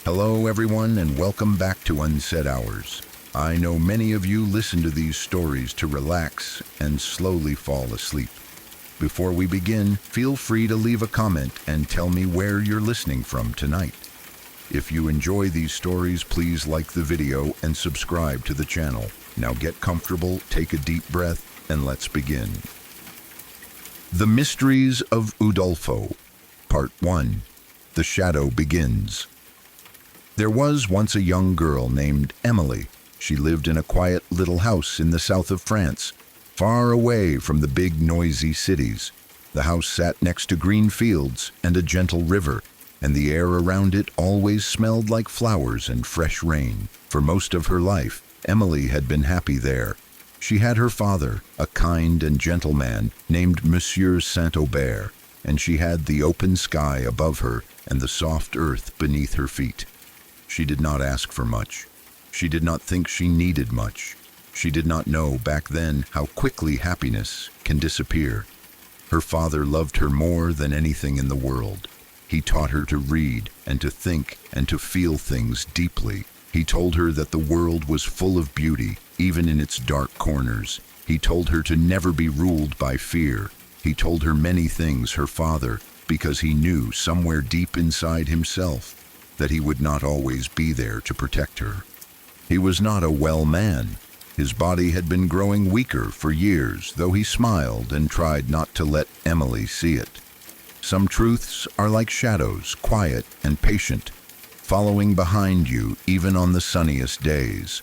Hello, everyone, and welcome back to Unsaid Hours. I know many of you listen to these stories to relax and slowly fall asleep. Before we begin, feel free to leave a comment and tell me where you're listening from tonight. If you enjoy these stories, please like the video and subscribe to the channel. Now get comfortable, take a deep breath, and let's begin. The Mysteries of Udolpho, Part 1. The Shadow Begins. There was once a young girl named Emily. She lived in a quiet little house in the south of France, far away from the big noisy cities. The house sat next to green fields and a gentle river, and the air around it always smelled like flowers and fresh rain. For most of her life, Emily had been happy there. She had her father, a kind and gentle man named Monsieur Saint-Aubert, and she had the open sky above her and the soft earth beneath her feet. She did not ask for much. She did not think she needed much. She did not know back then how quickly happiness can disappear. Her father loved her more than anything in the world. He taught her to read and to think and to feel things deeply. He told her that the world was full of beauty, even in its dark corners. He told her to never be ruled by fear. He told her many things, her father, because he knew somewhere deep inside himself that he would not always be there to protect her. He was not a well man. His body had been growing weaker for years, though he smiled and tried not to let Emily see it. Some truths are like shadows, quiet and patient, following behind you even on the sunniest days.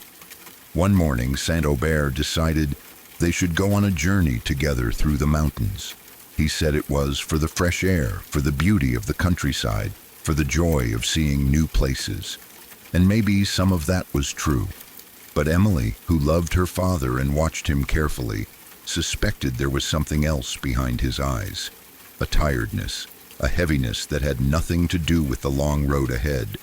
One morning, Saint-Aubert decided they should go on a journey together through the mountains. He said it was for the fresh air, for the beauty of the countryside, for the joy of seeing new places. And maybe some of that was true. But Emily, who loved her father and watched him carefully, suspected there was something else behind his eyes. A tiredness, a heaviness that had nothing to do with the long road ahead.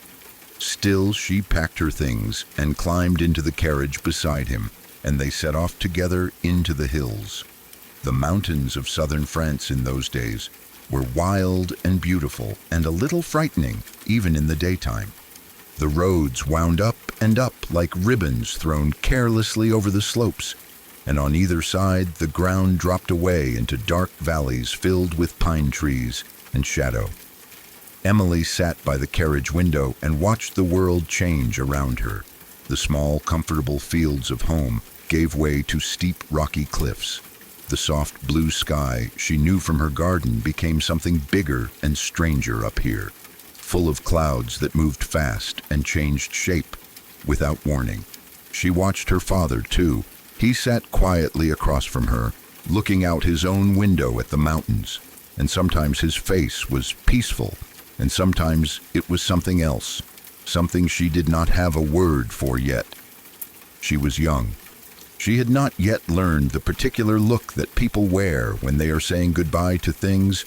Still, she packed her things and climbed into the carriage beside him, and they set off together into the hills. The mountains of southern France in those days were wild and beautiful and a little frightening, even in the daytime. The roads wound up and up like ribbons thrown carelessly over the slopes, and on either side the ground dropped away into dark valleys filled with pine trees and shadow. Emily sat by the carriage window and watched the world change around her. The small, comfortable fields of home gave way to steep, rocky cliffs. The soft blue sky she knew from her garden became something bigger and stranger up here, full of clouds that moved fast and changed shape without warning. She watched her father, too. He sat quietly across from her, looking out his own window at the mountains, and sometimes his face was peaceful, and sometimes it was something else, something she did not have a word for yet. She was young. She had not yet learned the particular look that people wear when they are saying goodbye to things,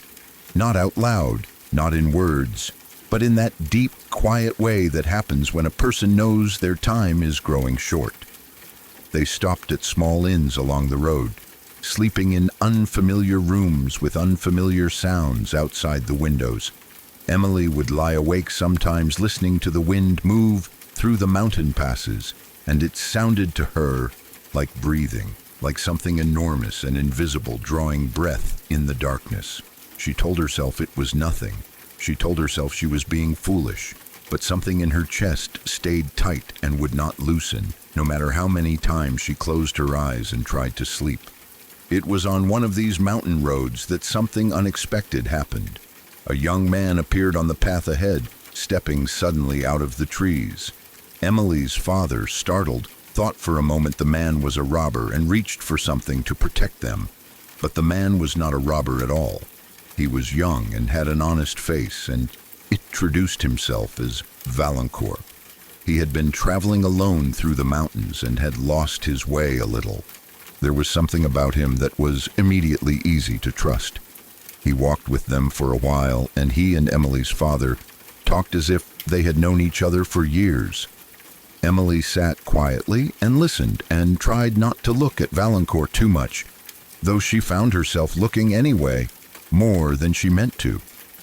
not out loud, not in words, but in that deep, quiet way that happens when a person knows their time is growing short. They stopped at small inns along the road, sleeping in unfamiliar rooms with unfamiliar sounds outside the windows. Emily would lie awake sometimes listening to the wind move through the mountain passes, and it sounded to her like breathing, like something enormous and invisible drawing breath in the darkness. She told herself it was nothing. She told herself she was being foolish, but something in her chest stayed tight and would not loosen, no matter how many times she closed her eyes and tried to sleep. It was on one of these mountain roads that something unexpected happened. A young man appeared on the path ahead, stepping suddenly out of the trees. Emily's father, startled, thought for a moment the man was a robber and reached for something to protect them. But the man was not a robber at all. He was young and had an honest face, and introduced himself as Valancourt. He had been traveling alone through the mountains and had lost his way a little. There was something about him that was immediately easy to trust. He walked with them for a while, and he and Emily's father talked as if they had known each other for years. Emily sat quietly and listened and tried not to look at Valancourt too much, though she found herself looking anyway, more than she meant to.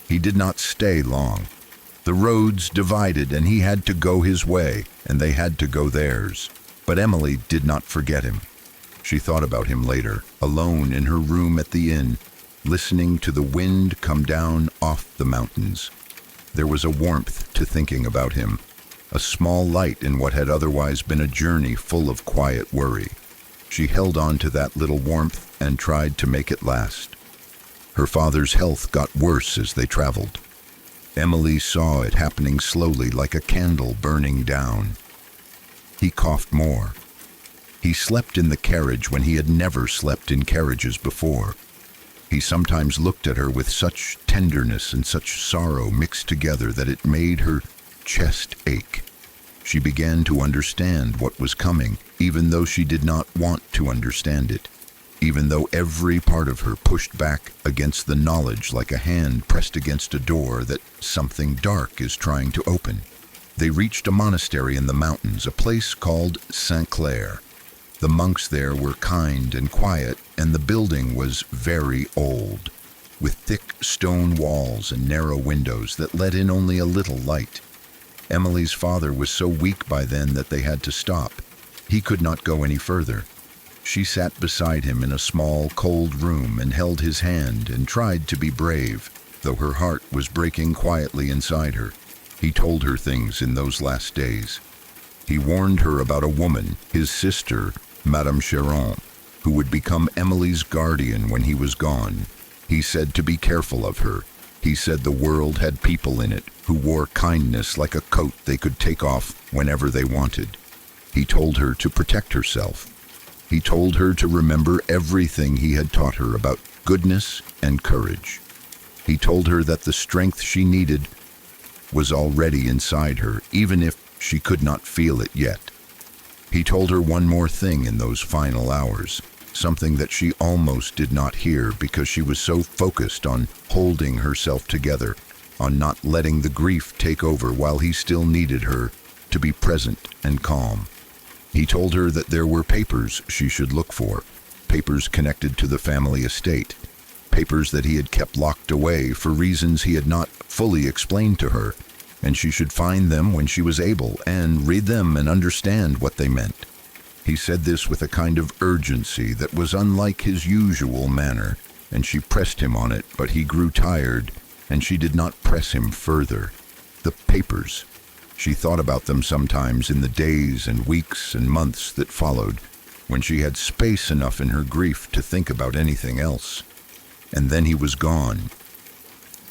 He did not stay long. The roads divided, and he had to go his way, and they had to go theirs. But Emily did not forget him. She thought about him later, alone in her room at the inn, listening to the wind come down off the mountains. There was a warmth to thinking about him, a small light in what had otherwise been a journey full of quiet worry. She held on to that little warmth and tried to make it last. Her father's health got worse as they traveled. Emily saw it happening slowly, like a candle burning down. He coughed more. He slept in the carriage when he had never slept in carriages before. He sometimes looked at her with such tenderness and such sorrow mixed together that it made her chest ache. She began to understand what was coming, even though she did not want to understand it, even though every part of her pushed back against the knowledge like a hand pressed against a door that something dark is trying to open. They reached a monastery in the mountains, a place called St. Clair. The monks there were kind and quiet, and the building was very old, with thick stone walls and narrow windows that let in only a little light. Emily's father was so weak by then that they had to stop. He could not go any further. She sat beside him in a small, cold room and held his hand and tried to be brave, though her heart was breaking quietly inside her. He told her things in those last days. He warned her about a woman, his sister, Madame Cheron, who would become Emily's guardian when he was gone. He said to be careful of her. He said the world had people in it who wore kindness like a coat they could take off whenever they wanted. He told her to protect herself. He told her to remember everything he had taught her about goodness and courage. He told her that the strength she needed was already inside her, even if she could not feel it yet. He told her one more thing in those final hours, something that she almost did not hear because she was so focused on holding herself together, on not letting the grief take over while he still needed her to be present and calm. He told her that there were papers she should look for, papers connected to the family estate, papers that he had kept locked away for reasons he had not fully explained to her, and she should find them when she was able and read them and understand what they meant. He said this with a kind of urgency that was unlike his usual manner, and she pressed him on it, but he grew tired, and she did not press him further. The papers. She thought about them sometimes in the days and weeks and months that followed, when she had space enough in her grief to think about anything else. And then he was gone.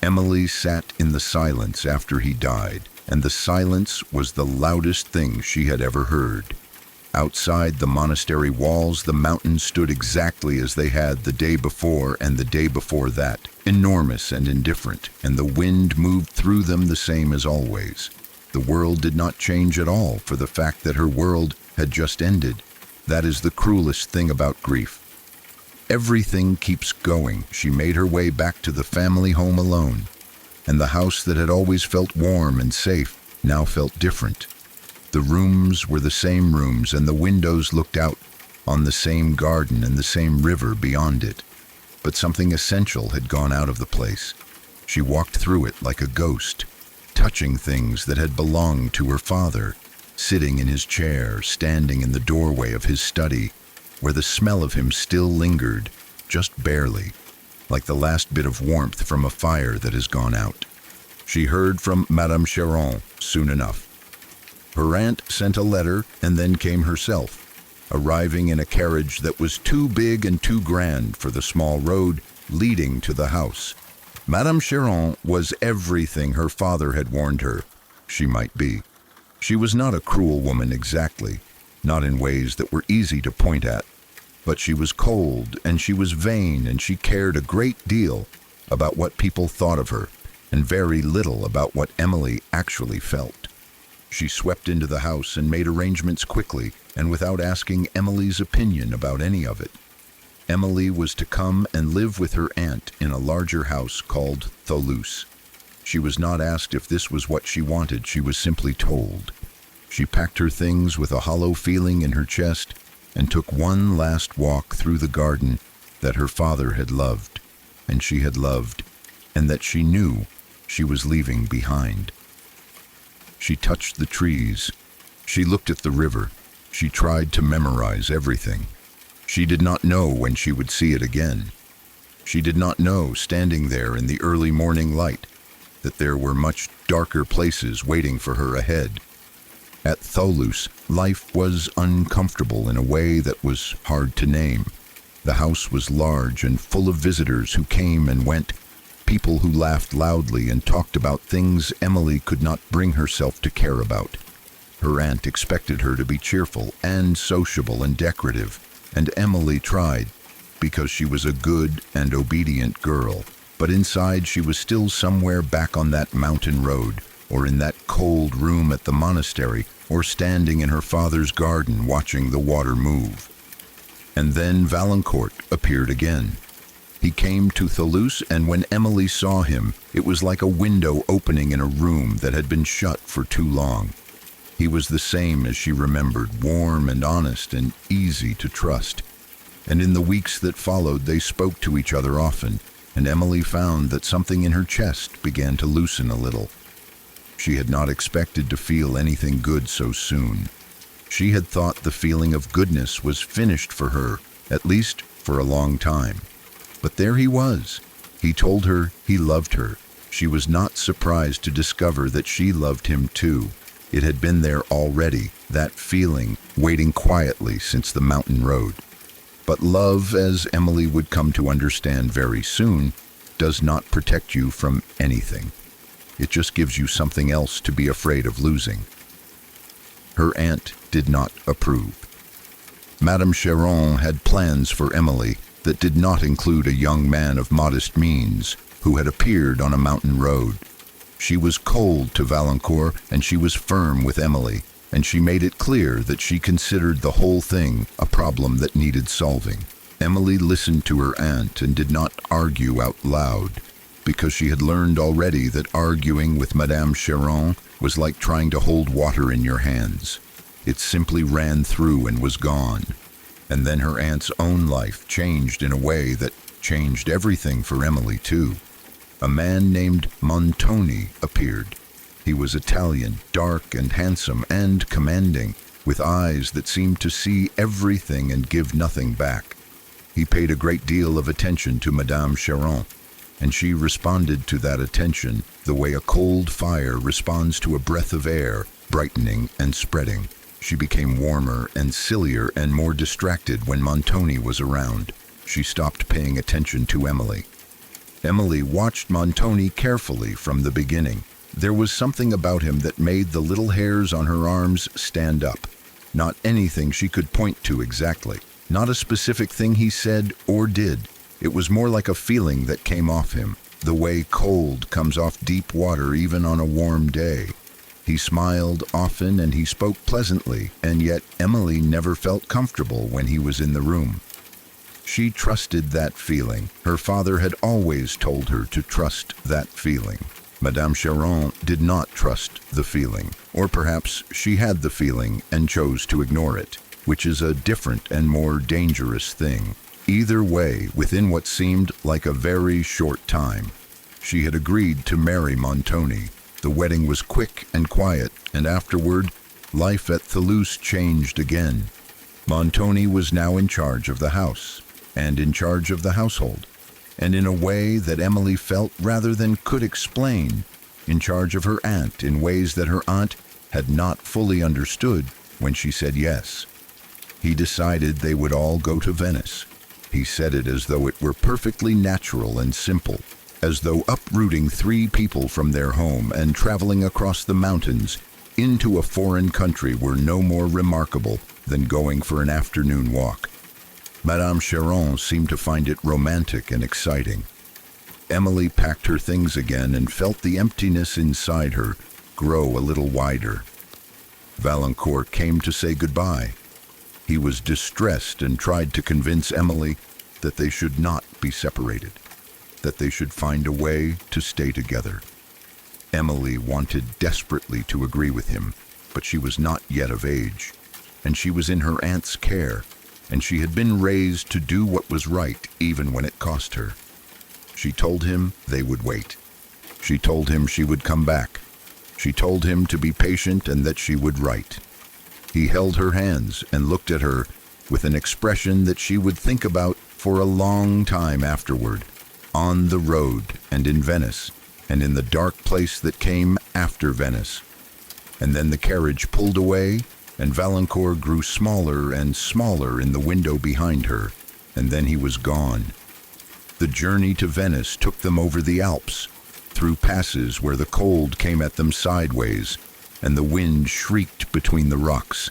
Emily sat in the silence after he died, and the silence was the loudest thing she had ever heard. Outside the monastery walls, the mountains stood exactly as they had the day before and the day before that, enormous and indifferent, and the wind moved through them the same as always. The world did not change at all for the fact that her world had just ended. That is the cruelest thing about grief. Everything keeps going. She made her way back to the family home alone, and the house that had always felt warm and safe now felt different. The rooms were the same rooms, and the windows looked out on the same garden and the same river beyond it. But something essential had gone out of the place. She walked through it like a ghost, touching things that had belonged to her father, sitting in his chair, standing in the doorway of his study, where the smell of him still lingered, just barely, like the last bit of warmth from a fire that has gone out. She heard from Madame Cheron soon enough. Her aunt sent a letter and then came herself, arriving in a carriage that was too big and too grand for the small road leading to the house. Madame Cheron was everything her father had warned her she might be. She was not a cruel woman exactly, not in ways that were easy to point at, but she was cold and she was vain, and she cared a great deal about what people thought of her and very little about what Emily actually felt. She swept into the house and made arrangements quickly and without asking Emily's opinion about any of it. Emily was to come and live with her aunt in a larger house called Toulouse. She was not asked if this was what she wanted, she was simply told. She packed her things with a hollow feeling in her chest and took one last walk through the garden that her father had loved, and she had loved, and that she knew she was leaving behind. She touched the trees. She looked at the river. She tried to memorize everything. She did not know when she would see it again. She did not know, standing there in the early morning light, that there were much darker places waiting for her ahead. At Toulouse, life was uncomfortable in a way that was hard to name. The house was large and full of visitors who came and went, people who laughed loudly and talked about things Emily could not bring herself to care about. Her aunt expected her to be cheerful and sociable and decorative, and Emily tried, because she was a good and obedient girl. But inside she was still somewhere back on that mountain road, or in that cold room at the monastery, or standing in her father's garden watching the water move. And then Valancourt appeared again. He came to Toulouse, and when Emily saw him, it was like a window opening in a room that had been shut for too long. He was the same as she remembered, warm and honest and easy to trust. And in the weeks that followed, they spoke to each other often, and Emily found that something in her chest began to loosen a little. She had not expected to feel anything good so soon. She had thought the feeling of goodness was finished for her, at least for a long time. But there he was. He told her he loved her. She was not surprised to discover that she loved him too. It had been there already, that feeling, waiting quietly since the mountain road. But love, as Emily would come to understand very soon, does not protect you from anything. It just gives you something else to be afraid of losing. Her aunt did not approve. Madame Cheron had plans for Emily that did not include a young man of modest means who had appeared on a mountain road. She was cold to Valancourt, and she was firm with Emily, and she made it clear that she considered the whole thing a problem that needed solving. Emily listened to her aunt and did not argue out loud, because she had learned already that arguing with Madame Cheron was like trying to hold water in your hands. It simply ran through and was gone. And then her aunt's own life changed in a way that changed everything for Emily too. A man named Montoni appeared. He was Italian, dark and handsome and commanding, with eyes that seemed to see everything and give nothing back. He paid a great deal of attention to Madame Cheron, and she responded to that attention the way a cold fire responds to a breath of air, brightening and spreading. She became warmer and sillier and more distracted when Montoni was around. She stopped paying attention to Emily. Emily watched Montoni carefully from the beginning. There was something about him that made the little hairs on her arms stand up. Not anything she could point to exactly. Not a specific thing he said or did. It was more like a feeling that came off him, the way cold comes off deep water even on a warm day. He smiled often and he spoke pleasantly, and yet Emily never felt comfortable when he was in the room. She trusted that feeling. Her father had always told her to trust that feeling. Madame Cheron did not trust the feeling, or perhaps she had the feeling and chose to ignore it, which is a different and more dangerous thing. Either way, within what seemed like a very short time, she had agreed to marry Montoni. The wedding was quick and quiet, and afterward, life at Toulouse changed again. Montoni was now in charge of the house, and in charge of the household, and in a way that Emily felt rather than could explain, in charge of her aunt in ways that her aunt had not fully understood when she said yes. He decided they would all go to Venice. He said it as though it were perfectly natural and simple, as though uprooting 3 people from their home and traveling across the mountains into a foreign country were no more remarkable than going for an afternoon walk. Madame Cheron seemed to find it romantic and exciting. Emily packed her things again and felt the emptiness inside her grow a little wider. Valancourt came to say goodbye. He was distressed and tried to convince Emily that they should not be separated, that they should find a way to stay together. Emily wanted desperately to agree with him, but she was not yet of age, and she was in her aunt's care, and she had been raised to do what was right even when it cost her. She told him they would wait. She told him she would come back. She told him to be patient and that she would write. He held her hands and looked at her with an expression that she would think about for a long time afterward, on the road and in Venice, and in the dark place that came after Venice. And then the carriage pulled away, and Valancourt grew smaller and smaller in the window behind her, and then he was gone. The journey to Venice took them over the Alps, through passes where the cold came at them sideways, and the wind shrieked between the rocks,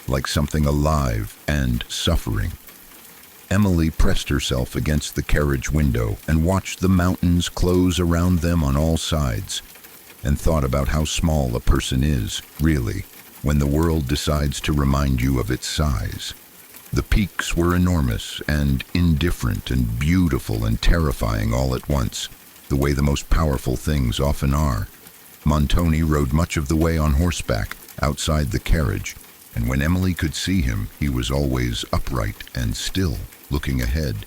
like something alive and suffering. Emily pressed herself against the carriage window and watched the mountains close around them on all sides, and thought about how small a person is, really, when the world decides to remind you of its size. The peaks were enormous and indifferent and beautiful and terrifying all at once, the way the most powerful things often are. Montoni rode much of the way on horseback, outside the carriage, and when Emily could see him, he was always upright and still, looking ahead,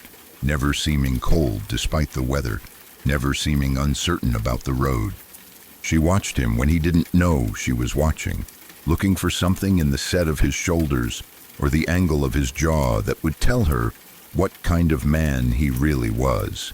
never seeming cold despite the weather, never seeming uncertain about the road. She watched him when he didn't know she was watching, looking for something in the set of his shoulders or the angle of his jaw that would tell her what kind of man he really was.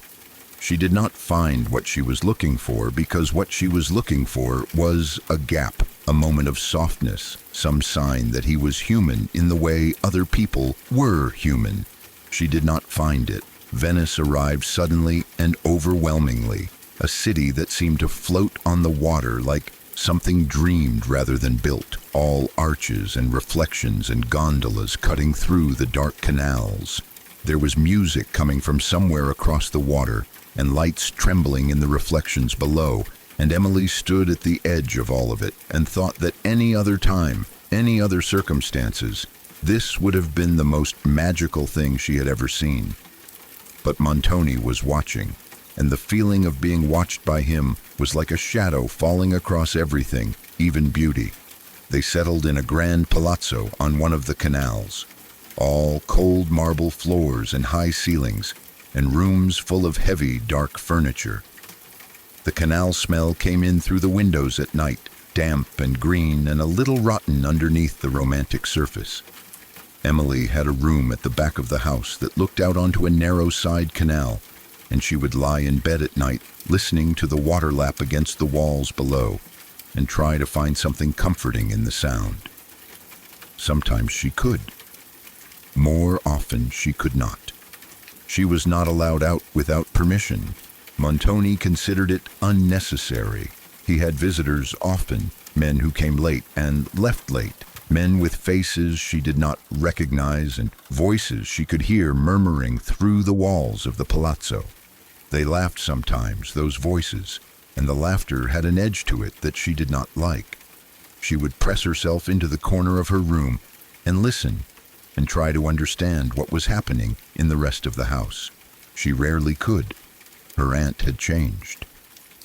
She did not find what she was looking for because what she was looking for was a gap, a moment of softness, some sign that he was human in the way other people were human. She did not find it. Venice arrived suddenly and overwhelmingly, a city that seemed to float on the water like something dreamed rather than built, all arches and reflections and gondolas cutting through the dark canals. There was music coming from somewhere across the water, and lights trembling in the reflections below, and Emily stood at the edge of all of it and thought that any other time, any other circumstances, this would have been the most magical thing she had ever seen. But Montoni was watching, and the feeling of being watched by him was like a shadow falling across everything, even beauty. They settled in a grand palazzo on one of the canals, all cold marble floors and high ceilings, and rooms full of heavy, dark furniture. The canal smell came in through the windows at night, damp and green and a little rotten underneath the romantic surface. Emily had a room at the back of the house that looked out onto a narrow side canal, and she would lie in bed at night, listening to the water lap against the walls below, and try to find something comforting in the sound. Sometimes she could. More often she could not. She was not allowed out without permission. Montoni considered it unnecessary. He had visitors often, men who came late and left late, men with faces she did not recognize and voices she could hear murmuring through the walls of the palazzo. They laughed sometimes, those voices, and the laughter had an edge to it that she did not like. She would press herself into the corner of her room and listen and try to understand what was happening in the rest of the house. She rarely could. Her aunt had changed.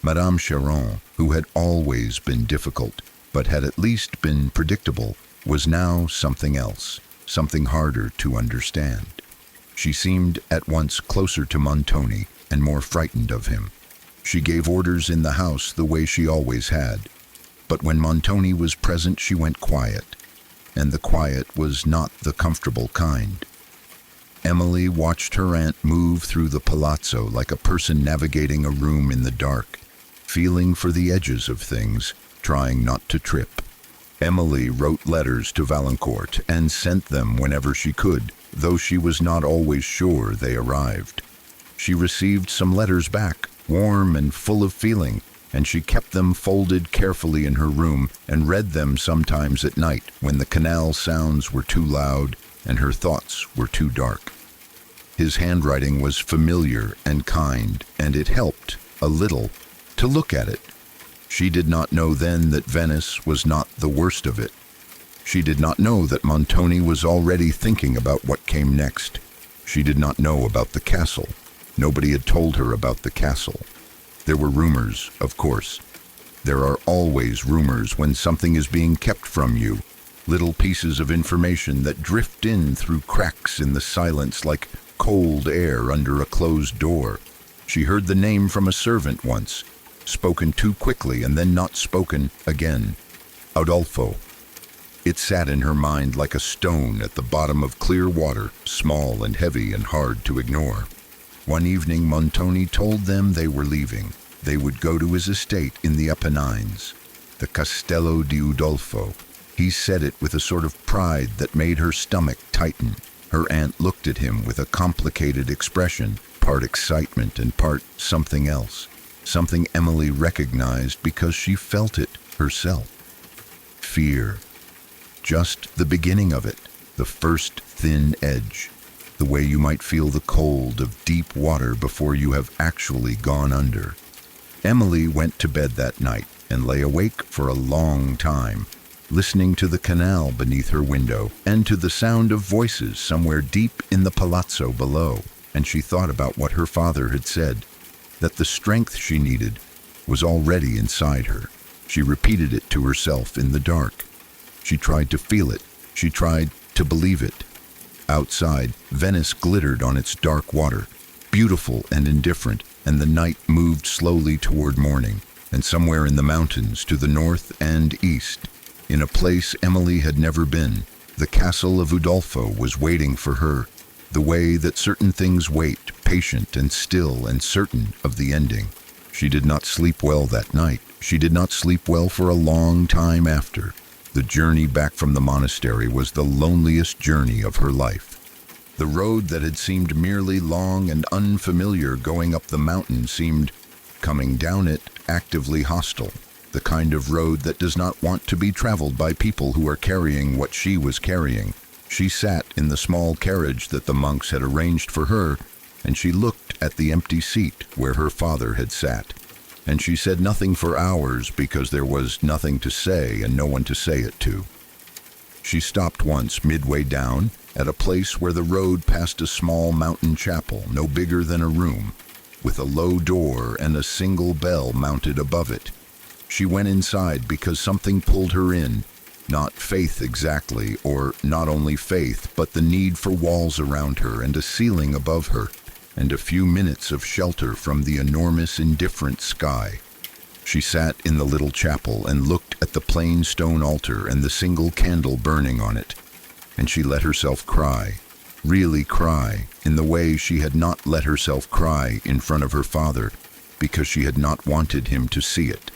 Madame Charon, who had always been difficult, but had at least been predictable, was now something else, something harder to understand. She seemed at once closer to Montoni and more frightened of him. She gave orders in the house the way she always had, but when Montoni was present she went quiet, and the quiet was not the comfortable kind. Emily watched her aunt move through the palazzo like a person navigating a room in the dark, feeling for the edges of things, trying not to trip. Emily wrote letters to Valancourt and sent them whenever she could, though she was not always sure they arrived. She received some letters back, warm and full of feeling, and she kept them folded carefully in her room and read them sometimes at night when the canal sounds were too loud and her thoughts were too dark. His handwriting was familiar and kind, and it helped, a little, to look at it. She did not know then that Venice was not the worst of it. She did not know that Montoni was already thinking about what came next. She did not know about the castle. Nobody had told her about the castle. There were rumors, of course. There are always rumors when something is being kept from you, little pieces of information that drift in through cracks in the silence like cold air under a closed door. She heard the name from a servant once, spoken too quickly and then not spoken again. Udolpho. It sat in her mind like a stone at the bottom of clear water, small and heavy and hard to ignore. One evening Montoni told them they were leaving. They would go to his estate in the Apennines, the Castello di Udolpho. He said it with a sort of pride that made her stomach tighten. Her aunt looked at him with a complicated expression, part excitement and part something else, something Emily recognized because she felt it herself. Fear. Just the beginning of it, the first thin edge, the way you might feel the cold of deep water before you have actually gone under. Emily went to bed that night and lay awake for a long time, listening to the canal beneath her window and to the sound of voices somewhere deep in the palazzo below. And she thought about what her father had said, that the strength she needed was already inside her. She repeated it to herself in the dark. She tried to feel it. She tried to believe it. Outside, Venice glittered on its dark water, beautiful and indifferent, and the night moved slowly toward morning, and somewhere in the mountains to the north and east, in a place Emily had never been, the castle of Udolpho was waiting for her, the way that certain things wait, patient and still and certain of the ending. She did not sleep well that night. She did not sleep well for a long time after. The journey back from the monastery was the loneliest journey of her life. The road that had seemed merely long and unfamiliar going up the mountain seemed, coming down it, actively hostile. The kind of road that does not want to be traveled by people who are carrying what she was carrying. She sat in the small carriage that the monks had arranged for her, and she looked at the empty seat where her father had sat. And she said nothing for hours because there was nothing to say and no one to say it to. She stopped once midway down at a place where the road passed a small mountain chapel, no bigger than a room, with a low door and a single bell mounted above it. She went inside because something pulled her in, not faith exactly, or not only faith, but the need for walls around her and a ceiling above her, and a few minutes of shelter from the enormous indifferent sky. She sat in the little chapel and looked at the plain stone altar and the single candle burning on it, and she let herself cry, really cry, in the way she had not let herself cry in front of her father, because she had not wanted him to see it.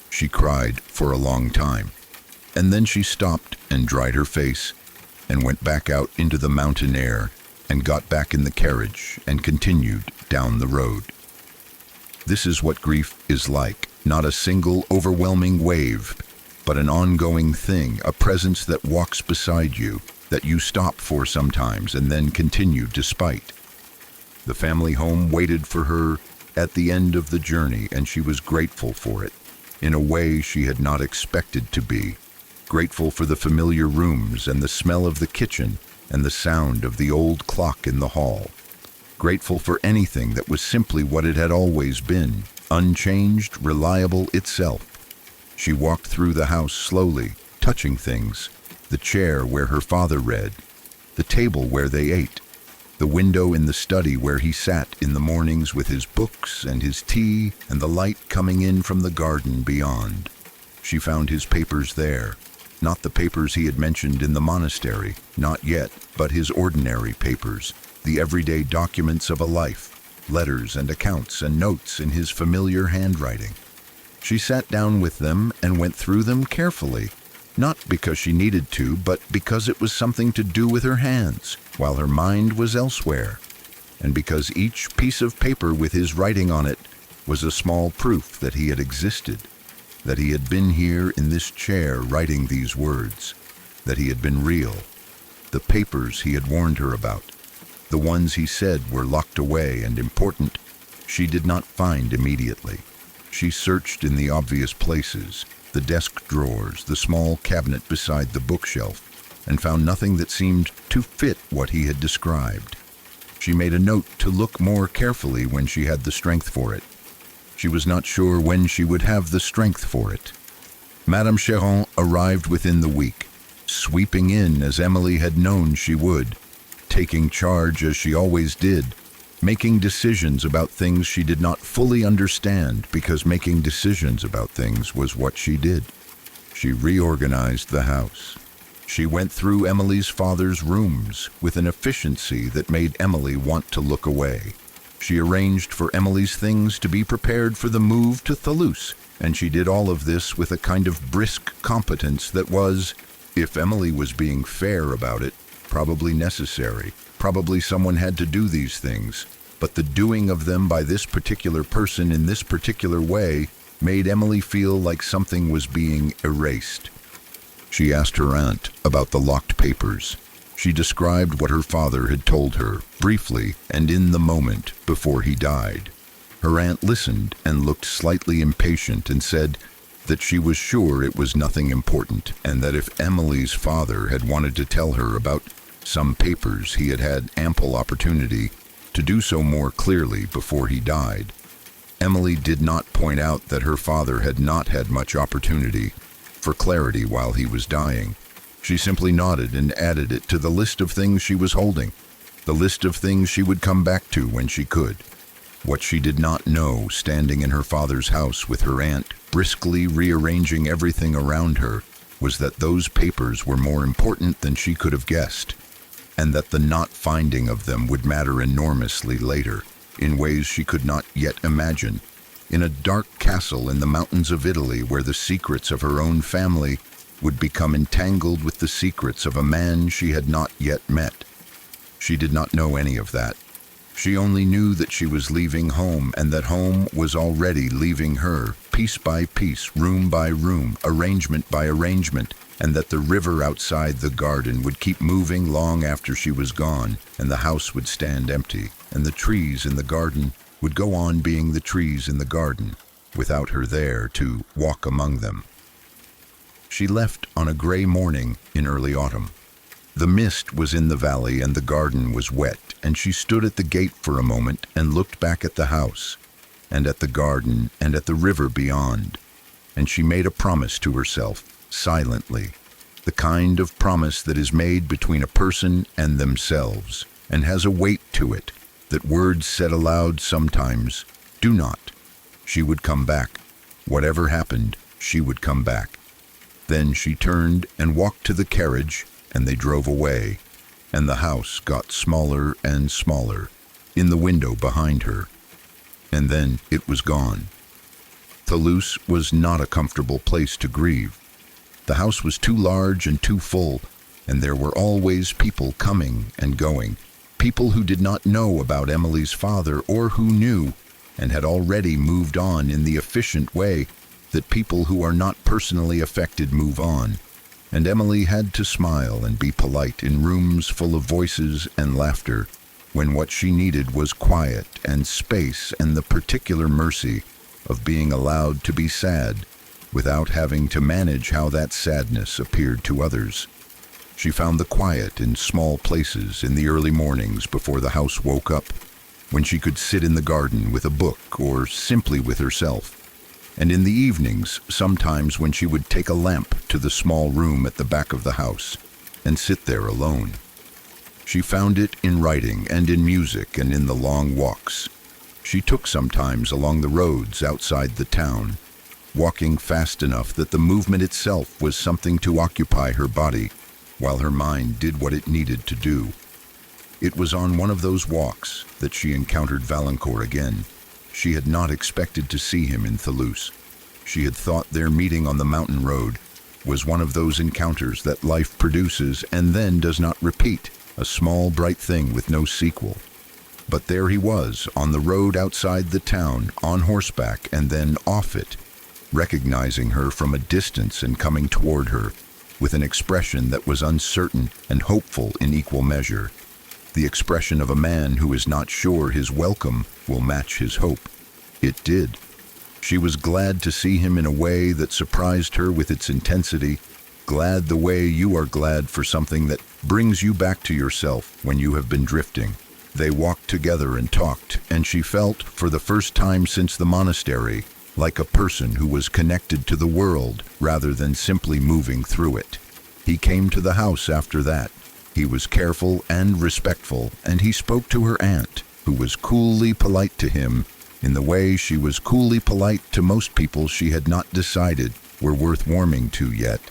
She cried for a long time, and then she stopped and dried her face, and went back out into the mountain air, and got back in the carriage and continued down the road. This is what grief is like, not a single overwhelming wave, but an ongoing thing, a presence that walks beside you, that you stop for sometimes and then continue despite. The family home waited for her at the end of the journey, and she was grateful for it, in a way she had not expected to be, grateful for the familiar rooms and the smell of the kitchen and the sound of the old clock in the hall, grateful for anything that was simply what it had always been, unchanged, reliable itself. She walked through the house slowly, touching things, the chair where her father read, the table where they ate, the window in the study where he sat in the mornings with his books and his tea and the light coming in from the garden beyond. She found his papers there, not the papers he had mentioned in the monastery, not yet, but his ordinary papers, the everyday documents of a life, letters and accounts and notes in his familiar handwriting. She sat down with them and went through them carefully, not because she needed to, but because it was something to do with her hands, while her mind was elsewhere, and because each piece of paper with his writing on it was a small proof that he had existed, that he had been here in this chair writing these words, that he had been real. The papers he had warned her about, the ones he said were locked away and important, she did not find immediately. She searched in the obvious places, the desk drawers, the small cabinet beside the bookshelf, and found nothing that seemed to fit what he had described. She made a note to look more carefully when she had the strength for it. She was not sure when she would have the strength for it. Madame Chéron arrived within the week, sweeping in as Emily had known she would, taking charge as she always did, making decisions about things she did not fully understand, because making decisions about things was what she did. She reorganized the house. She went through Emily's father's rooms with an efficiency that made Emily want to look away. She arranged for Emily's things to be prepared for the move to Toulouse, and she did all of this with a kind of brisk competence that was, if Emily was being fair about it, probably necessary. Probably someone had to do these things, but the doing of them by this particular person in this particular way made Emily feel like something was being erased. She asked her aunt about the locked papers. She described what her father had told her, briefly and in the moment before he died. Her aunt listened and looked slightly impatient and said that she was sure it was nothing important, and that if Emily's father had wanted to tell her about some papers, he had had ample opportunity to do so more clearly before he died. Emily did not point out that her father had not had much opportunity for clarity while he was dying. She simply nodded and added it to the list of things she was holding, the list of things she would come back to when she could. What she did not know, standing in her father's house with her aunt, briskly rearranging everything around her, was that those papers were more important than she could have guessed, and that the not finding of them would matter enormously later, in ways she could not yet imagine. In a dark castle in the mountains of Italy, where the secrets of her own family would become entangled with the secrets of a man she had not yet met. She did not know any of that. She only knew that she was leaving home, and that home was already leaving her, piece by piece, room by room, arrangement by arrangement, and that the river outside the garden would keep moving long after she was gone, and the house would stand empty, and the trees in the garden would go on being the trees in the garden, without her there to walk among them. She left on a gray morning in early autumn. The mist was in the valley and the garden was wet, and she stood at the gate for a moment and looked back at the house, and at the garden, and at the river beyond. And she made a promise to herself, silently, the kind of promise that is made between a person and themselves, and has a weight to it, that words said aloud sometimes do not. She would come back. Whatever happened, she would come back. Then she turned and walked to the carriage, and they drove away, and the house got smaller and smaller, in the window behind her. And then it was gone. Toulouse was not a comfortable place to grieve. The house was too large and too full, and there were always people coming and going, people who did not know about Emily's father, or who knew and had already moved on in the efficient way that people who are not personally affected move on. And Emily had to smile and be polite in rooms full of voices and laughter, when what she needed was quiet and space and the particular mercy of being allowed to be sad without having to manage how that sadness appeared to others. She found the quiet in small places in the early mornings before the house woke up, when she could sit in the garden with a book or simply with herself, and in the evenings, sometimes when she would take a lamp to the small room at the back of the house and sit there alone. She found it in writing and in music and in the long walks she took sometimes along the roads outside the town, walking fast enough that the movement itself was something to occupy her body, while her mind did what it needed to do. It was on one of those walks that she encountered Valancourt again. She had not expected to see him in Toulouse. She had thought their meeting on the mountain road was one of those encounters that life produces and then does not repeat, a small bright thing with no sequel. But there he was, on the road outside the town, on horseback, and then off it, recognizing her from a distance and coming toward her, with an expression that was uncertain and hopeful in equal measure. The expression of a man who is not sure his welcome will match his hope. It did. She was glad to see him in a way that surprised her with its intensity, glad the way you are glad for something that brings you back to yourself when you have been drifting. They walked together and talked, and she felt, for the first time since the monastery, like a person who was connected to the world rather than simply moving through it. He came to the house after that. He was careful and respectful, and he spoke to her aunt, who was coolly polite to him in the way she was coolly polite to most people she had not decided were worth warming to yet.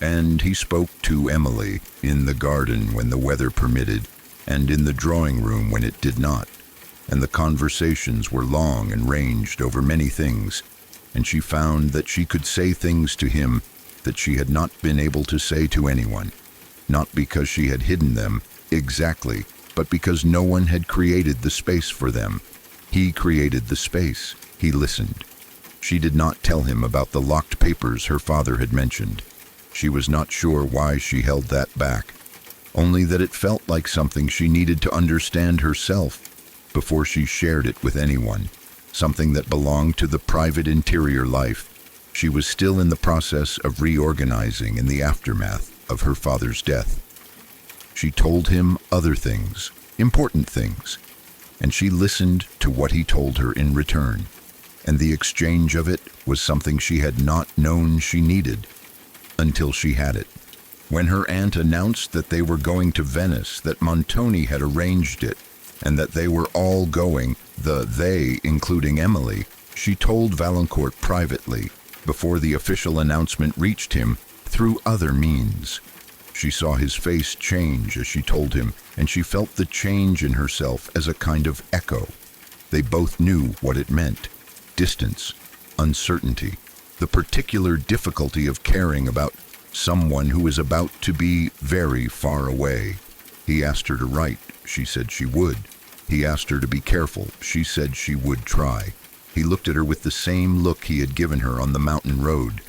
And he spoke to Emily in the garden when the weather permitted, and in the drawing room when it did not. And the conversations were long and ranged over many things, and she found that she could say things to him that she had not been able to say to anyone, not because she had hidden them exactly, but because no one had created the space for them. He created the space. He listened. She did not tell him about the locked papers her father had mentioned. She was not sure why she held that back, only that it felt like something she needed to understand herself before she shared it with anyone, something that belonged to the private interior life she was still in the process of reorganizing in the aftermath of her father's death. She told him other things, important things, and she listened to what he told her in return, and the exchange of it was something she had not known she needed until she had it. When her aunt announced that they were going to Venice, that Montoni had arranged it, and that they were all going, they including Emily, she told Valancourt privately, before the official announcement reached him through other means. She saw his face change as she told him, and she felt the change in herself as a kind of echo. They both knew what it meant: distance, uncertainty, the particular difficulty of caring about someone who is about to be very far away. He asked her to write. She said she would. He asked her to be careful. She said she would try. He looked at her with the same look he had given her on the mountain road,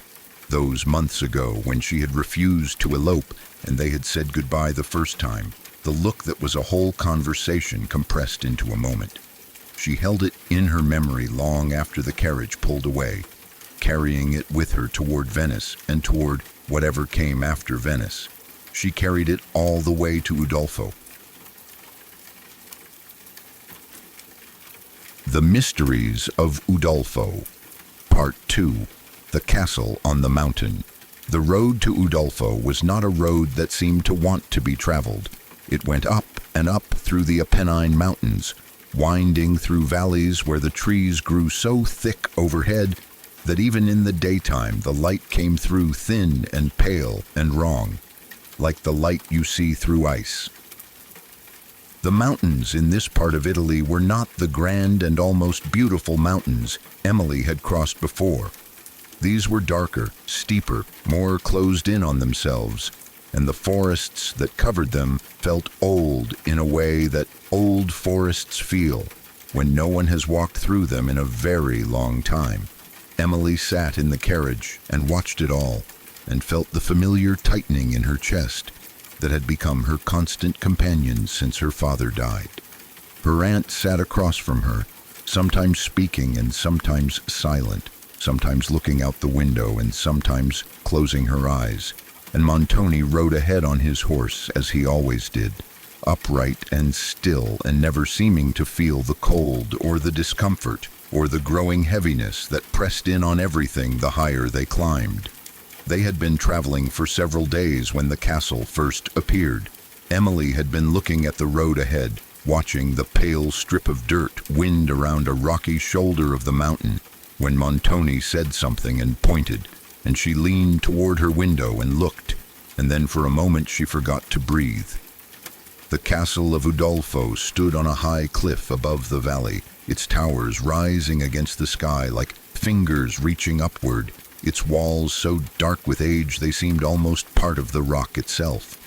those months ago when she had refused to elope and they had said goodbye the first time, the look that was a whole conversation compressed into a moment. She held it in her memory long after the carriage pulled away, carrying it with her toward Venice and toward whatever came after Venice. She carried it all the way to Udolpho. The Mysteries of Udolpho, Part 2, The Castle on the Mountain. The road to Udolpho was not a road that seemed to want to be traveled. It went up and up through the Apennine Mountains, winding through valleys where the trees grew so thick overhead that even in the daytime the light came through thin and pale and wrong, like the light you see through ice. The mountains in this part of Italy were not the grand and almost beautiful mountains Emily had crossed before. These were darker, steeper, more closed in on themselves, and the forests that covered them felt old in a way that old forests feel when no one has walked through them in a very long time. Emily sat in the carriage and watched it all, and felt the familiar tightening in her chest that had become her constant companion since her father died. Her aunt sat across from her, sometimes speaking and sometimes silent, sometimes looking out the window and sometimes closing her eyes, and Montoni rode ahead on his horse as he always did, upright and still and never seeming to feel the cold or the discomfort or the growing heaviness that pressed in on everything the higher they climbed. They had been traveling for several days when the castle first appeared. Emily had been looking at the road ahead, watching the pale strip of dirt wind around a rocky shoulder of the mountain, when Montoni said something and pointed, and she leaned toward her window and looked, and then for a moment she forgot to breathe. The castle of Udolpho stood on a high cliff above the valley, its towers rising against the sky like fingers reaching upward, its walls so dark with age they seemed almost part of the rock itself.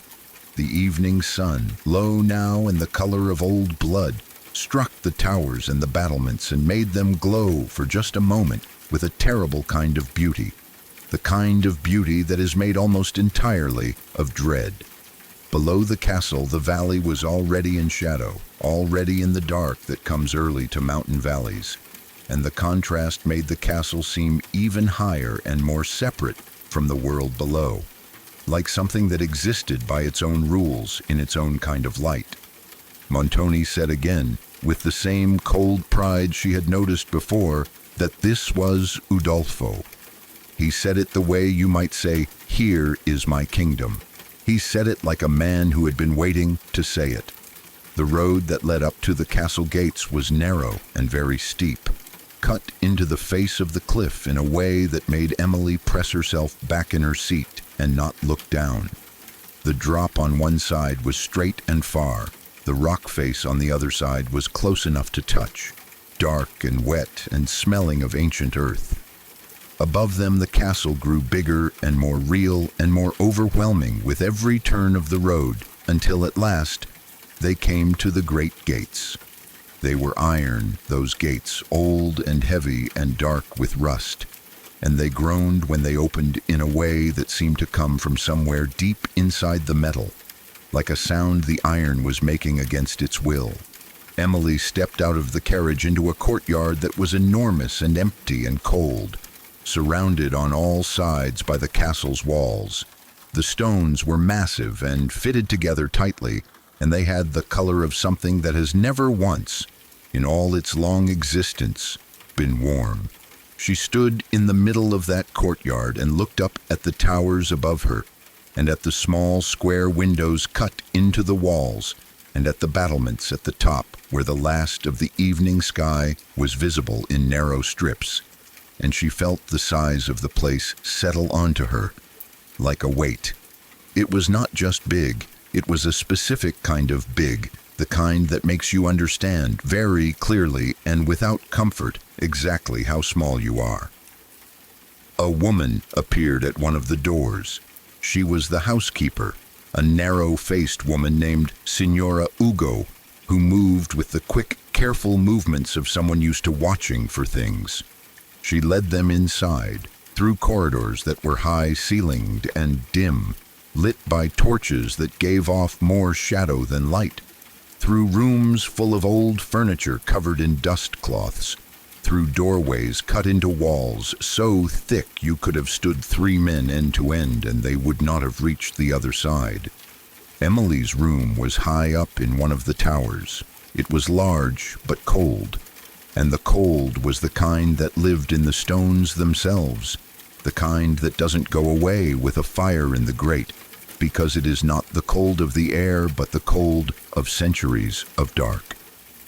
The evening sun, low now and the color of old blood, struck the towers and the battlements and made them glow for just a moment with a terrible kind of beauty, the kind of beauty that is made almost entirely of dread. Below the castle, the valley was already in shadow, already in the dark that comes early to mountain valleys, and the contrast made the castle seem even higher and more separate from the world below, like something that existed by its own rules in its own kind of light. Montoni said again, with the same cold pride she had noticed before, that this was Udolpho. He said it the way you might say, "Here is my kingdom." He said it like a man who had been waiting to say it. The road that led up to the castle gates was narrow and very steep, cut into the face of the cliff in a way that made Emily press herself back in her seat and not look down. The drop on one side was straight and far. The rock face on the other side was close enough to touch, dark and wet and smelling of ancient earth. Above them the castle grew bigger and more real and more overwhelming with every turn of the road, until at last they came to the great gates. They were iron, those gates, old and heavy and dark with rust, and they groaned when they opened in a way that seemed to come from somewhere deep inside the metal, like a sound the iron was making against its will. Emily stepped out of the carriage into a courtyard that was enormous and empty and cold, surrounded on all sides by the castle's walls. The stones were massive and fitted together tightly, and they had the color of something that has never once, in all its long existence, been warm. She stood in the middle of that courtyard and looked up at the towers above her, and at the small square windows cut into the walls, and at the battlements at the top where the last of the evening sky was visible in narrow strips, and she felt the size of the place settle onto her like a weight. It was not just big, it was a specific kind of big, the kind that makes you understand very clearly and without comfort exactly how small you are. A woman appeared at one of the doors. She was the housekeeper, a narrow-faced woman named Signora Ugo, who moved with the quick, careful movements of someone used to watching for things. She led them inside, through corridors that were high-ceilinged and dim, lit by torches that gave off more shadow than light, through rooms full of old furniture covered in dust cloths, through doorways cut into walls so thick you could have stood 3 men end to end and they would not have reached the other side. Emily's room was high up in one of the towers. It was large but cold, and the cold was the kind that lived in the stones themselves, the kind that doesn't go away with a fire in the grate, because it is not the cold of the air but the cold of centuries of dark.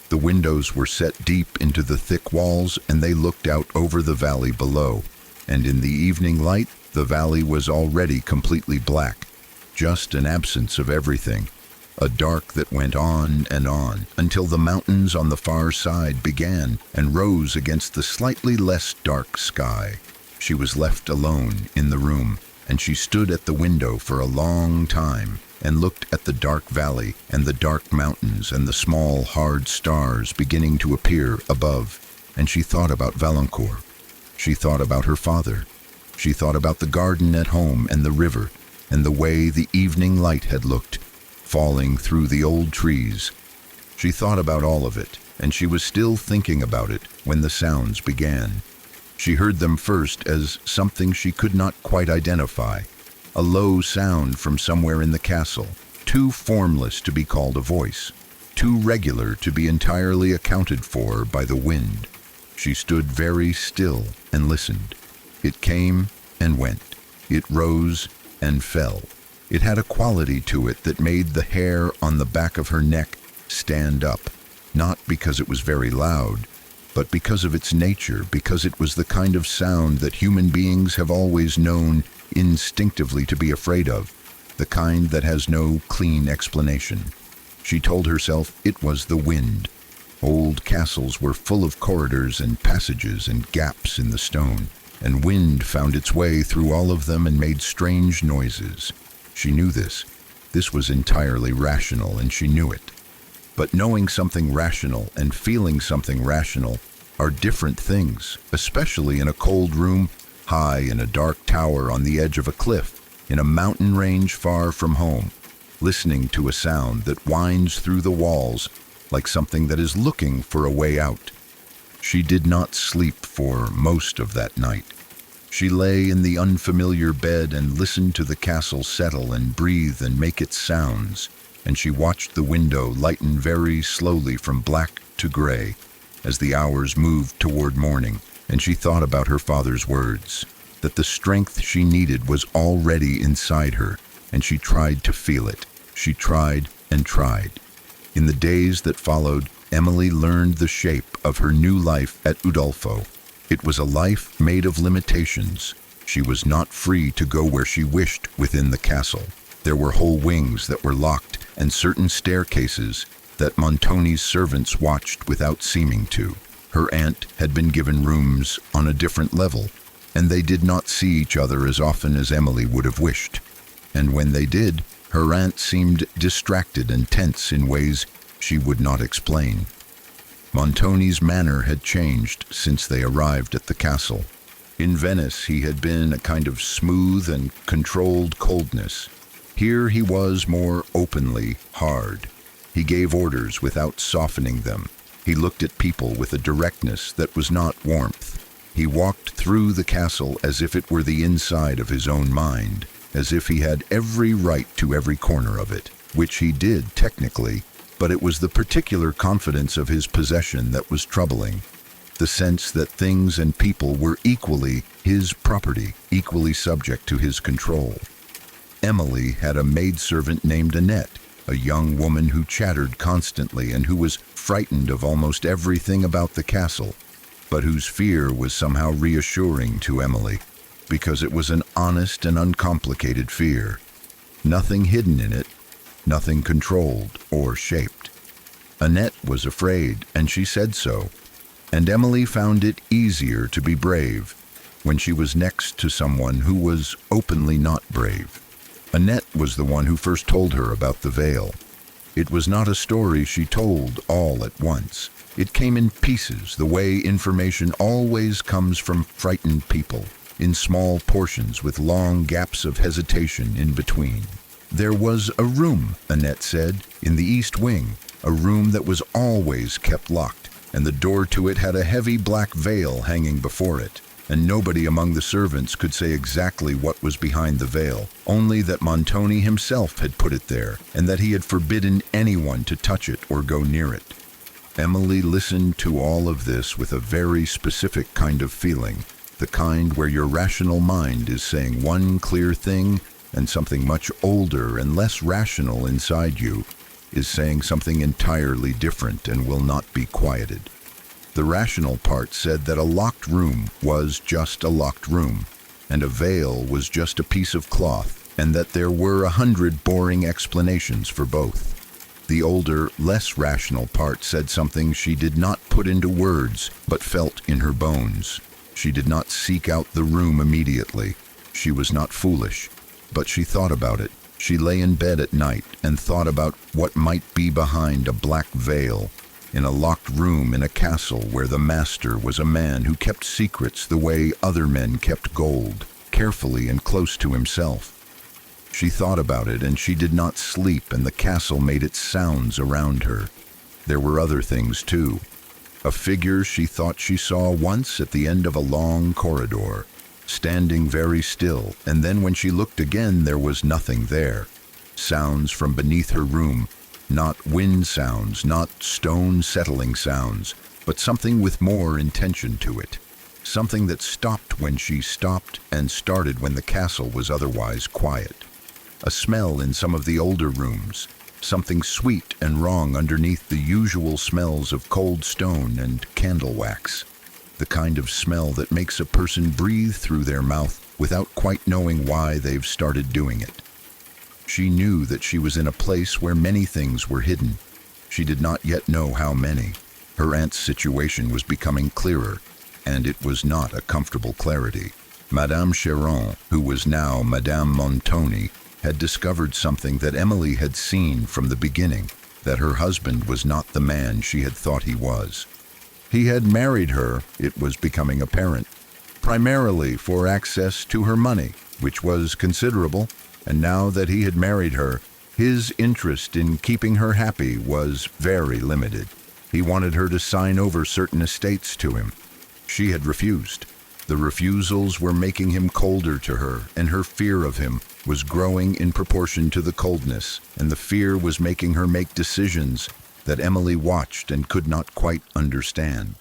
The windows were set deep into the thick walls, and they looked out over the valley below, and in the evening light the valley was already completely black, just an absence of everything, a dark that went on until the mountains on the far side began and rose against the slightly less dark sky. She was left alone in the room, and she stood at the window for a long time and looked at the dark valley and the dark mountains and the small hard stars beginning to appear above, and she thought about Valancourt. She thought about her father. She thought about the garden at home and the river, and the way the evening light had looked, falling through the old trees. She thought about all of it, and she was still thinking about it when the sounds began. She heard them first as something she could not quite identify, a low sound from somewhere in the castle, too formless to be called a voice, too regular to be entirely accounted for by the wind. She stood very still and listened. It came and went. It rose and fell. It had a quality to it that made the hair on the back of her neck stand up, not because it was very loud, but because of its nature, because it was the kind of sound that human beings have always known instinctively to be afraid of, the kind that has no clean explanation. She told herself it was the wind. Old castles were full of corridors and passages and gaps in the stone, and wind found its way through all of them and made strange noises. She knew this. This was entirely rational, and she knew it. But knowing something rational and feeling something rational are different things, especially in a cold room, high in a dark tower on the edge of a cliff, in a mountain range far from home, listening to a sound that winds through the walls like something that is looking for a way out. She did not sleep for most of that night. She lay in the unfamiliar bed and listened to the castle settle and breathe and make its sounds, and she watched the window lighten very slowly from black to gray as the hours moved toward morning, and she thought about her father's words, that the strength she needed was already inside her, and she tried to feel it. She tried and tried. In the days that followed, Emily learned the shape of her new life at Udolpho. It was a life made of limitations. She was not free to go where she wished within the castle. There were whole wings that were locked and certain staircases that Montoni's servants watched without seeming to. Her aunt had been given rooms on a different level, and they did not see each other as often as Emily would have wished. And when they did, her aunt seemed distracted and tense in ways she would not explain. Montoni's manner had changed since they arrived at the castle. In Venice, he had been a kind of smooth and controlled coldness. Here he was more openly hard. He gave orders without softening them. He looked at people with a directness that was not warmth. He walked through the castle as if it were the inside of his own mind, as if he had every right to every corner of it, which he did technically, but it was the particular confidence of his possession that was troubling. The sense that things and people were equally his property, equally subject to his control. Emily had a maidservant named Annette, a young woman who chattered constantly and who was frightened of almost everything about the castle, but whose fear was somehow reassuring to Emily, because it was an honest and uncomplicated fear. Nothing hidden in it, nothing controlled or shaped. Annette was afraid, and she said so, and Emily found it easier to be brave when she was next to someone who was openly not brave. Annette was the one who first told her about the veil. It was not a story she told all at once. It came in pieces, the way information always comes from frightened people, in small portions with long gaps of hesitation in between. There was a room, Annette said, in the east wing, a room that was always kept locked, and the door to it had a heavy black veil hanging before it, and nobody among the servants could say exactly what was behind the veil, only that Montoni himself had put it there, and that he had forbidden anyone to touch it or go near it. Emily listened to all of this with a very specific kind of feeling, the kind where your rational mind is saying one clear thing, and something much older and less rational inside you is saying something entirely different and will not be quieted. The rational part said that a locked room was just a locked room, and a veil was just a piece of cloth, and that there were 100 boring explanations for both. The older, less rational part said something she did not put into words, but felt in her bones. She did not seek out the room immediately. She was not foolish, but she thought about it. She lay in bed at night and thought about what might be behind a black veil, in a locked room in a castle where the master was a man who kept secrets the way other men kept gold, carefully and close to himself. She thought about it, and she did not sleep, and the castle made its sounds around her. There were other things too. A figure she thought she saw once at the end of a long corridor, standing very still, and then when she looked again there was nothing there. Sounds from beneath her room, not wind sounds, not stone settling sounds, but something with more intention to it. Something that stopped when she stopped and started when the castle was otherwise quiet. A smell in some of the older rooms, something sweet and wrong underneath the usual smells of cold stone and candle wax. The kind of smell that makes a person breathe through their mouth without quite knowing why they've started doing it. She knew that she was in a place where many things were hidden. She did not yet know how many. Her aunt's situation was becoming clearer, and it was not a comfortable clarity. Madame Chiron, who was now Madame Montoni, had discovered something that Emily had seen from the beginning, that her husband was not the man she had thought he was. He had married her, it was becoming apparent, primarily for access to her money, which was considerable, and now that he had married her, his interest in keeping her happy was very limited. He wanted her to sign over certain estates to him. She had refused. The refusals were making him colder to her, and her fear of him was growing in proportion to the coldness, and the fear was making her make decisions that Emily watched and could not quite understand.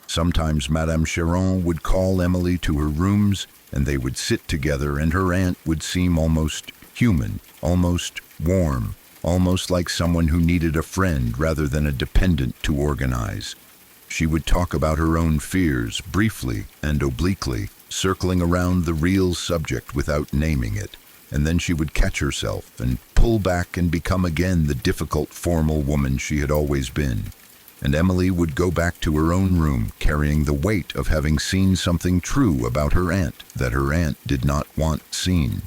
Sometimes Madame Chiron would call Emily to her rooms, and they would sit together, and her aunt would seem almost human, almost warm, almost like someone who needed a friend rather than a dependent to organize. She would talk about her own fears, briefly and obliquely, circling around the real subject without naming it, and then she would catch herself and pull back and become again the difficult, formal woman she had always been. And Emily would go back to her own room, carrying the weight of having seen something true about her aunt that her aunt did not want seen.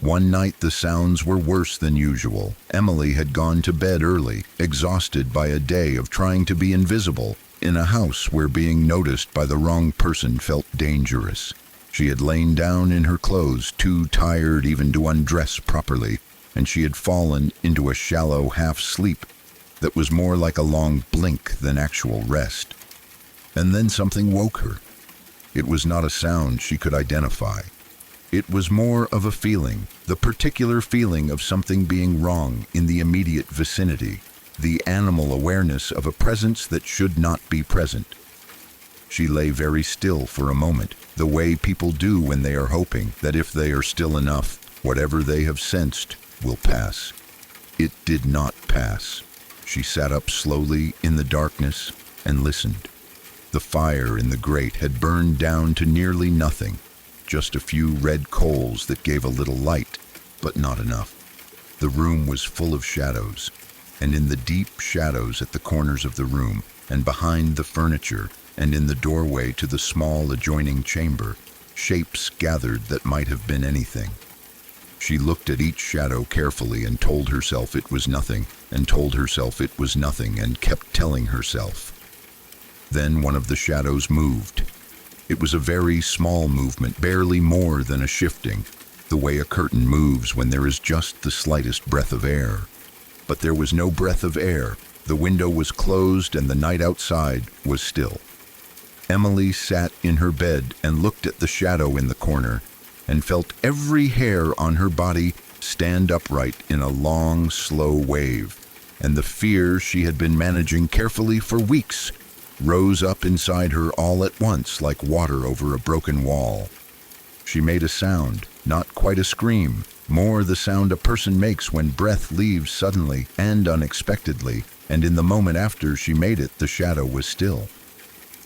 One night the sounds were worse than usual. Emily had gone to bed early, exhausted by a day of trying to be invisible, in a house where being noticed by the wrong person felt dangerous. She had lain down in her clothes, too tired even to undress properly, and she had fallen into a shallow half-sleep that was more like a long blink than actual rest. And then something woke her. It was not a sound she could identify. It was more of a feeling, the particular feeling of something being wrong in the immediate vicinity, the animal awareness of a presence that should not be present. She lay very still for a moment, the way people do when they are hoping that if they are still enough, whatever they have sensed will pass. It did not pass. She sat up slowly in the darkness and listened. The fire in the grate had burned down to nearly nothing, just a few red coals that gave a little light, but not enough. The room was full of shadows, and in the deep shadows at the corners of the room, and behind the furniture, and in the doorway to the small adjoining chamber, shapes gathered that might have been anything. She looked at each shadow carefully and told herself it was nothing, and told herself it was nothing, and kept telling herself. Then one of the shadows moved. It was a very small movement, barely more than a shifting, the way a curtain moves when there is just the slightest breath of air. But there was no breath of air. The window was closed and the night outside was still. Emily sat in her bed and looked at the shadow in the corner and felt every hair on her body stand upright in a long, slow wave, and the fear she had been managing carefully for weeks rose up inside her all at once like water over a broken wall. She made a sound, not quite a scream, more the sound a person makes when breath leaves suddenly and unexpectedly, and in the moment after she made it, the shadow was still.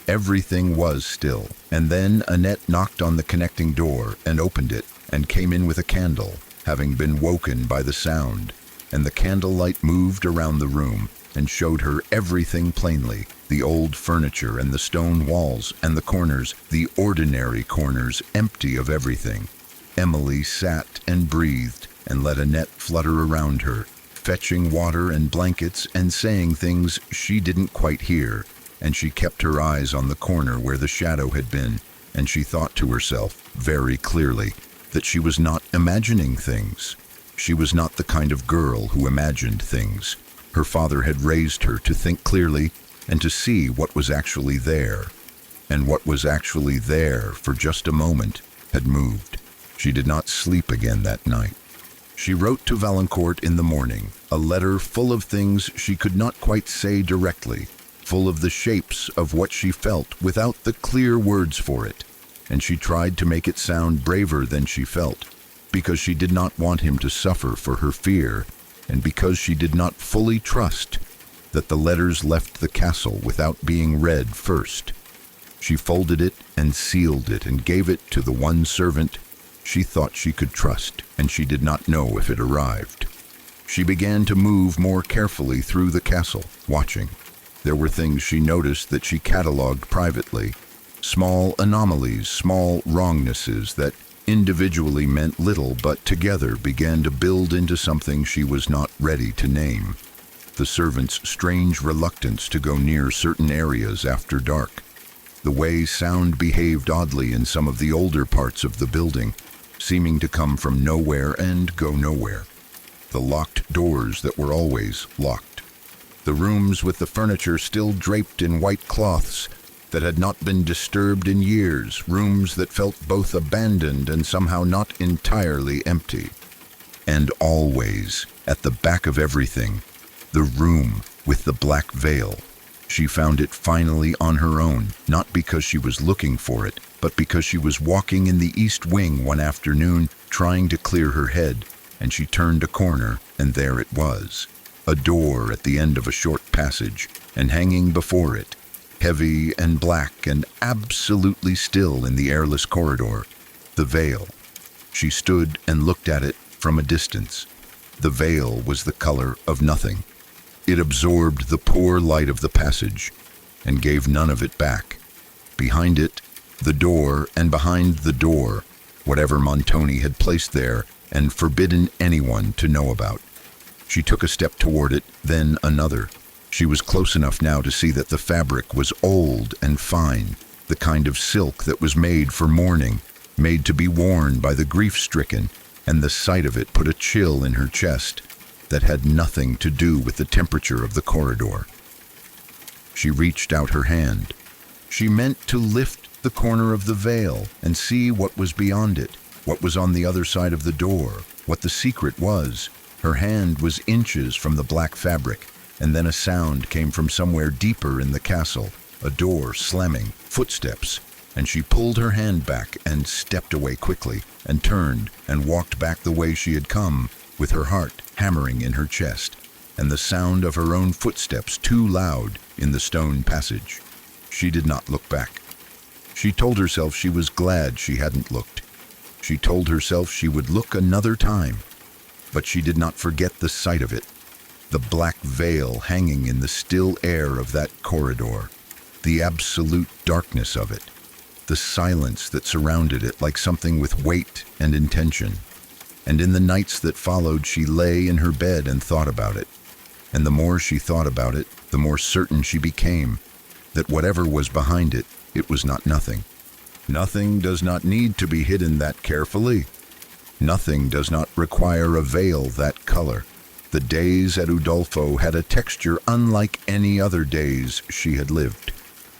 Everything was still, and then Annette knocked on the connecting door and opened it and came in with a candle, having been woken by the sound, and the candlelight moved around the room and showed her everything plainly, the old furniture and the stone walls and the corners, the ordinary corners, empty of everything. Emily sat and breathed and let Annette flutter around her, fetching water and blankets and saying things she didn't quite hear, and she kept her eyes on the corner where the shadow had been, and she thought to herself very clearly that she was not imagining things. She was not the kind of girl who imagined things. Her father had raised her to think clearly and to see what was actually there. And what was actually there for just a moment had moved. She did not sleep again that night. She wrote to Valancourt in the morning, a letter full of things she could not quite say directly, full of the shapes of what she felt without the clear words for it, and she tried to make it sound braver than she felt, because she did not want him to suffer for her fear, and because she did not fully trust that the letters left the castle without being read first. She folded it and sealed it and gave it to the one servant she thought she could trust, and she did not know if it arrived. She began to move more carefully through the castle, watching. There were things she noticed that she catalogued privately, small anomalies, small wrongnesses that individually meant little but together began to build into something she was not ready to name. The servant's strange reluctance to go near certain areas after dark, the way sound behaved oddly in some of the older parts of the building, seeming to come from nowhere and go nowhere, the locked doors that were always locked, the rooms with the furniture still draped in white cloths that had not been disturbed in years, rooms that felt both abandoned and somehow not entirely empty. And always, at the back of everything, the room with the black veil. She found it finally on her own, not because she was looking for it, but because she was walking in the east wing one afternoon, trying to clear her head, and she turned a corner, and there it was. A door at the end of a short passage, and hanging before it, heavy and black and absolutely still in the airless corridor, the veil. She stood and looked at it from a distance. The veil was the color of nothing. It absorbed the poor light of the passage and gave none of it back. Behind it, the door, and behind the door, whatever Montoni had placed there and forbidden anyone to know about. She took a step toward it, then another. She was close enough now to see that the fabric was old and fine, the kind of silk that was made for mourning, made to be worn by the grief-stricken, and the sight of it put a chill in her chest that had nothing to do with the temperature of the corridor. She reached out her hand. She meant to lift the corner of the veil and see what was beyond it, what was on the other side of the door, what the secret was. Her hand was inches from the black fabric, and then a sound came from somewhere deeper in the castle, a door slamming, footsteps, and she pulled her hand back and stepped away quickly, and turned and walked back the way she had come, with her heart hammering in her chest, and the sound of her own footsteps too loud in the stone passage. She did not look back. She told herself she was glad she hadn't looked. She told herself she would look another time, but she did not forget the sight of it, the black veil hanging in the still air of that corridor, the absolute darkness of it, the silence that surrounded it like something with weight and intention. And in the nights that followed, she lay in her bed and thought about it. And the more she thought about it, the more certain she became that whatever was behind it, it was not nothing. Nothing does not need to be hidden that carefully. Nothing does not require a veil that color. The days at Udolpho had a texture unlike any other days she had lived.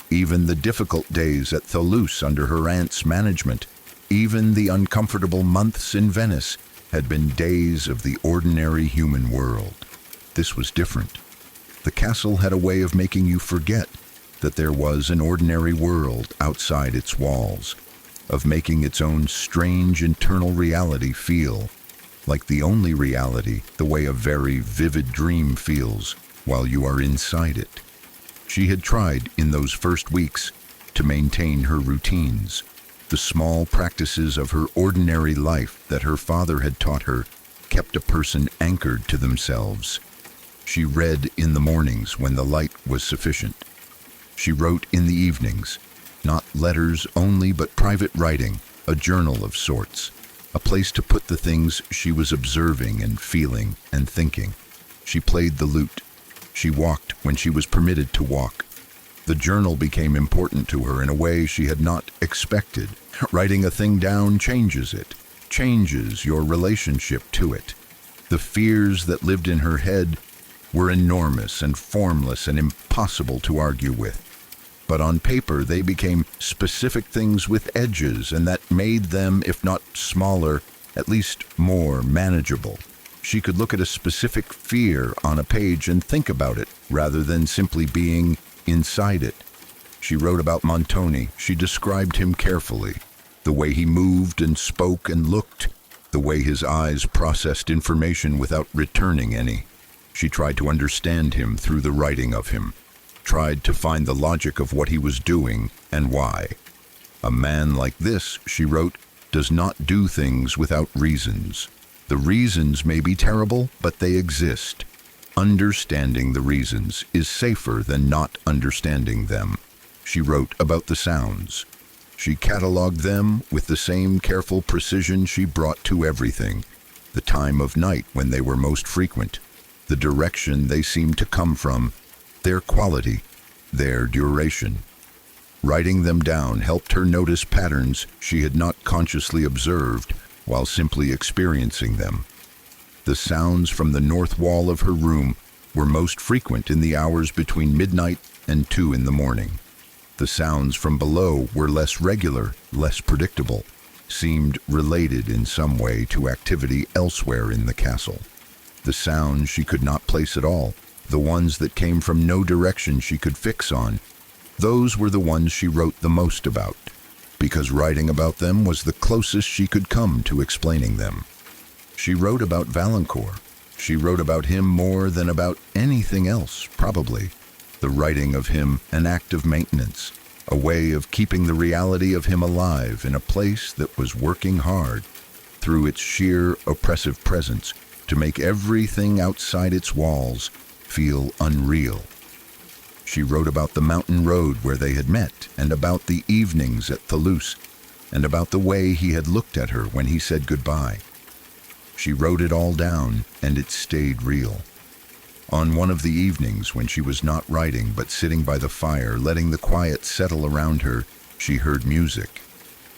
Even the difficult days at Toulouse under her aunt's management, even the uncomfortable months in Venice, had been days of the ordinary human world. This was different. The castle had a way of making you forget that there was an ordinary world outside its walls, of making its own strange internal reality feel like the only reality, the way a very vivid dream feels while you are inside it. She had tried in those first weeks to maintain her routines, the small practices of her ordinary life that her father had taught her kept a person anchored to themselves. She read in the mornings when the light was sufficient. She wrote in the evenings, not letters only but private writing, a journal of sorts, a place to put the things she was observing and feeling and thinking. She played the lute. She walked when she was permitted to walk. The journal became important to her in a way she had not expected. Writing a thing down changes it, changes your relationship to it. The fears that lived in her head were enormous and formless and impossible to argue with. But on paper they became specific things with edges, and that made them, if not smaller, at least more manageable. She could look at a specific fear on a page and think about it, rather than simply being inside it. She wrote about Montoni. She described him carefully, the way he moved and spoke and looked, the way his eyes processed information without returning any. She tried to understand him through the writing of him, tried to find the logic of what he was doing and why. A man like this, she wrote, does not do things without reasons. The reasons may be terrible, but they exist. Understanding the reasons is safer than not understanding them. She wrote about the sounds. She catalogued them with the same careful precision she brought to everything, the time of night when they were most frequent, the direction they seemed to come from, their quality, their duration. Writing them down helped her notice patterns she had not consciously observed while simply experiencing them. The sounds from the north wall of her room were most frequent in the hours between midnight and 2 in the morning. The sounds from below were less regular, less predictable, seemed related in some way to activity elsewhere in the castle. The sounds she could not place at all, the ones that came from no direction she could fix on, those were the ones she wrote the most about, because writing about them was the closest she could come to explaining them. She wrote about Valancourt. She wrote about him more than about anything else, probably. The writing of him an act of maintenance, a way of keeping the reality of him alive in a place that was working hard, through its sheer oppressive presence, to make everything outside its walls feel unreal. She wrote about the mountain road where they had met, and about the evenings at Toulouse, and about the way he had looked at her when he said goodbye. She wrote it all down, and it stayed real. On one of the evenings when she was not writing but sitting by the fire, letting the quiet settle around her, she heard music.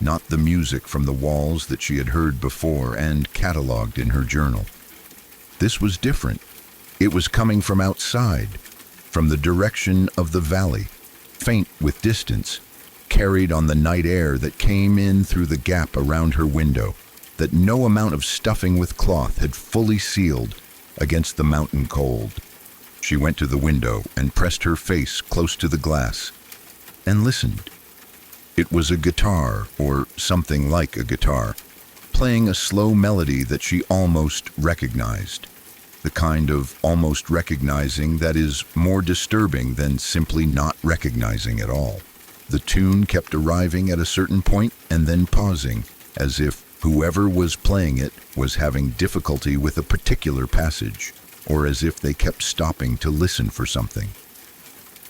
Not the music from the walls that she had heard before and catalogued in her journal. This was different. It was coming from outside, from the direction of the valley, faint with distance, carried on the night air that came in through the gap around her window, that no amount of stuffing with cloth had fully sealed against the mountain cold. She went to the window and pressed her face close to the glass and listened. It was a guitar, or something like a guitar, playing a slow melody that she almost recognized. The kind of almost recognizing that is more disturbing than simply not recognizing at all. The tune kept arriving at a certain point and then pausing, as if whoever was playing it was having difficulty with a particular passage, or as if they kept stopping to listen for something.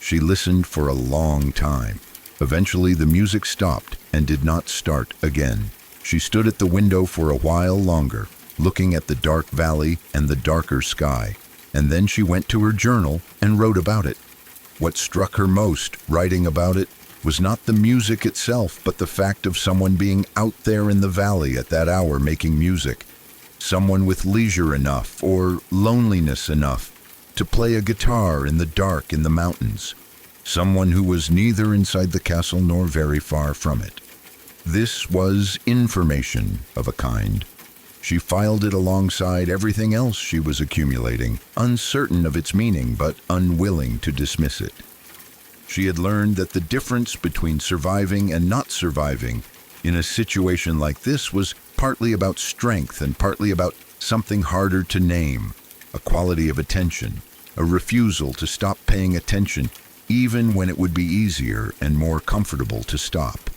She listened for a long time. Eventually the music stopped and did not start again. She stood at the window for a while longer, looking at the dark valley and the darker sky, and then she went to her journal and wrote about it. What struck her most, writing about it, was not the music itself, but the fact of someone being out there in the valley at that hour making music. Someone with leisure enough, or loneliness enough, to play a guitar in the dark in the mountains. Someone who was neither inside the castle nor very far from it. This was information of a kind. She filed it alongside everything else she was accumulating, uncertain of its meaning but unwilling to dismiss it. She had learned that the difference between surviving and not surviving in a situation like this was partly about strength and partly about something harder to name, a quality of attention, a refusal to stop paying attention even when it would be easier and more comfortable to stop.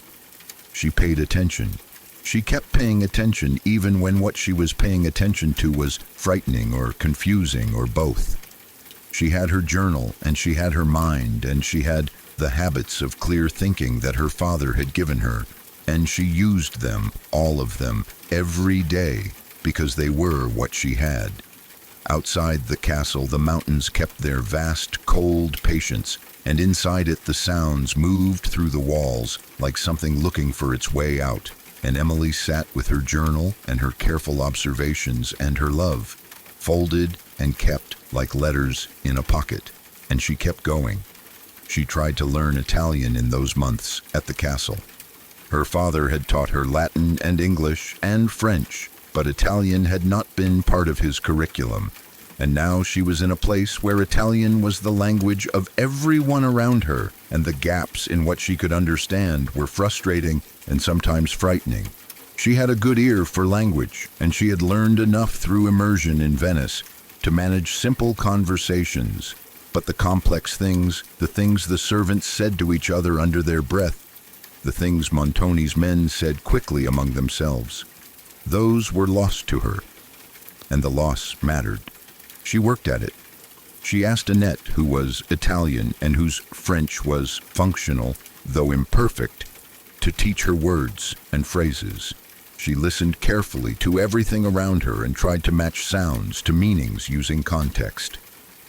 She paid attention. She kept paying attention even when what she was paying attention to was frightening or confusing or both. She had her journal, and she had her mind, and she had the habits of clear thinking that her father had given her, and she used them, all of them, every day, because they were what she had. Outside the castle, the mountains kept their vast, cold patience, and inside it the sounds moved through the walls like something looking for its way out, and Emily sat with her journal and her careful observations and her love, folded and kept like letters in a pocket, and she kept going. She tried to learn Italian in those months at the castle. Her father had taught her Latin and English and French, but Italian had not been part of his curriculum, and now she was in a place where Italian was the language of everyone around her, and the gaps in what she could understand were frustrating and sometimes frightening. She had a good ear for language, and she had learned enough through immersion in Venice to manage simple conversations, but the complex things, the things the servants said to each other under their breath, the things Montoni's men said quickly among themselves, those were lost to her, and the loss mattered. She worked at it. She asked Annette, who was Italian and whose French was functional, though imperfect, to teach her words and phrases. She listened carefully to everything around her and tried to match sounds to meanings using context.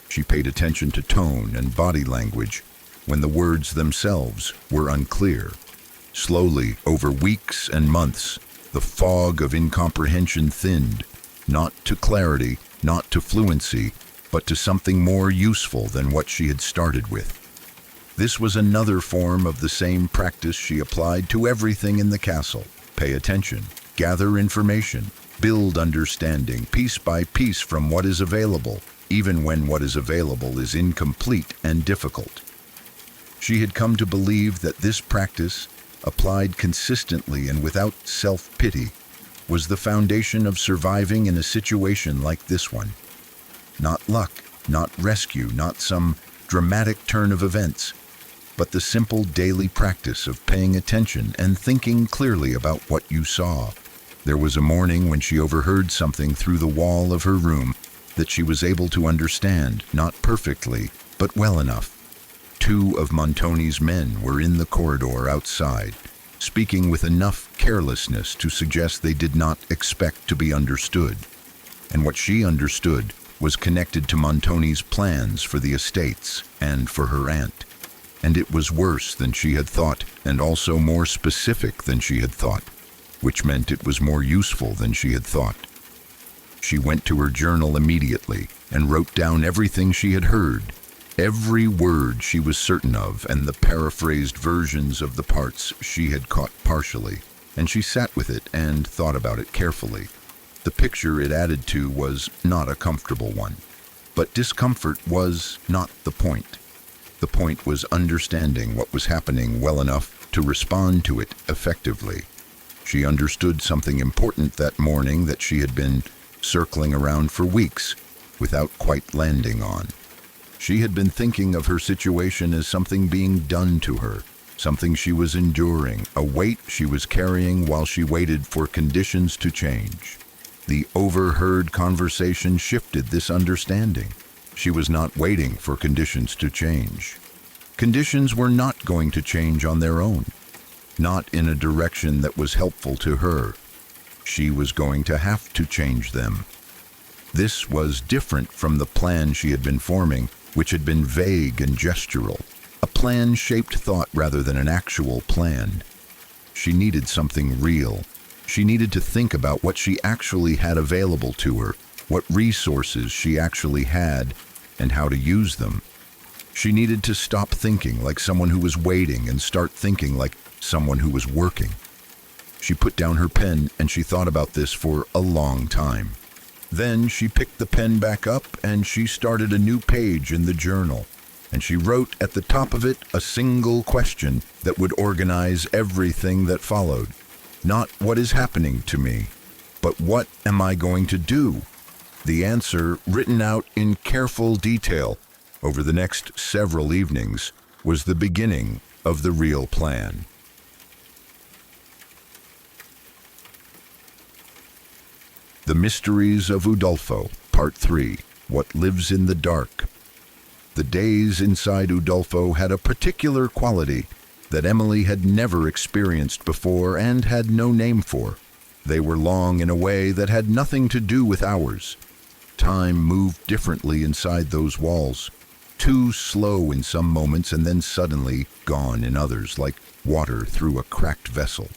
She paid attention to tone and body language when the words themselves were unclear. Slowly, over weeks and months, the fog of incomprehension thinned, not to clarity, not to fluency, but to something more useful than what she had started with. This was another form of the same practice she applied to everything in the castle. Pay attention, gather information, build understanding piece by piece from what is available, even when what is available is incomplete and difficult. She had come to believe that this practice, applied consistently and without self-pity, was the foundation of surviving in a situation like this one. Not luck, not rescue, not some dramatic turn of events, but the simple daily practice of paying attention and thinking clearly about what you saw. There was a morning when she overheard something through the wall of her room that she was able to understand, not perfectly, but well enough. 2 of Montoni's men were in the corridor outside, speaking with enough carelessness to suggest they did not expect to be understood. And what she understood was connected to Montoni's plans for the estates and for her aunt. And it was worse than she had thought, and also more specific than she had thought, which meant it was more useful than she had thought. She went to her journal immediately and wrote down everything she had heard, every word she was certain of, and the paraphrased versions of the parts she had caught partially, and she sat with it and thought about it carefully. The picture it added to was not a comfortable one, but discomfort was not the point. The point was understanding what was happening well enough to respond to it effectively. She understood something important that morning that she had been circling around for weeks without quite landing on. She had been thinking of her situation as something being done to her, something she was enduring, a weight she was carrying while she waited for conditions to change. The overheard conversation shifted this understanding. She was not waiting for conditions to change. Conditions were not going to change on their own, not in a direction that was helpful to her. She was going to have to change them. This was different from the plan she had been forming, which had been vague and gestural, a plan-shaped thought rather than an actual plan. She needed something real. She needed to think about what she actually had available to her, what resources she actually had, and how to use them. She needed to stop thinking like someone who was waiting and start thinking like someone who was working. She put down her pen and she thought about this for a long time. Then she picked the pen back up and she started a new page in the journal, and she wrote at the top of it a single question that would organize everything that followed. Not what is happening to me, but what am I going to do? The answer, written out in careful detail over the next several evenings, was the beginning of the real plan. The Mysteries of Udolpho, Part 3, What Lives in the Dark. The days inside Udolpho had a particular quality that Emily had never experienced before and had no name for. They were long in a way that had nothing to do with hours. Time moved differently inside those walls, too slow in some moments and then suddenly gone in others, like water through a cracked vessel.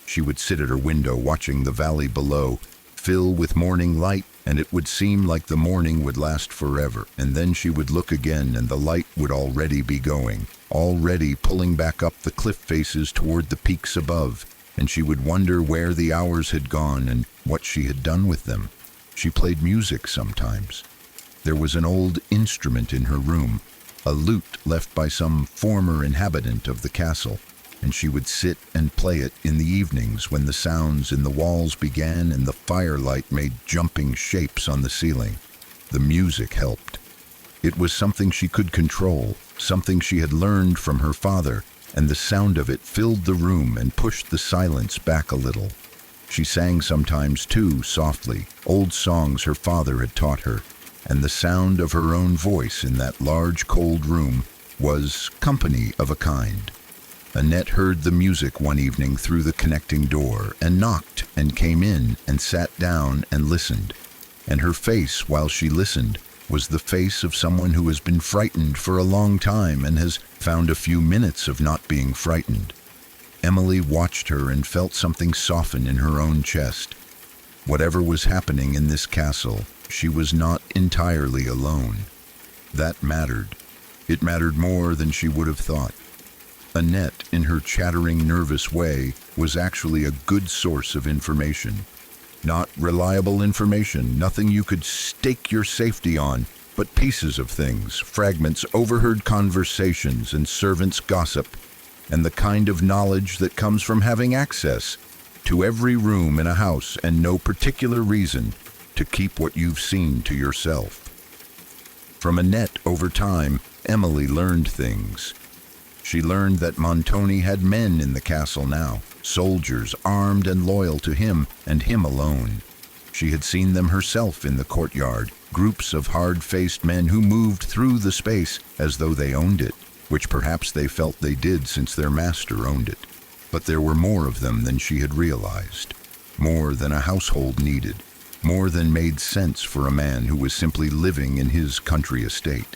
She would sit at her window watching the valley below fill with morning light, and it would seem like the morning would last forever. And then she would look again and the light would already be going, already pulling back up the cliff faces toward the peaks above, and she would wonder where the hours had gone and what she had done with them. She played music sometimes. There was an old instrument in her room, a lute left by some former inhabitant of the castle, and she would sit and play it in the evenings when the sounds in the walls began and the firelight made jumping shapes on the ceiling. The music helped. It was something she could control, something she had learned from her father, and the sound of it filled the room and pushed the silence back a little. She sang sometimes too, softly, old songs her father had taught her, and the sound of her own voice in that large cold room was company of a kind. Annette heard the music one evening through the connecting door and knocked and came in and sat down and listened. And her face, while she listened, was the face of someone who has been frightened for a long time and has found a few minutes of not being frightened. Emily watched her and felt something soften in her own chest. Whatever was happening in this castle, she was not entirely alone. That mattered. It mattered more than she would have thought. Annette, in her chattering, nervous way, was actually a good source of information. Not reliable information, nothing you could stake your safety on, but pieces of things, fragments, overheard conversations, and servants' gossip, and the kind of knowledge that comes from having access, to every room in a house and no particular reason to keep what you've seen to yourself. From Annette, over time, Emily learned things. She learned that Montoni had men in the castle now, soldiers armed and loyal to him and him alone. She had seen them herself in the courtyard, groups of hard-faced men who moved through the space as though they owned it, which perhaps they felt they did since their master owned it. But there were more of them than she had realized, more than a household needed, more than made sense for a man who was simply living in his country estate.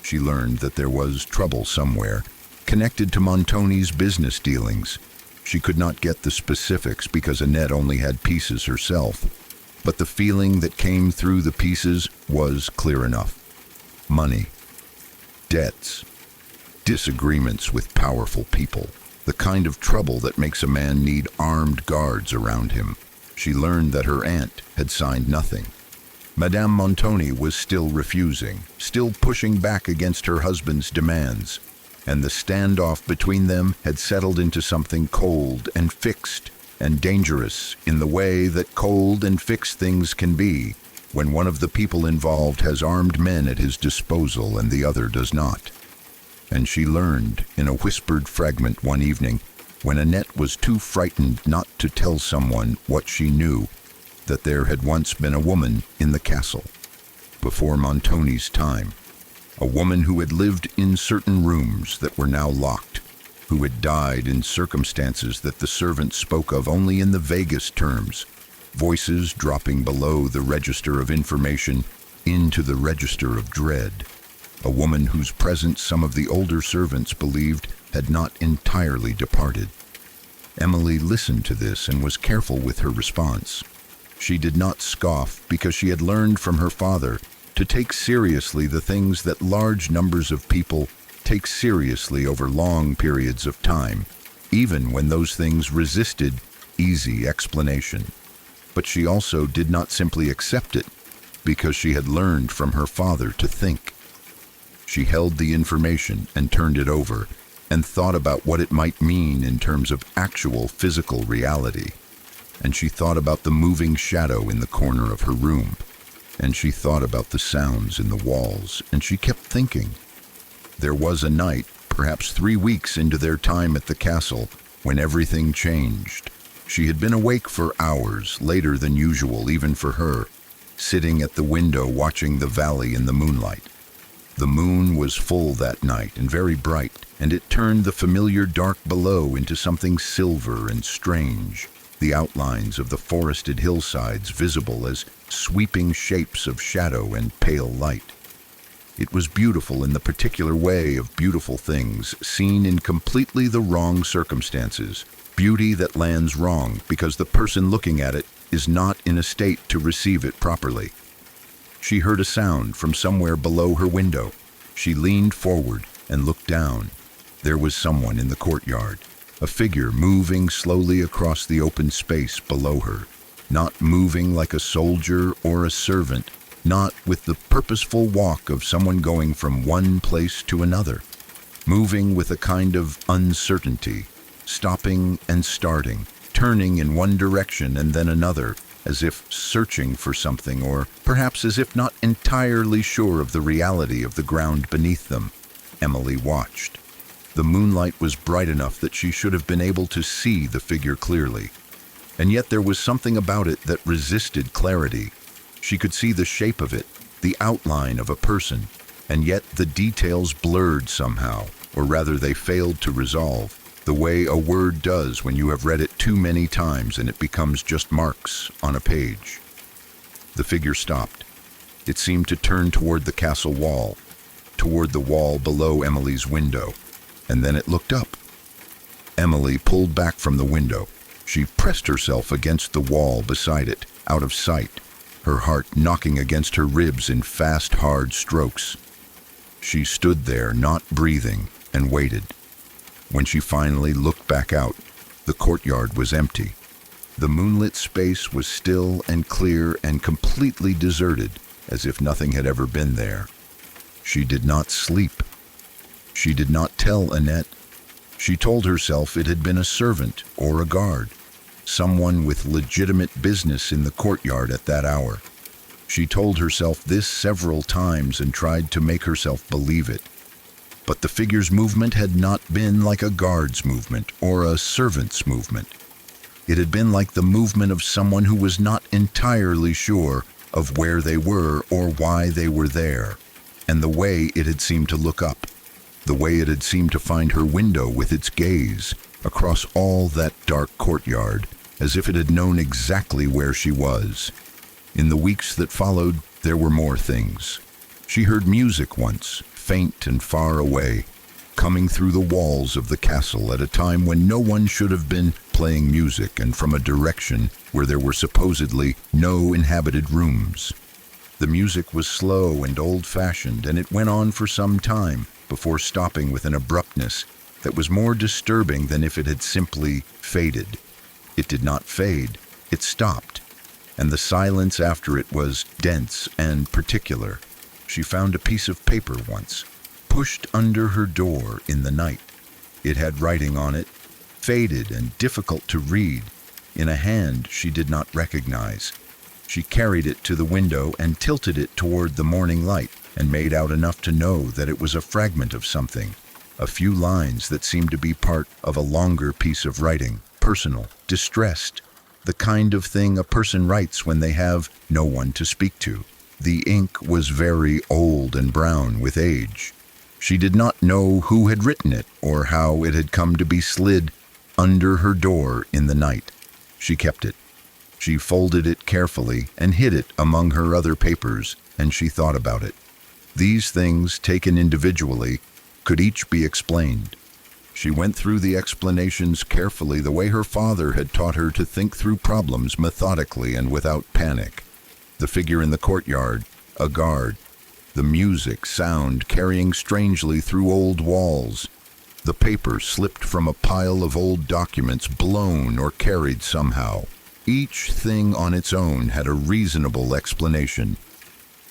She learned that there was trouble somewhere, connected to Montoni's business dealings. She could not get the specifics because Annette only had pieces herself, but the feeling that came through the pieces was clear enough. Money, debts, disagreements with powerful people, the kind of trouble that makes a man need armed guards around him. She learned that her aunt had signed nothing. Madame Montoni was still refusing, still pushing back against her husband's demands, and the standoff between them had settled into something cold and fixed and dangerous in the way that cold and fixed things can be when one of the people involved has armed men at his disposal and the other does not. And she learned in a whispered fragment one evening, when Annette was too frightened not to tell someone what she knew, that there had once been a woman in the castle, before Montoni's time, a woman who had lived in certain rooms that were now locked, who had died in circumstances that the servants spoke of only in the vaguest terms, voices dropping below the register of information into the register of dread, a woman whose presence some of the older servants believed had not entirely departed. Emily listened to this and was careful with her response. She did not scoff because she had learned from her father to take seriously the things that large numbers of people take seriously over long periods of time, even when those things resisted easy explanation. But she also did not simply accept it because she had learned from her father to think. She held the information and turned it over and thought about what it might mean in terms of actual physical reality. And she thought about the moving shadow in the corner of her room. And she thought about the sounds in the walls, and she kept thinking. There was a night, perhaps 3 weeks into their time at the castle, when everything changed. She had been awake for hours, later than usual even for her, sitting at the window watching the valley in the moonlight. The moon was full that night and very bright, and it turned the familiar dark below into something silver and strange, the outlines of the forested hillsides visible as sweeping shapes of shadow and pale light. It was beautiful in the particular way of beautiful things, seen in completely the wrong circumstances, beauty that lands wrong because the person looking at it is not in a state to receive it properly. She heard a sound from somewhere below her window. She leaned forward and looked down. There was someone in the courtyard, a figure moving slowly across the open space below her, not moving like a soldier or a servant, not with the purposeful walk of someone going from one place to another, moving with a kind of uncertainty, stopping and starting, turning in one direction and then another, as if searching for something, or perhaps as if not entirely sure of the reality of the ground beneath them. Emily watched. The moonlight was bright enough that she should have been able to see the figure clearly, and yet there was something about it that resisted clarity. She could see the shape of it, the outline of a person, and yet the details blurred somehow, or rather they failed to resolve, the way a word does when you have read it too many times and it becomes just marks on a page. The figure stopped. It seemed to turn toward the castle wall, toward the wall below Emily's window, and then it looked up. Emily pulled back from the window. She pressed herself against the wall beside it, out of sight, her heart knocking against her ribs in fast, hard strokes. She stood there, not breathing, and waited. When she finally looked back out, the courtyard was empty. The moonlit space was still and clear and completely deserted, as if nothing had ever been there. She did not sleep. She did not tell Annette. She told herself it had been a servant or a guard. someone with legitimate business in the courtyard at that hour. She told herself this several times and tried to make herself believe it. But the figure's movement had not been like a guard's movement or a servant's movement. It had been like the movement of someone who was not entirely sure of where they were or why they were there, and the way it had seemed to look up, the way it had seemed to find her window with its gaze across all that dark courtyard, as if it had known exactly where she was. In the weeks that followed, there were more things. She heard music once, faint and far away, coming through the walls of the castle at a time when no one should have been playing music and from a direction where there were supposedly no inhabited rooms. The music was slow and old-fashioned, and it went on for some time before stopping with an abruptness that was more disturbing than if it had simply faded. It did not fade, it stopped, and the silence after it was dense and particular. She found a piece of paper once, pushed under her door in the night. It had writing on it, faded and difficult to read, in a hand she did not recognize. She carried it to the window and tilted it toward the morning light and made out enough to know that it was a fragment of something, a few lines that seemed to be part of a longer piece of writing, personal, distressed, the kind of thing a person writes when they have no one to speak to. The ink was very old and brown with age. She did not know who had written it or how it had come to be slid under her door in the night. She kept it. She folded it carefully and hid it among her other papers, and she thought about it. These things, taken individually, could each be explained. She went through the explanations carefully, the way her father had taught her to think through problems methodically and without panic. The figure in the courtyard, a guard. The music, sound, carrying strangely through old walls. The paper slipped from a pile of old documents, blown or carried somehow. Each thing on its own had a reasonable explanation.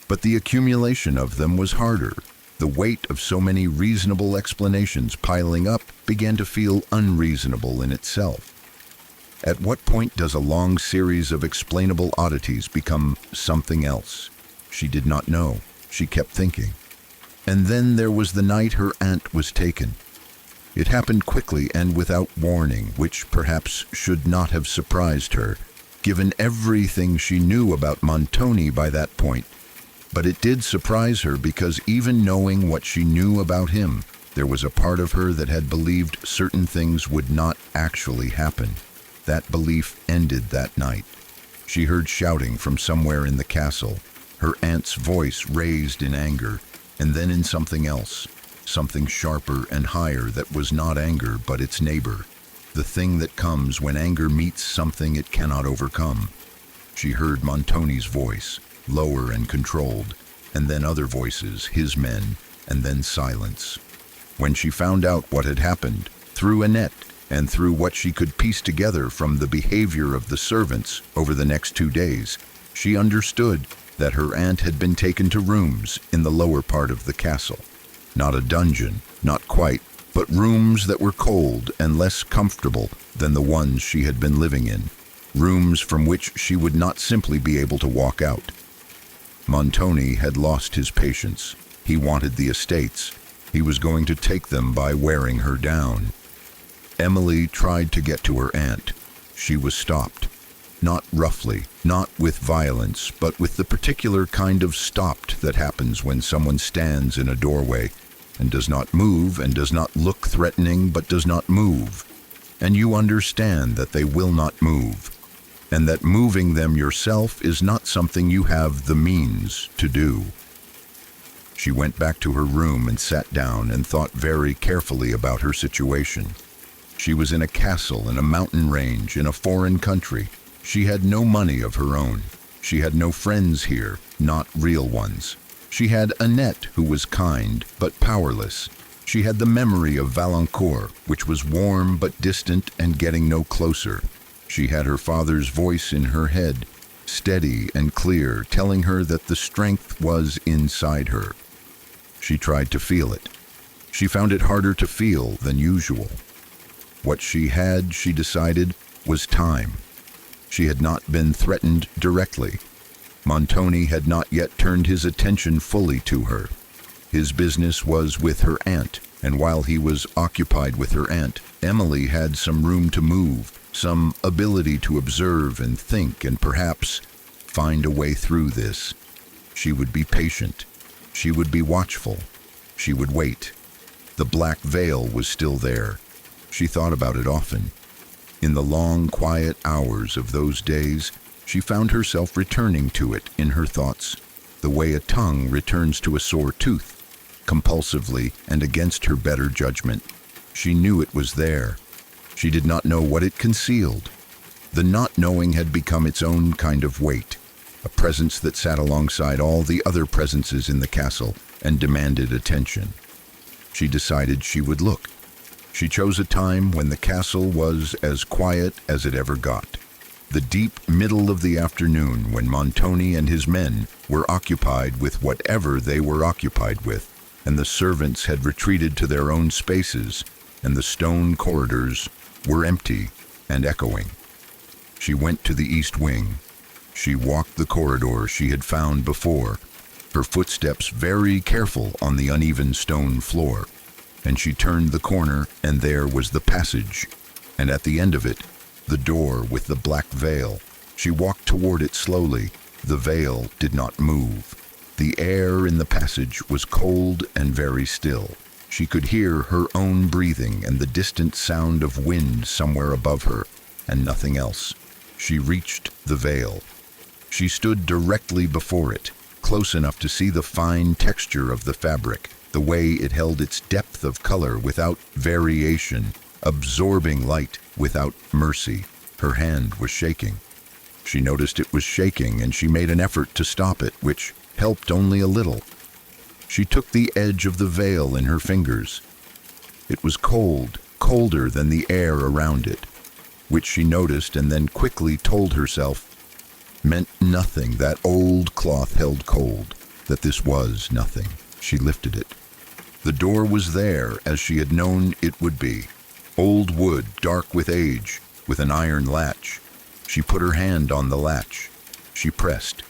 But the accumulation of them was harder. The weight of so many reasonable explanations piling up began to feel unreasonable in itself. At what point does a long series of explainable oddities become something else? She did not know. She kept thinking. And then there was the night her aunt was taken. It happened quickly and without warning, which perhaps should not have surprised her, given everything she knew about Montoni by that point. But it did surprise her because even knowing what she knew about him, there was a part of her that had believed certain things would not actually happen. That belief ended that night. She heard shouting from somewhere in the castle, her aunt's voice raised in anger, and then in something else, something sharper and higher that was not anger but its neighbor, the thing that comes when anger meets something it cannot overcome. She heard Montoni's voice, lower and controlled, and then other voices, his men, and then silence. When she found out what had happened, through Annette, and through what she could piece together from the behavior of the servants over the next 2 days, she understood that her aunt had been taken to rooms in the lower part of the castle. Not a dungeon, not quite, but rooms that were cold and less comfortable than the ones she had been living in, rooms from which she would not simply be able to walk out. Montoni had lost his patience. He wanted the estates. He was going to take them by wearing her down. Emily tried to get to her aunt. She was stopped. Not roughly, not with violence, but with the particular kind of stopped that happens when someone stands in a doorway and does not move and does not look threatening but does not move. And you understand that they will not move, and that moving them yourself is not something you have the means to do. She went back to her room and sat down and thought very carefully about her situation. She was in a castle in a mountain range in a foreign country. She had no money of her own. She had no friends here, not real ones. She had Annette, who was kind but powerless. She had the memory of Valancourt, which was warm but distant and getting no closer. She had her father's voice in her head, steady and clear, telling her that the strength was inside her. She tried to feel it. She found it harder to feel than usual. What she had, she decided, was time. She had not been threatened directly. Montoni had not yet turned his attention fully to her. His business was with her aunt, and while he was occupied with her aunt, Emily had some room to move, some ability to observe and think and perhaps find a way through this. She would be patient. She would be watchful. She would wait. The black veil was still there. She thought about it often. In the long, quiet hours of those days, she found herself returning to it in her thoughts, the way a tongue returns to a sore tooth, compulsively and against her better judgment. She knew it was there. She did not know what it concealed. The not knowing had become its own kind of weight, a presence that sat alongside all the other presences in the castle and demanded attention. She decided she would look. She chose a time when the castle was as quiet as it ever got. The deep middle of the afternoon when Montoni and his men were occupied with whatever they were occupied with, and the servants had retreated to their own spaces, and the stone corridors were empty and echoing. She went to the east wing. She walked the corridor she had found before, her footsteps very careful on the uneven stone floor, and she turned the corner, and there was the passage, and at the end of it, the door with the black veil. She walked toward it slowly. The veil did not move. The air in the passage was cold and very still. She could hear her own breathing and the distant sound of wind somewhere above her, and nothing else. She reached the veil. She stood directly before it, close enough to see the fine texture of the fabric, the way it held its depth of color without variation, absorbing light without mercy. Her hand was shaking. She noticed it was shaking, and she made an effort to stop it, which helped only a little. She took the edge of the veil in her fingers. It was cold, colder than the air around it, which she noticed and then quickly told herself meant nothing. That old cloth held cold, that this was nothing. She lifted it. The door was there as she had known it would be. Old wood, dark with age, with an iron latch. She put her hand on the latch. She pressed.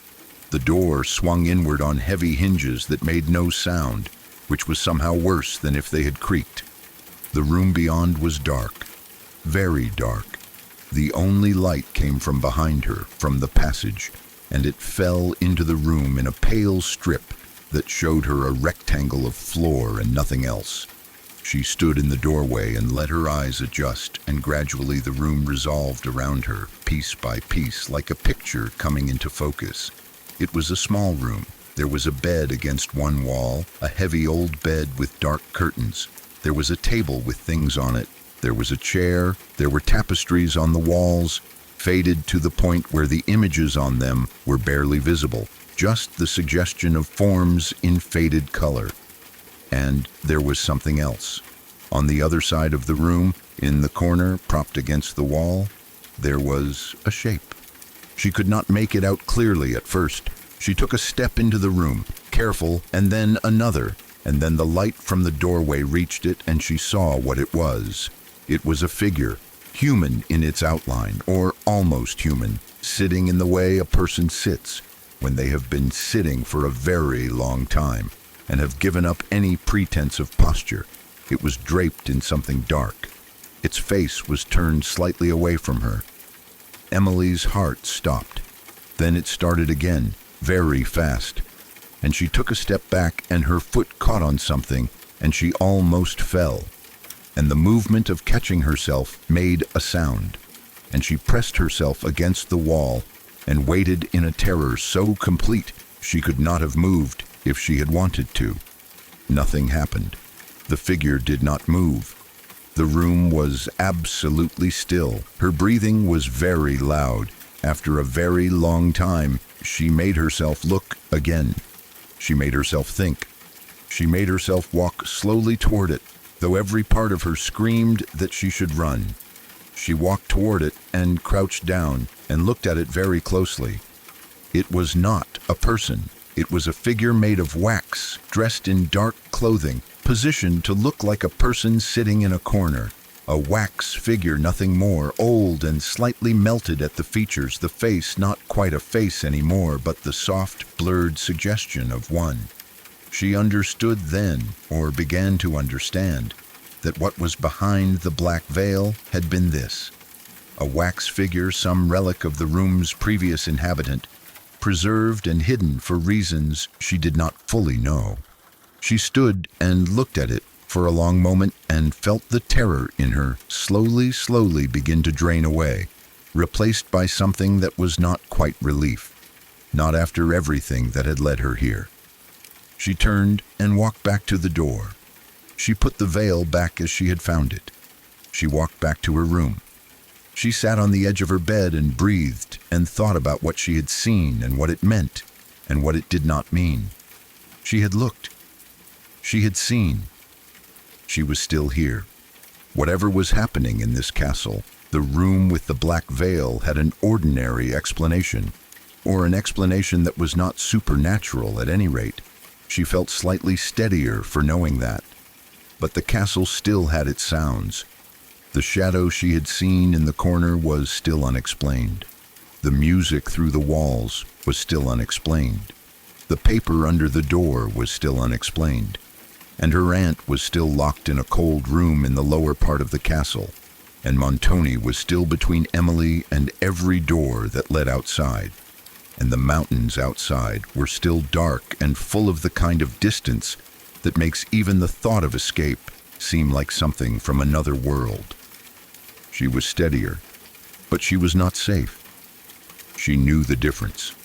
The door swung inward on heavy hinges that made no sound, which was somehow worse than if they had creaked. The room beyond was dark, very dark. The only light came from behind her, from the passage, and it fell into the room in a pale strip that showed her a rectangle of floor and nothing else. She stood in the doorway and let her eyes adjust, and gradually the room resolved around her, piece by piece, like a picture coming into focus. It was a small room. There was a bed against one wall, a heavy old bed with dark curtains. There was a table with things on it. There was a chair. There were tapestries on the walls, faded to the point where the images on them were barely visible, just the suggestion of forms in faded color. And there was something else. On the other side of the room, in the corner, propped against the wall, there was a shape. She could not make it out clearly at first. She took a step into the room, careful, and then another, and then the light from the doorway reached it, and she saw what it was. It was a figure, human in its outline, or almost human, sitting in the way a person sits when they have been sitting for a very long time and have given up any pretense of posture. It was draped in something dark. Its face was turned slightly away from her. Emily's heart stopped. Then it started again, very fast, and she took a step back, and her foot caught on something, and she almost fell. And the movement of catching herself made a sound, and she pressed herself against the wall and waited in a terror so complete she could not have moved if she had wanted to. Nothing happened. The figure did not move. The room was absolutely still. Her breathing was very loud. After a very long time, she made herself look again. She made herself think. She made herself walk slowly toward it, though every part of her screamed that she should run. She walked toward it and crouched down and looked at it very closely. It was not a person. It was a figure made of wax, dressed in dark clothing, positioned to look like a person sitting in a corner. A wax figure, nothing more, old and slightly melted at the features, the face not quite a face anymore, but the soft, blurred suggestion of one. She understood then, or began to understand, that what was behind the black veil had been this. A wax figure, some relic of the room's previous inhabitant, preserved and hidden for reasons she did not fully know. She stood and looked at it for a long moment and felt the terror in her slowly begin to drain away, replaced by something that was not quite relief, not after everything that had led her here. She turned and walked back to the door. She put the veil back as she had found it. She walked back to her room. She sat on the edge of her bed and breathed and thought about what she had seen and what it meant and what it did not mean. She had looked. She had seen. She was still here. Whatever was happening in this castle, the room with the black veil had an ordinary explanation, or an explanation that was not supernatural at any rate. She felt slightly steadier for knowing that. But the castle still had its sounds. The shadow she had seen in the corner was still unexplained. The music through the walls was still unexplained. The paper under the door was still unexplained. And her aunt was still locked in a cold room in the lower part of the castle, and Montoni was still between Emily and every door that led outside, and the mountains outside were still dark and full of the kind of distance that makes even the thought of escape seem like something from another world. She was steadier, but she was not safe. She knew the difference.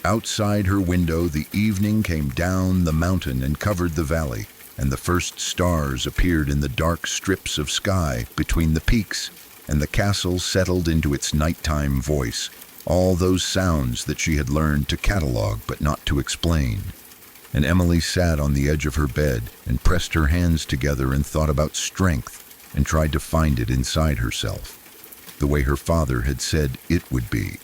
Outside her window, the evening came down the mountain and covered the valley, and the first stars appeared in the dark strips of sky between the peaks, and the castle settled into its nighttime voice, all those sounds that she had learned to catalog but not to explain. And Emily sat on the edge of her bed and pressed her hands together and thought about strength and tried to find it inside herself, the way her father had said it would be.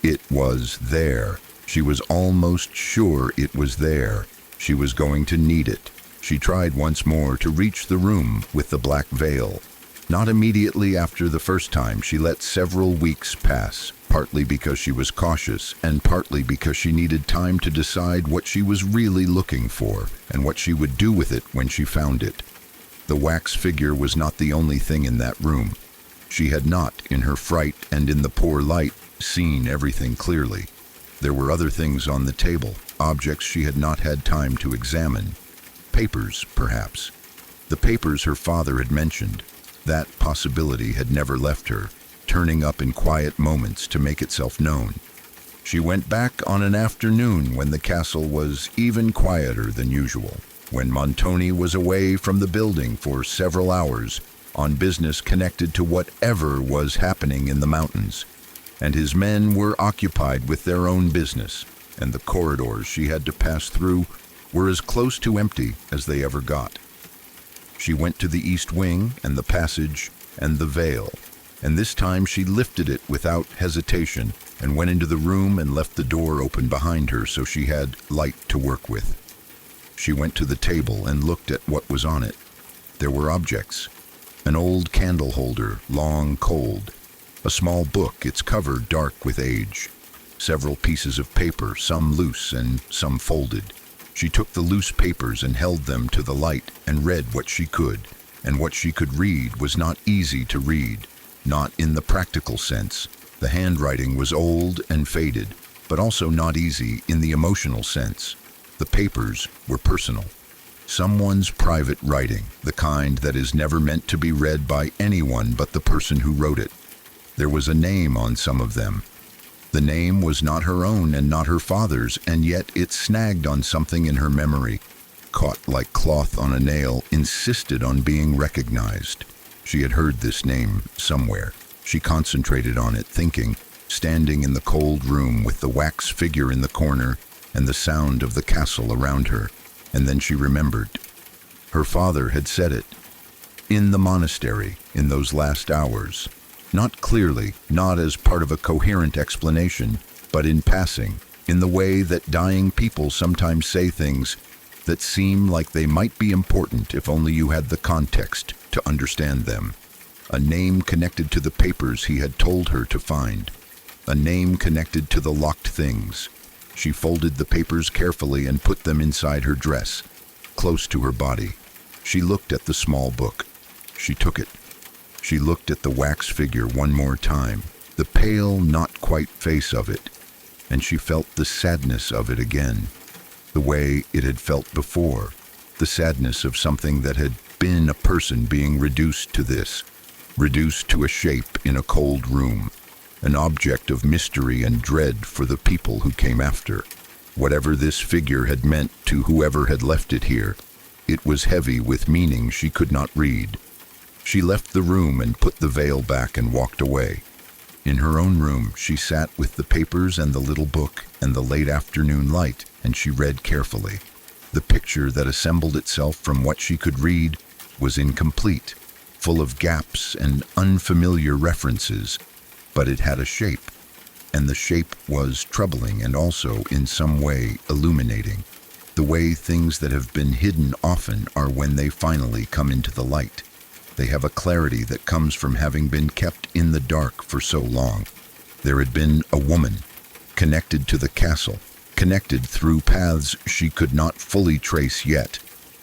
It was there. She was almost sure it was there. She was going to need it. She tried once more to reach the room with the black veil. Not immediately after the first time. She let several weeks pass, partly because she was cautious and partly because she needed time to decide what she was really looking for and what she would do with it when she found it. The wax figure was not the only thing in that room. She had not, in her fright and in the poor light, seen everything clearly. There were other things on the table, objects she had not had time to examine. Papers, perhaps. The papers her father had mentioned. That possibility had never left her, turning up in quiet moments to make itself known. She went back on an afternoon when the castle was even quieter than usual, when Montoni was away from the building for several hours on business connected to whatever was happening in the mountains, and his men were occupied with their own business, and the corridors she had to pass through were as close to empty as they ever got. She went to the east wing and the passage and the veil, and this time she lifted it without hesitation and went into the room and left the door open behind her so she had light to work with. She went to the table and looked at what was on it. There were objects. An old candle holder, long cold. A small book, its cover dark with age. Several pieces of paper, some loose and some folded. She took the loose papers and held them to the light and read what she could, and what she could read was not easy to read, not in the practical sense. The handwriting was old and faded, but also not easy in the emotional sense. The papers were personal. Someone's private writing, the kind that is never meant to be read by anyone but the person who wrote it. There was a name on some of them. The name was not her own and not her father's, and yet it snagged on something in her memory, caught like cloth on a nail, insisted on being recognized. She had heard this name somewhere. She concentrated on it, thinking, standing in the cold room with the wax figure in the corner and the sound of the castle around her, and then she remembered. Her father had said it. In the monastery, in those last hours. Not clearly, not as part of a coherent explanation, but in passing, in the way that dying people sometimes say things that seem like they might be important if only you had the context to understand them. A name connected to the papers he had told her to find. A name connected to the locked things. She folded the papers carefully and put them inside her dress, close to her body. She looked at the small book. She took it. She looked at the wax figure one more time, the pale, not quite face of it, and she felt the sadness of it again, the way it had felt before, the sadness of something that had been a person being reduced to this, reduced to a shape in a cold room, an object of mystery and dread for the people who came after. Whatever this figure had meant to whoever had left it here, it was heavy with meaning she could not read. She left the room and put the veil back and walked away. In her own room, she sat with the papers and the little book and the late afternoon light, and she read carefully. The picture that assembled itself from what she could read was incomplete, full of gaps and unfamiliar references, but it had a shape, and the shape was troubling and also in some way illuminating. The way things that have been hidden often are when they finally come into the light. They have a clarity that comes from having been kept in the dark for so long. There had been a woman, connected to the castle, connected through paths she could not fully trace yet,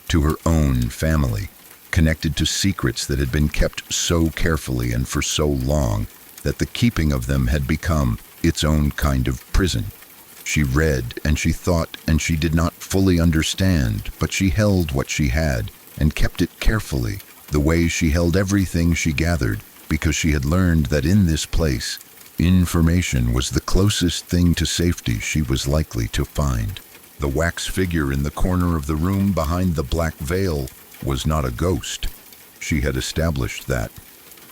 to her own family, connected to secrets that had been kept so carefully and for so long that the keeping of them had become its own kind of prison. She read and she thought and she did not fully understand, but she held what she had and kept it carefully, the way she held everything she gathered, because she had learned that in this place, information was the closest thing to safety she was likely to find. The wax figure in the corner of the room behind the black veil was not a ghost. She had established that.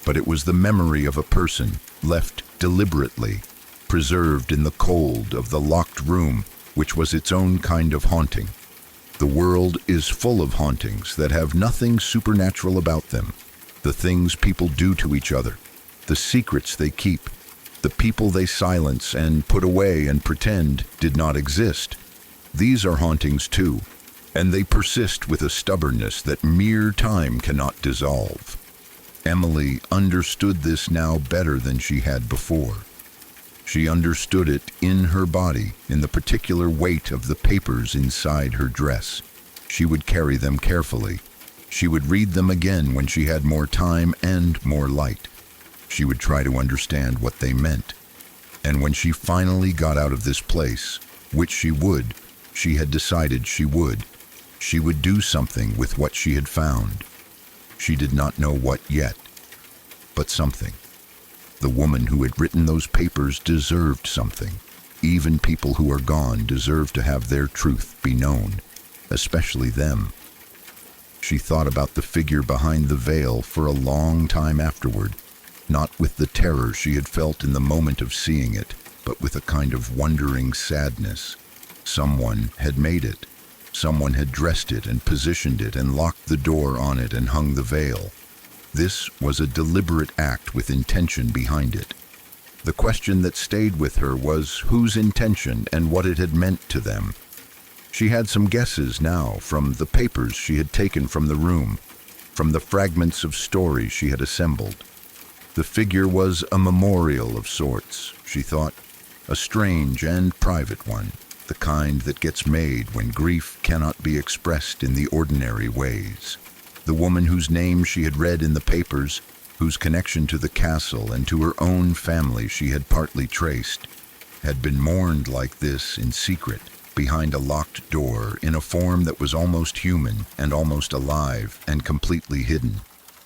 But it was the memory of a person, left deliberately, preserved in the cold of the locked room, which was its own kind of haunting. The world is full of hauntings that have nothing supernatural about them. The things people do to each other, the secrets they keep, the people they silence and put away and pretend did not exist. These are hauntings too, and they persist with a stubbornness that mere time cannot dissolve. Emily understood this now better than she had before. She understood it in her body, in the particular weight of the papers inside her dress. She would carry them carefully. She would read them again when she had more time and more light. She would try to understand what they meant. And when she finally got out of this place, which she had decided she would do something with what she had found. She did not know what yet, but something. The woman who had written those papers deserved something. Even people who are gone deserve to have their truth be known, especially them. She thought about the figure behind the veil for a long time afterward, not with the terror she had felt in the moment of seeing it, but with a kind of wondering sadness. Someone had made it. Someone had dressed it and positioned it and locked the door on it and hung the veil. This was a deliberate act with intention behind it. The question that stayed with her was whose intention and what it had meant to them. She had some guesses now from the papers she had taken from the room, from the fragments of stories she had assembled. The figure was a memorial of sorts, she thought, a strange and private one, the kind that gets made when grief cannot be expressed in the ordinary ways. The woman whose name she had read in the papers, whose connection to the castle and to her own family she had partly traced, had been mourned like this in secret, behind a locked door, in a form that was almost human and almost alive and completely hidden.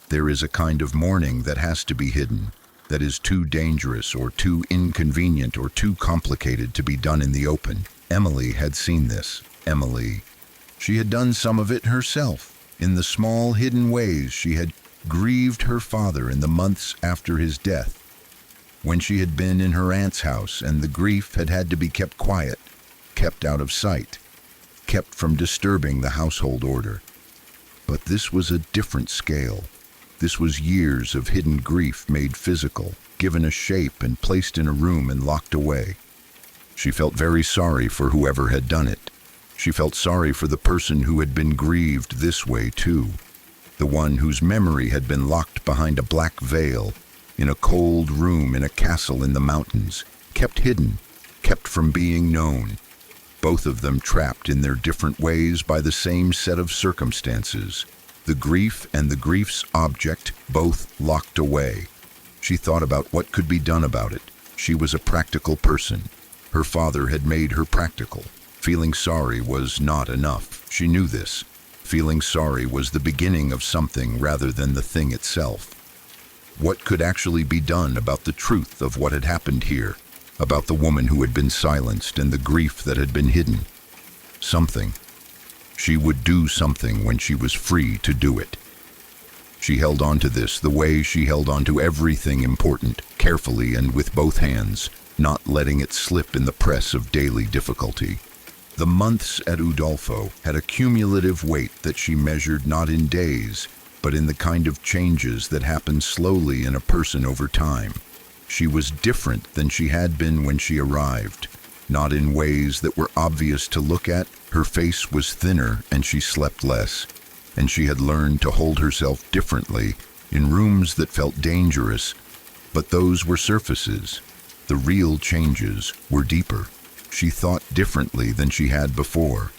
There is a kind of mourning that has to be hidden, that is too dangerous or too inconvenient or too complicated to be done in the open. Emily had seen this. She had done some of it herself. In the small hidden ways she had grieved her father in the months after his death, when she had been in her aunt's house and the grief had had to be kept quiet, kept out of sight, kept from disturbing the household order. But this was a different scale. This was years of hidden grief made physical, given a shape and placed in a room and locked away. She felt very sorry for whoever had done it. She felt sorry for the person who had been grieved this way too. the one whose memory had been locked behind a black veil, in a cold room in a castle in the mountains, kept hidden, kept from being known, both of them trapped in their different ways by the same set of circumstances, the grief and the grief's object both locked away. She thought about what could be done about it. She was a practical person. Her father had made her practical. Feeling sorry was not enough. She knew this. Feeling sorry was the beginning of something rather than the thing itself. What could actually be done about the truth of what had happened here, about the woman who had been silenced and the grief that had been hidden? Something. She would do something when she was free to do it. She held on to this the way she held on to everything important, carefully and with both hands, not letting it slip in the press of daily difficulty. The months at Udolpho had a cumulative weight that she measured not in days, but in the kind of changes that happen slowly in a person over time. She was different than she had been when she arrived, not in ways that were obvious to look at. Her face was thinner and she slept less, and she had learned to hold herself differently in rooms that felt dangerous, but those were surfaces. The real changes were deeper. She thought differently than she had before.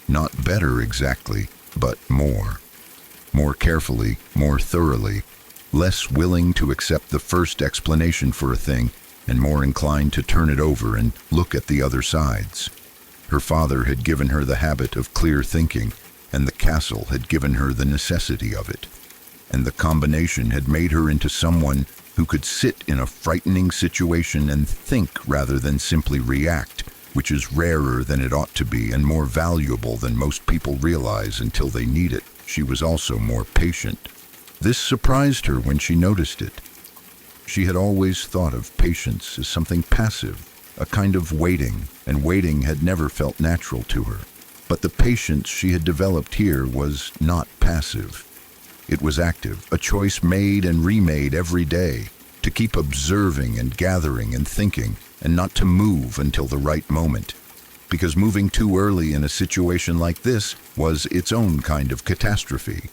Not better exactly, but more. More carefully, more thoroughly, less willing to accept the first explanation for a thing, and more inclined to turn it over and look at the other sides. Her father had given her the habit of clear thinking, and the castle had given her the necessity of it. And the combination had made her into someone who could sit in a frightening situation and think rather than simply react, which is rarer than it ought to be and more valuable than most people realize until they need it. She was also more patient. This surprised her when she noticed it. She had always thought of patience as something passive, a kind of waiting, and waiting had never felt natural to her. But the patience she had developed here was not passive. It was active, a choice made and remade every day, to keep observing and gathering and thinking, and not to move until the right moment. Because moving too early in a situation like this was its own kind of catastrophe.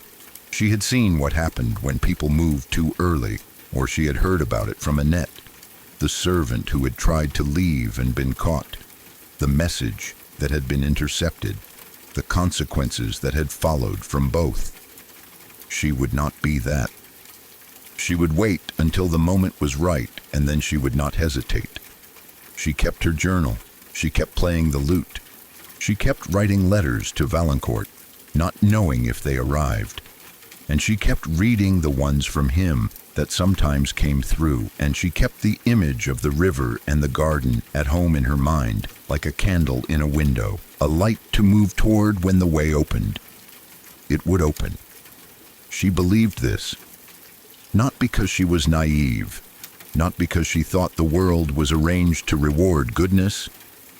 She had seen what happened when people moved too early, or she had heard about it from Annette, the servant who had tried to leave and been caught, the message that had been intercepted, the consequences that had followed from both. She would not be that. She would wait until the moment was right, and then she would not hesitate. She kept her journal. She kept playing the lute. She kept writing letters to Valancourt, not knowing if they arrived. And she kept reading the ones from him that sometimes came through, and she kept the image of the river and the garden at home in her mind, like a candle in a window, a light to move toward when the way opened. It would open. She believed this, not because she was naive, not because she thought the world was arranged to reward goodness.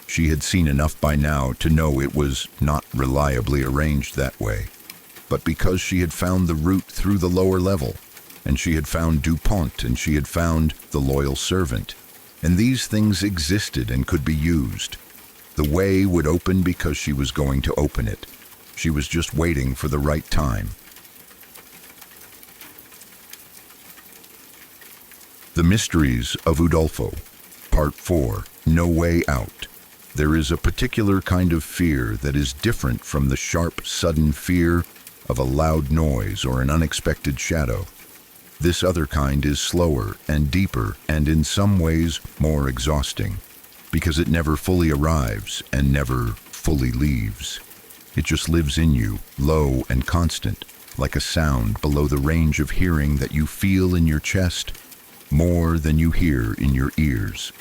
She had seen enough by now to know it was not reliably arranged that way, but because she had found the route through the lower level, and she had found Dupont, and she had found the loyal servant, and these things existed and could be used. The way would open because she was going to open it. She was just waiting for the right time. The Mysteries of Udolpho, Part 4, No Way Out. There is a particular kind of fear that is different from the sharp, sudden fear of a loud noise or an unexpected shadow. This other kind is slower and deeper and in some ways more exhausting, because it never fully arrives and never fully leaves. It just lives in you, low and constant, like a sound below the range of hearing that you feel in your chest, more than you hear in your ears.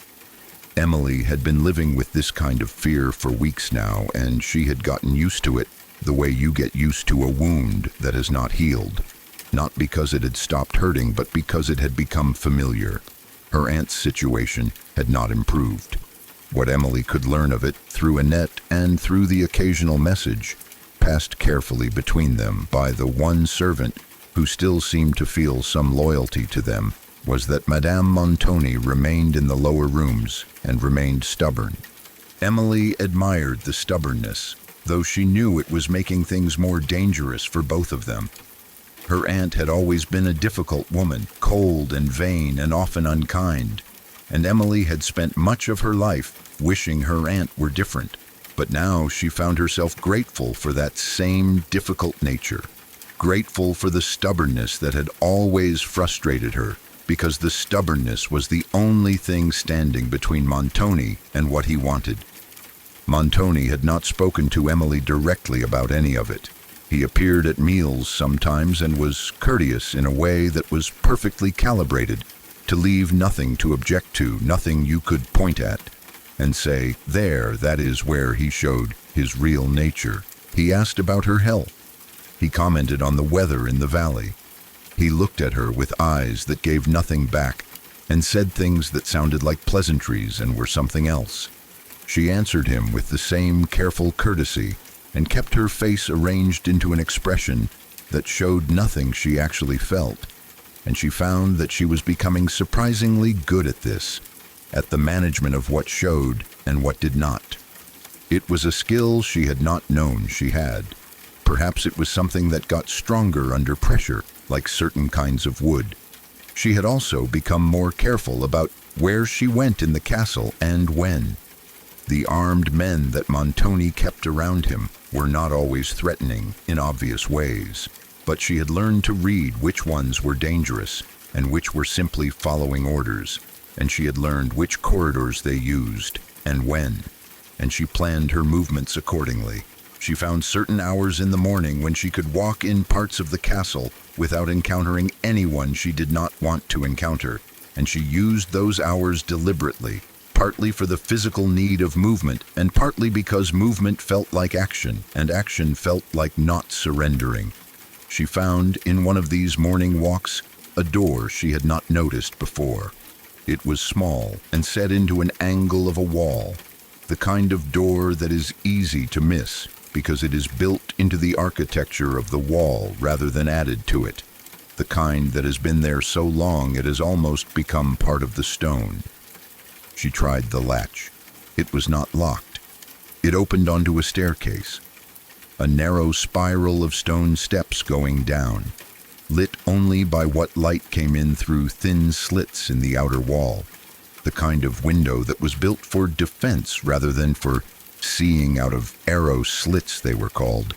Emily had been living with this kind of fear for weeks now, and she had gotten used to it, the way you get used to a wound that has not healed. Not because it had stopped hurting, but because it had become familiar. Her aunt's situation had not improved. What Emily could learn of it through Annette and through the occasional message, passed carefully between them by the one servant who still seemed to feel some loyalty to them, was that Madame Montoni remained in the lower rooms and remained stubborn. Emily admired the stubbornness, though she knew it was making things more dangerous for both of them. Her aunt had always been a difficult woman, cold and vain and often unkind, and Emily had spent much of her life wishing her aunt were different. But now she found herself grateful for that same difficult nature, grateful for the stubbornness that had always frustrated her, because the stubbornness was the only thing standing between Montoni and what he wanted. Montoni had not spoken to Emily directly about any of it. He appeared at meals sometimes and was courteous in a way that was perfectly calibrated to leave nothing to object to, nothing you could point at and say, there, that is where he showed his real nature. He asked about her health. He commented on the weather in the valley. He looked at her with eyes that gave nothing back and said things that sounded like pleasantries and were something else. She answered him with the same careful courtesy and kept her face arranged into an expression that showed nothing she actually felt. And she found that she was becoming surprisingly good at this, at the management of what showed and what did not. It was a skill she had not known she had. Perhaps it was something that got stronger under pressure, like certain kinds of wood. She had also become more careful about where she went in the castle and when. The armed men that Montoni kept around him were not always threatening in obvious ways, but she had learned to read which ones were dangerous and which were simply following orders, and she had learned which corridors they used and when, and she planned her movements accordingly. She found certain hours in the morning when she could walk in parts of the castle without encountering anyone she did not want to encounter, and she used those hours deliberately, partly for the physical need of movement, and partly because movement felt like action, and action felt like not surrendering. She found in one of these morning walks a door she had not noticed before. It was small and set into an angle of a wall, the kind of door that is easy to miss because it is built into the architecture of the wall rather than added to it, the kind that has been there so long it has almost become part of the stone. She tried the latch. It was not locked. It opened onto a staircase, a narrow spiral of stone steps going down, lit only by what light came in through thin slits in the outer wall, the kind of window that was built for defense rather than for seeing out of arrow slits, they were called,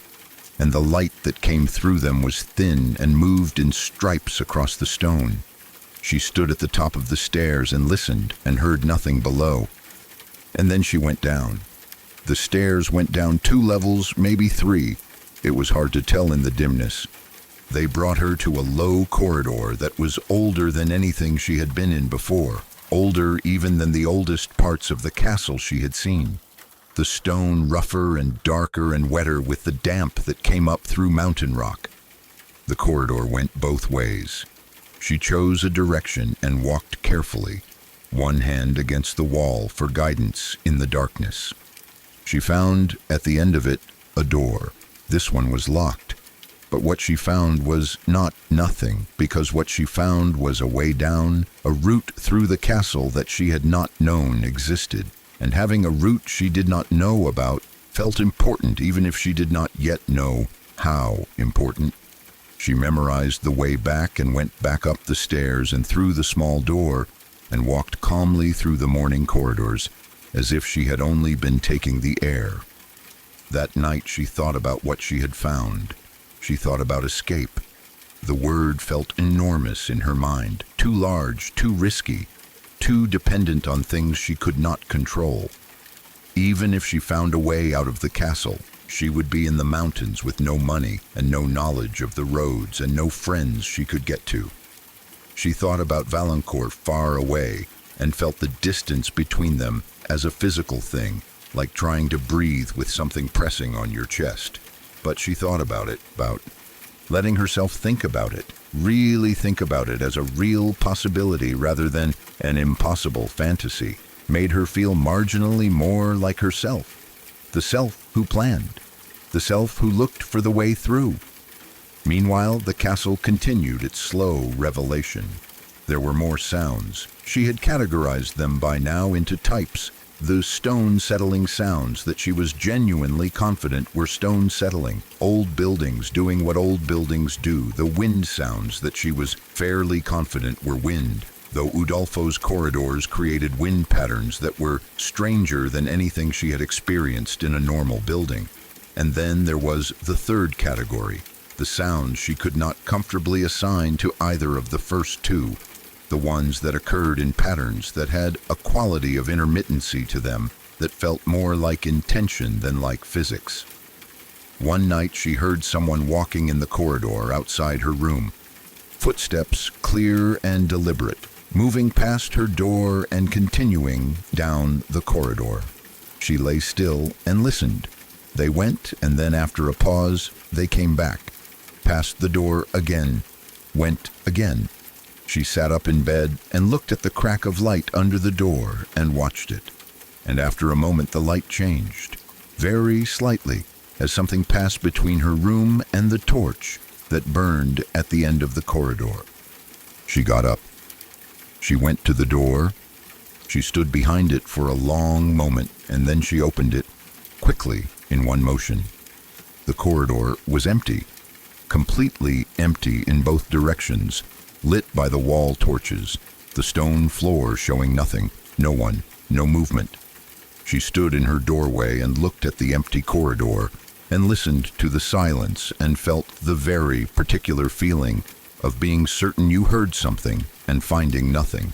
and the light that came through them was thin and moved in stripes across the stone. She stood at the top of the stairs and listened and heard nothing below. And then she went down. The stairs went down 2 levels, maybe 3. It was hard to tell in the dimness. They brought her to a low corridor that was older than anything she had been in before, older even than the oldest parts of the castle she had seen. The stone rougher and darker and wetter with the damp that came up through mountain rock. The corridor went both ways. She chose a direction and walked carefully, one hand against the wall for guidance in the darkness. She found, at the end of it, a door. This one was locked. But what she found was not nothing, because what she found was a way down, a route through the castle that she had not known existed. And having a route she did not know about felt important even if she did not yet know how important. She memorized the way back and went back up the stairs and through the small door and walked calmly through the morning corridors as if she had only been taking the air. That night she thought about what she had found. She thought about escape. The word felt enormous in her mind, too large, too risky, too dependent on things she could not control. Even if she found a way out of the castle, she would be in the mountains with no money and no knowledge of the roads and no friends she could get to. She thought about Valancourt far away and felt the distance between them as a physical thing, like trying to breathe with something pressing on your chest. But she thought about it, about letting herself think about it, really think about it as a real possibility rather than an impossible fantasy, made her feel marginally more like herself, the self who planned, the self who looked for the way through. Meanwhile, the castle continued its slow revelation. There were more sounds. She had categorized them by now into types, The stone settling sounds that she was genuinely confident were stone settling, old buildings doing what old buildings do, the wind sounds that she was fairly confident were wind, though Udolpho's corridors created wind patterns that were stranger than anything she had experienced in a normal building. And then there was the third category, the sounds she could not comfortably assign to either of the first two, the ones that occurred in patterns that had a quality of intermittency to them that felt more like intention than like physics. One night she heard someone walking in the corridor outside her room, footsteps clear and deliberate, moving past her door and continuing down the corridor. She lay still and listened. They went, and then after a pause, they came back, passed the door again, went again. She sat up in bed and looked at the crack of light under the door and watched it. And after a moment the light changed, very slightly, as something passed between her room and the torch that burned at the end of the corridor. She got up. She went to the door. She stood behind it for a long moment, and then she opened it, quickly, in one motion. The corridor was empty, completely empty in both directions, lit by the wall torches, the stone floor showing nothing, no one, no movement. She stood in her doorway and looked at the empty corridor and listened to the silence and felt the very particular feeling of being certain you heard something and finding nothing,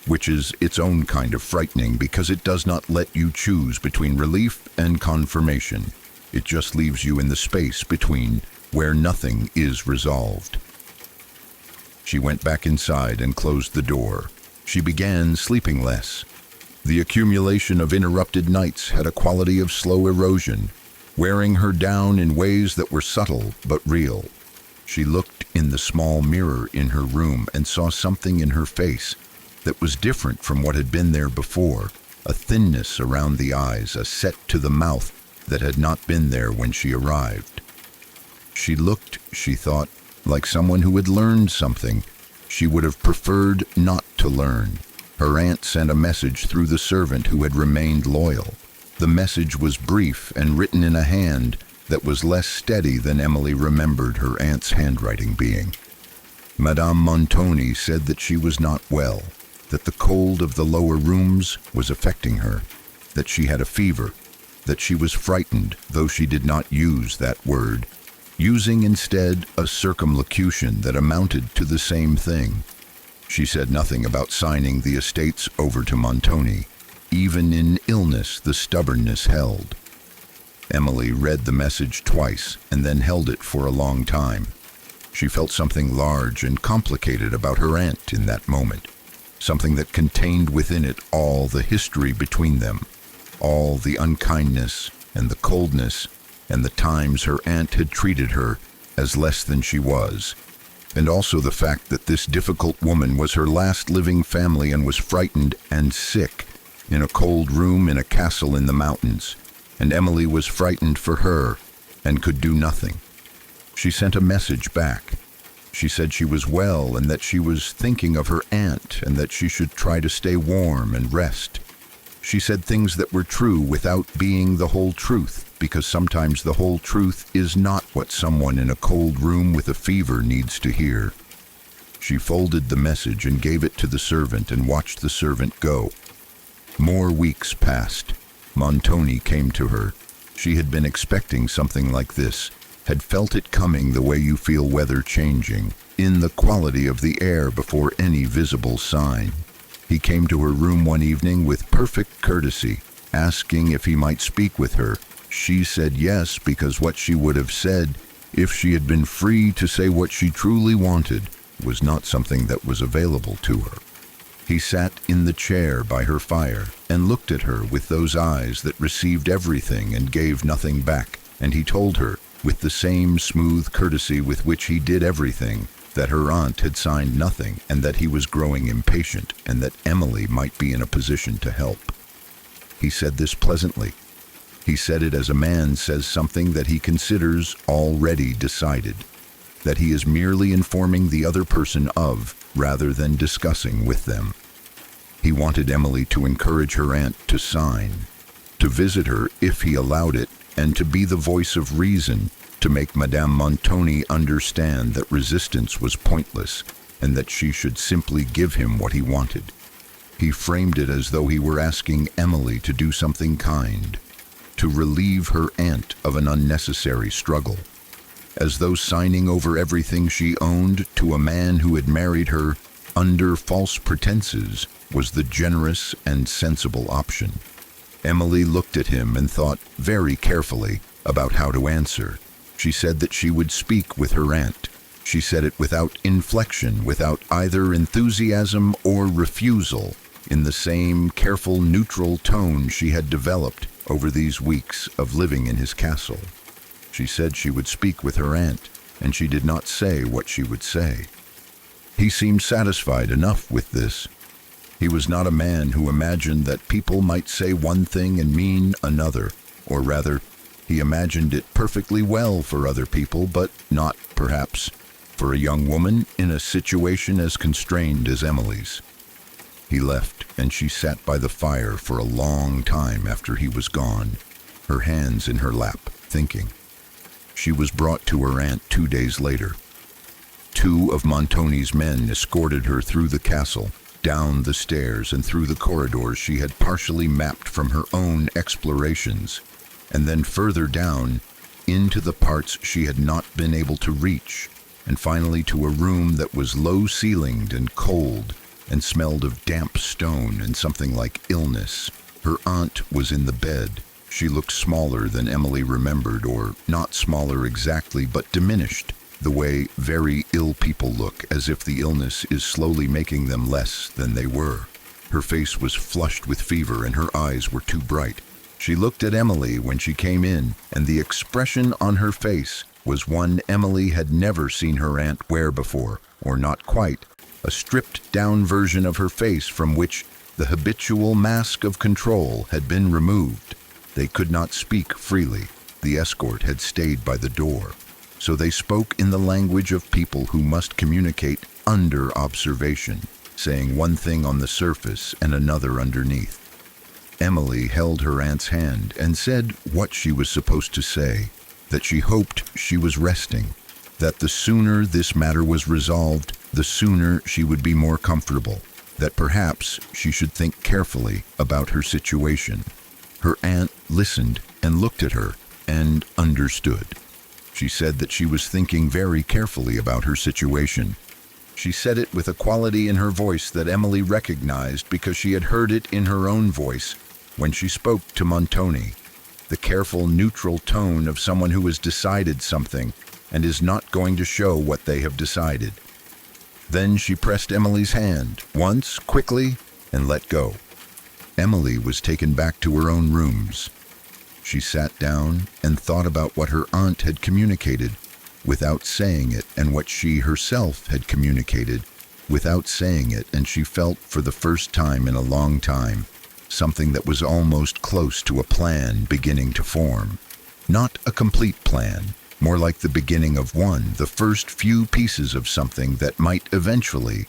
which is its own kind of frightening because it does not let you choose between relief and confirmation. It just leaves you in the space between where nothing is resolved. She went back inside and closed the door. She began sleeping less. The accumulation of interrupted nights had a quality of slow erosion, wearing her down in ways that were subtle but real. She looked in the small mirror in her room and saw something in her face that was different from what had been there before, a thinness around the eyes, a set to the mouth that had not been there when she arrived. She looked, she thought, like someone who had learned something she would have preferred not to learn. Her aunt sent a message through the servant who had remained loyal. The message was brief and written in a hand that was less steady than Emily remembered her aunt's handwriting being. Madame Montoni said that she was not well, that the cold of the lower rooms was affecting her, that she had a fever, that she was frightened, though she did not use that word, using instead a circumlocution that amounted to the same thing. She said nothing about signing the estates over to Montoni. Even in illness, the stubbornness held. Emily read the message twice and then held it for a long time. She felt something large and complicated about her aunt in that moment, something that contained within it all the history between them, all the unkindness and the coldness and the times her aunt had treated her as less than she was, and also the fact that this difficult woman was her last living family and was frightened and sick in a cold room in a castle in the mountains, and Emily was frightened for her and could do nothing. She sent a message back. She said she was well and that she was thinking of her aunt and that she should try to stay warm and rest. She said things that were true without being the whole truth, because sometimes the whole truth is not what someone in a cold room with a fever needs to hear. She folded the message and gave it to the servant and watched the servant go. More weeks passed. Montoni came to her. She had been expecting something like this, had felt it coming the way you feel weather changing, in the quality of the air before any visible sign. He came to her room one evening with perfect courtesy, asking if he might speak with her. She said yes, because what she would have said, if she had been free to say what she truly wanted, was not something that was available to her. He sat in the chair by her fire and looked at her with those eyes that received everything and gave nothing back, and he told her, with the same smooth courtesy with which he did everything, that her aunt had signed nothing and that he was growing impatient and that Emily might be in a position to help. He said this pleasantly. He said it as a man says something that he considers already decided, that he is merely informing the other person of, rather than discussing with them. He wanted Emily to encourage her aunt to sign, to visit her if he allowed it, and to be the voice of reason, to make Madame Montoni understand that resistance was pointless and that she should simply give him what he wanted. He framed it as though he were asking Emily to do something kind, to relieve her aunt of an unnecessary struggle, as though signing over everything she owned to a man who had married her under false pretenses was the generous and sensible option. Emily looked at him and thought very carefully about how to answer. She said that she would speak with her aunt. She said it without inflection, without either enthusiasm or refusal, in the same careful, neutral tone she had developed over these weeks of living in his castle. She said she would speak with her aunt, and she did not say what she would say. He seemed satisfied enough with this. He was not a man who imagined that people might say one thing and mean another, or rather, he imagined it perfectly well for other people, but not, perhaps, for a young woman in a situation as constrained as Emily's. He left, and she sat by the fire for a long time after he was gone, her hands in her lap, thinking. She was brought to her aunt 2 days later. 2 of Montoni's men escorted her through the castle, down the stairs and through the corridors she had partially mapped from her own explorations, and then further down into the parts she had not been able to reach, and finally to a room that was low-ceilinged and cold and smelled of damp stone and something like illness. Her aunt was in the bed. She looked smaller than Emily remembered, or not smaller exactly, but diminished, the way very ill people look, as if the illness is slowly making them less than they were. Her face was flushed with fever and her eyes were too bright. She looked at Emily when she came in, and the expression on her face was one Emily had never seen her aunt wear before, or not quite, a stripped-down version of her face from which the habitual mask of control had been removed. They could not speak freely. The escort had stayed by the door, so they spoke in the language of people who must communicate under observation, saying one thing on the surface and another underneath. Emily held her aunt's hand and said what she was supposed to say, that she hoped she was resting, that the sooner this matter was resolved, the sooner she would be more comfortable, that perhaps she should think carefully about her situation. Her aunt listened and looked at her and understood. She said that she was thinking very carefully about her situation. She said it with a quality in her voice that Emily recognized because she had heard it in her own voice when she spoke to Montoni, the careful, neutral tone of someone who has decided something and is not going to show what they have decided. Then she pressed Emily's hand, once, quickly, and let go. Emily was taken back to her own rooms. She sat down and thought about what her aunt had communicated without saying it, and what she herself had communicated without saying it, and she felt for the first time in a long time something that was almost close to a plan beginning to form. Not a complete plan, more like the beginning of one, the first few pieces of something that might eventually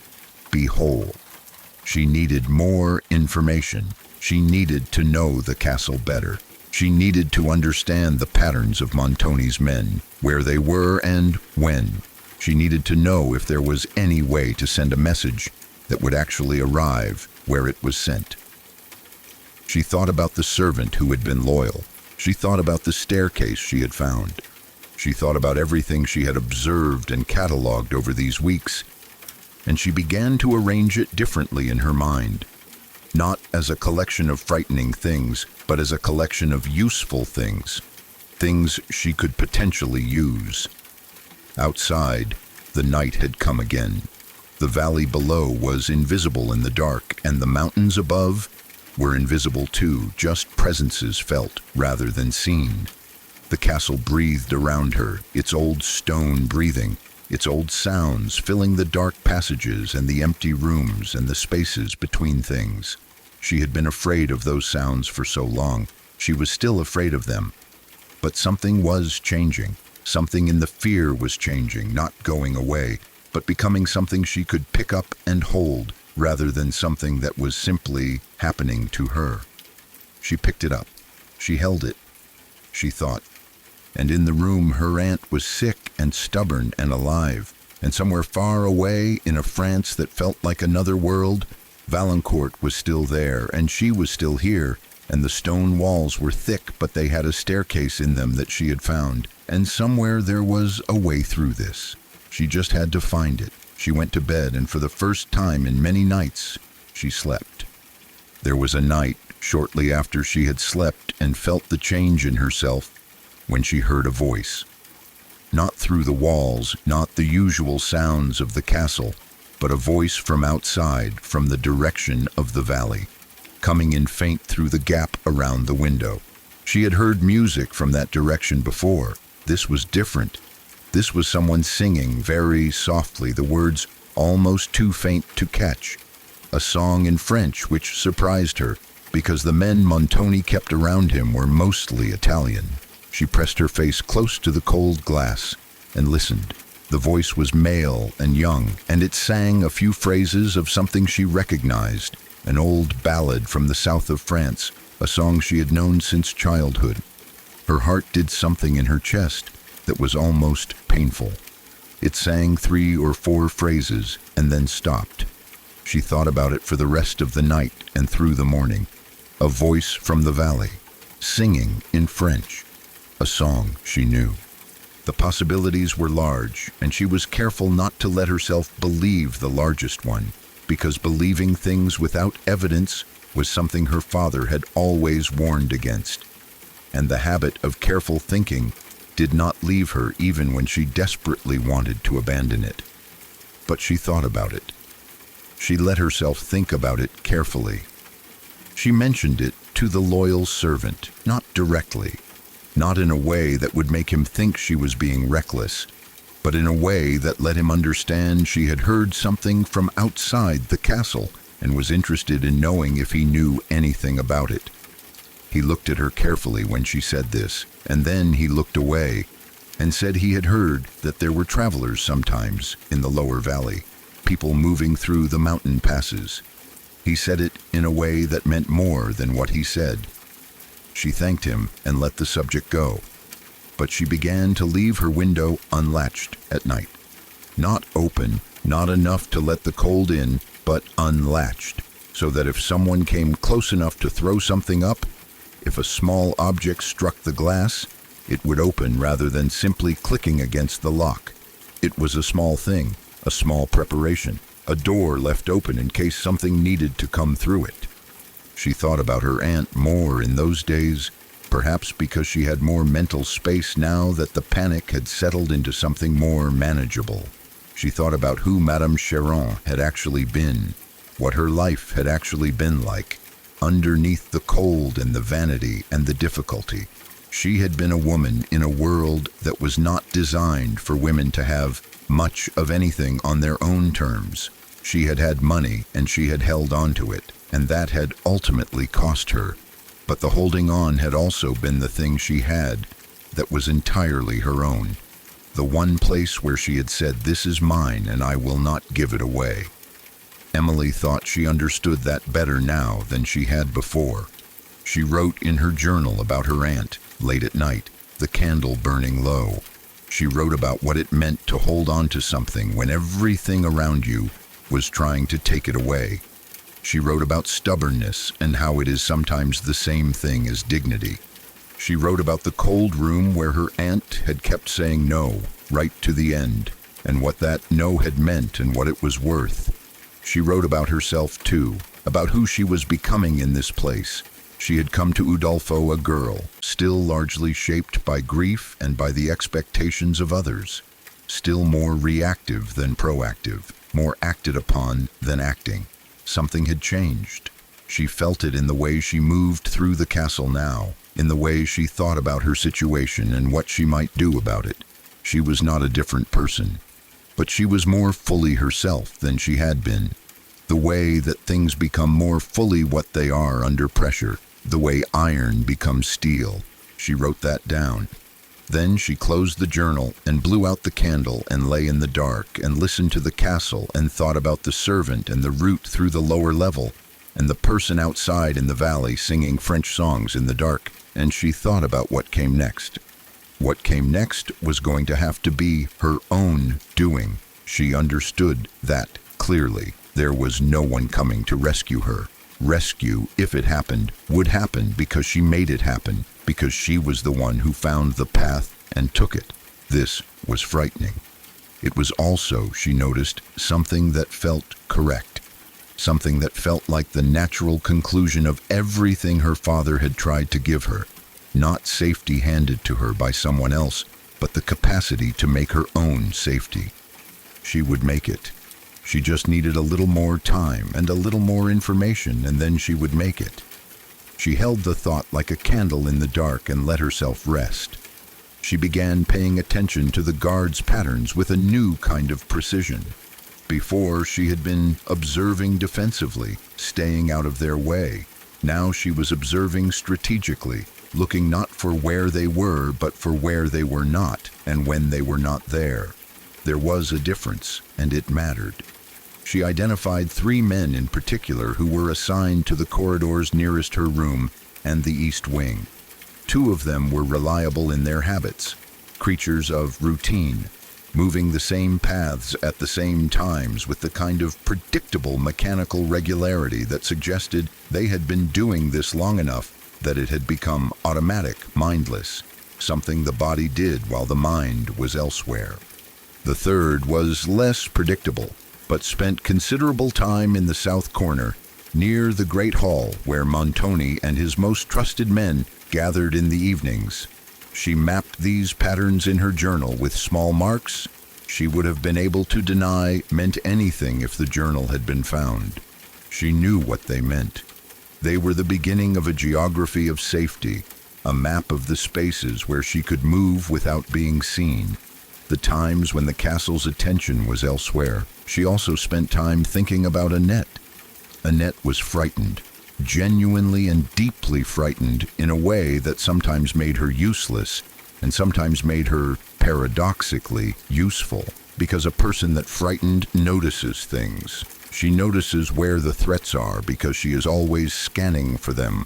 be whole. She needed more information. She needed to know the castle better. She needed to understand the patterns of Montoni's men, where they were and when. She needed to know if there was any way to send a message that would actually arrive where it was sent. She thought about the servant who had been loyal. She thought about the staircase she had found. She thought about everything she had observed and catalogued over these weeks, and she began to arrange it differently in her mind. Not as a collection of frightening things, but as a collection of useful things, things she could potentially use. Outside, the night had come again. The valley below was invisible in the dark, and the mountains above were invisible too, just presences felt rather than seen. The castle breathed around her, its old stone breathing, its old sounds filling the dark passages and the empty rooms and the spaces between things. She had been afraid of those sounds for so long. She was still afraid of them. But something was changing. Something in the fear was changing, not going away, but becoming something she could pick up and hold, rather than something that was simply happening to her. She picked it up. She held it. She thought. And in the room, her aunt was sick and stubborn and alive. And somewhere far away, in a France that felt like another world, Valancourt was still there, and she was still here, and the stone walls were thick, but they had a staircase in them that she had found, and somewhere there was a way through this. She just had to find it. She went to bed, and for the first time in many nights, she slept. There was a night, shortly after she had slept and felt the change in herself, when she heard a voice. Not through the walls, not the usual sounds of the castle, but a voice from outside, from the direction of the valley, coming in faint through the gap around the window. She had heard music from that direction before. This was different. This was someone singing very softly, the words almost too faint to catch. A song in French which surprised her, because the men Montoni kept around him were mostly Italian. She pressed her face close to the cold glass and listened. The voice was male and young, and it sang a few phrases of something she recognized, an old ballad from the south of France, a song she had known since childhood. Her heart did something in her chest that was almost painful. It sang 3 or 4 phrases and then stopped. She thought about it for the rest of the night and through the morning. A voice from the valley, singing in French, a song she knew. The possibilities were large, and she was careful not to let herself believe the largest one, because believing things without evidence was something her father had always warned against. And the habit of careful thinking did not leave her even when she desperately wanted to abandon it. But she thought about it. She let herself think about it carefully. She mentioned it to the loyal servant, not directly, not in a way that would make him think she was being reckless, but in a way that let him understand she had heard something from outside the castle and was interested in knowing if he knew anything about it. He looked at her carefully when she said this, and then he looked away and said he had heard that there were travelers sometimes in the lower valley, people moving through the mountain passes. He said it in a way that meant more than what he said. She thanked him and let the subject go, but she began to leave her window unlatched at night. Not open, not enough to let the cold in, but unlatched, so that if someone came close enough to throw something up, if a small object struck the glass, it would open rather than simply clicking against the lock. It was a small thing, a small preparation, a door left open in case something needed to come through it. She thought about her aunt more in those days, perhaps because she had more mental space now that the panic had settled into something more manageable. She thought about who Madame Cheron had actually been, what her life had actually been like, underneath the cold and the vanity and the difficulty. She had been a woman in a world that was not designed for women to have much of anything on their own terms. She had had money and she had held on to it, and that had ultimately cost her. But the holding on had also been the thing she had that was entirely her own. The one place where she had said, "This is mine and I will not give it away." Emily thought she understood that better now than she had before. She wrote in her journal about her aunt, late at night, the candle burning low. She wrote about what it meant to hold on to something when everything around you was trying to take it away. She wrote about stubbornness and how it is sometimes the same thing as dignity. She wrote about the cold room where her aunt had kept saying no, right to the end, and what that no had meant and what it was worth. She wrote about herself too, about who she was becoming in this place. She had come to Udolpho a girl, still largely shaped by grief and by the expectations of others, still more reactive than proactive, more acted upon than acting. Something had changed. She felt it in the way she moved through the castle now, in the way she thought about her situation and what she might do about it. She was not a different person, but she was more fully herself than she had been. The way that things become more fully what they are under pressure, the way iron becomes steel. She wrote that down. Then she closed the journal and blew out the candle and lay in the dark and listened to the castle and thought about the servant and the route through the lower level and the person outside in the valley singing French songs in the dark, and she thought about what came next. What came next was going to have to be her own doing. She understood that clearly. There was no one coming to rescue her. Rescue, if it happened, would happen because she made it happen, because she was the one who found the path and took it. This was frightening. It was also, she noticed, something that felt correct. Something that felt like the natural conclusion of everything her father had tried to give her. Not safety handed to her by someone else, but the capacity to make her own safety. She would make it. She just needed a little more time and a little more information, and then she would make it. She held the thought like a candle in the dark and let herself rest. She began paying attention to the guards' patterns with a new kind of precision. Before, she had been observing defensively, staying out of their way. Now she was observing strategically, looking not for where they were, but for where they were not, and when they were not there. There was a difference, and it mattered. She identified 3 men in particular who were assigned to the corridors nearest her room and the east wing. 2 of them were reliable in their habits, creatures of routine, moving the same paths at the same times with the kind of predictable mechanical regularity that suggested they had been doing this long enough that it had become automatic, mindless, something the body did while the mind was elsewhere. The third was less predictable, but spent considerable time in the south corner, near the great hall where Montoni and his most trusted men gathered in the evenings. She mapped these patterns in her journal with small marks she would have been able to deny meant anything if the journal had been found. She knew what they meant. They were the beginning of a geography of safety, a map of the spaces where she could move without being seen, the times when the castle's attention was elsewhere. She also spent time thinking about Annette. Annette was frightened, genuinely and deeply frightened in a way that sometimes made her useless and sometimes made her, paradoxically, useful, because a person that frightened notices things. She notices where the threats are because she is always scanning for them.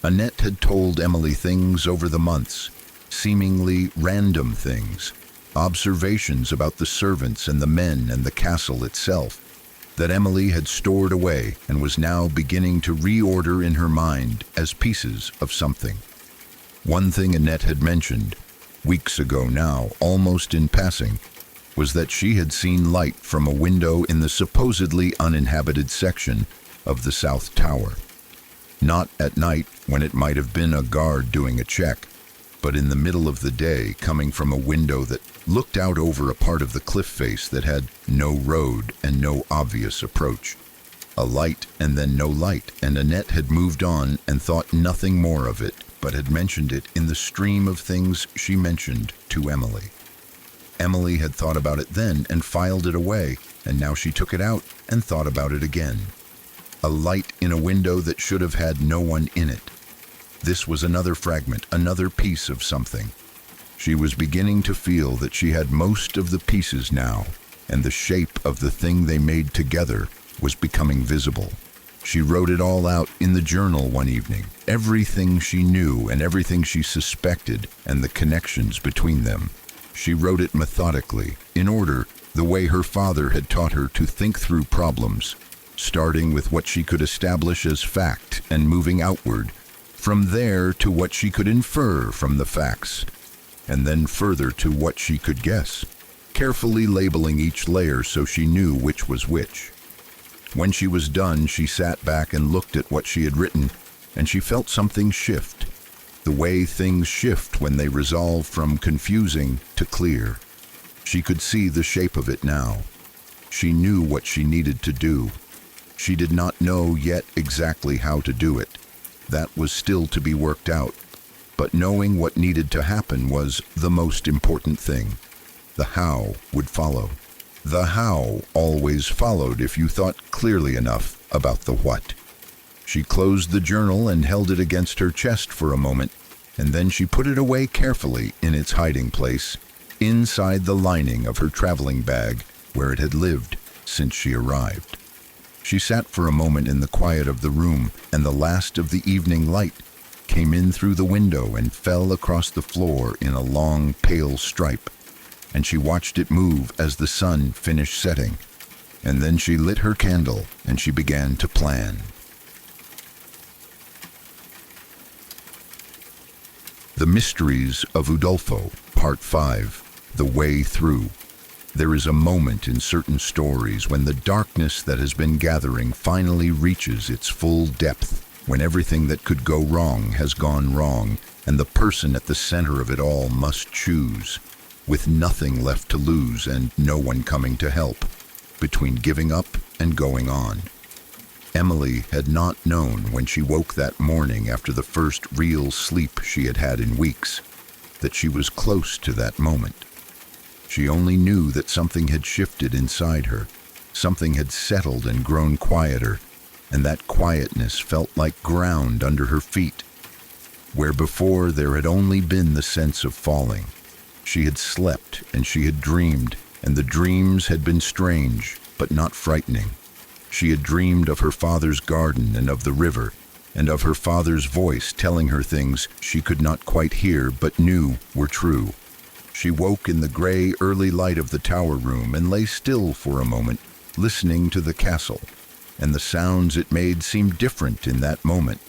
Annette had told Emily things over the months, seemingly random things, observations about the servants and the men and the castle itself, that Emily had stored away and was now beginning to reorder in her mind as pieces of something. One thing Annette had mentioned, weeks ago now, almost in passing, was that she had seen light from a window in the supposedly uninhabited section of the South Tower. Not at night when it might have been a guard doing a check, but in the middle of the day, coming from a window that looked out over a part of the cliff face that had no road and no obvious approach. A light and then no light, and Annette had moved on and thought nothing more of it, but had mentioned it in the stream of things she mentioned to Emily. Emily had thought about it then and filed it away, and now she took it out and thought about it again. A light in a window that should have had no one in it. This was another fragment, another piece of something. She was beginning to feel that she had most of the pieces now, and the shape of the thing they made together was becoming visible. She wrote it all out in the journal one evening, everything she knew and everything she suspected and the connections between them. She wrote it methodically, in order, the way her father had taught her to think through problems, starting with what she could establish as fact and moving outward, from there to what she could infer from the facts, and then further to what she could guess, carefully labeling each layer so she knew which was which. When she was done, she sat back and looked at what she had written, and she felt something shift, the way things shift when they resolve from confusing to clear. She could see the shape of it now. She knew what she needed to do. She did not know yet exactly how to do it. That was still to be worked out. But knowing what needed to happen was the most important thing. The how would follow. The how always followed if you thought clearly enough about the what. She closed the journal and held it against her chest for a moment, and then she put it away carefully in its hiding place, inside the lining of her traveling bag where it had lived since she arrived. She sat for a moment in the quiet of the room, and the last of the evening light came in through the window and fell across the floor in a long, pale stripe, and she watched it move as the sun finished setting. And then she lit her candle and she began to plan. The Mysteries of Udolpho, Part 5, The Way Through. There is a moment in certain stories when the darkness that has been gathering finally reaches its full depth, when everything that could go wrong has gone wrong, and the person at the center of it all must choose, with nothing left to lose and no one coming to help, between giving up and going on. Emily had not known when she woke that morning after the first real sleep she had had in weeks, that she was close to that moment. She only knew that something had shifted inside her, something had settled and grown quieter, and that quietness felt like ground under her feet, where before there had only been the sense of falling. She had slept and she had dreamed, and the dreams had been strange, but not frightening. She had dreamed of her father's garden and of the river, and of her father's voice telling her things she could not quite hear but knew were true. She woke in the gray early light of the tower room and lay still for a moment, listening to the castle, and the sounds it made seemed different in that moment,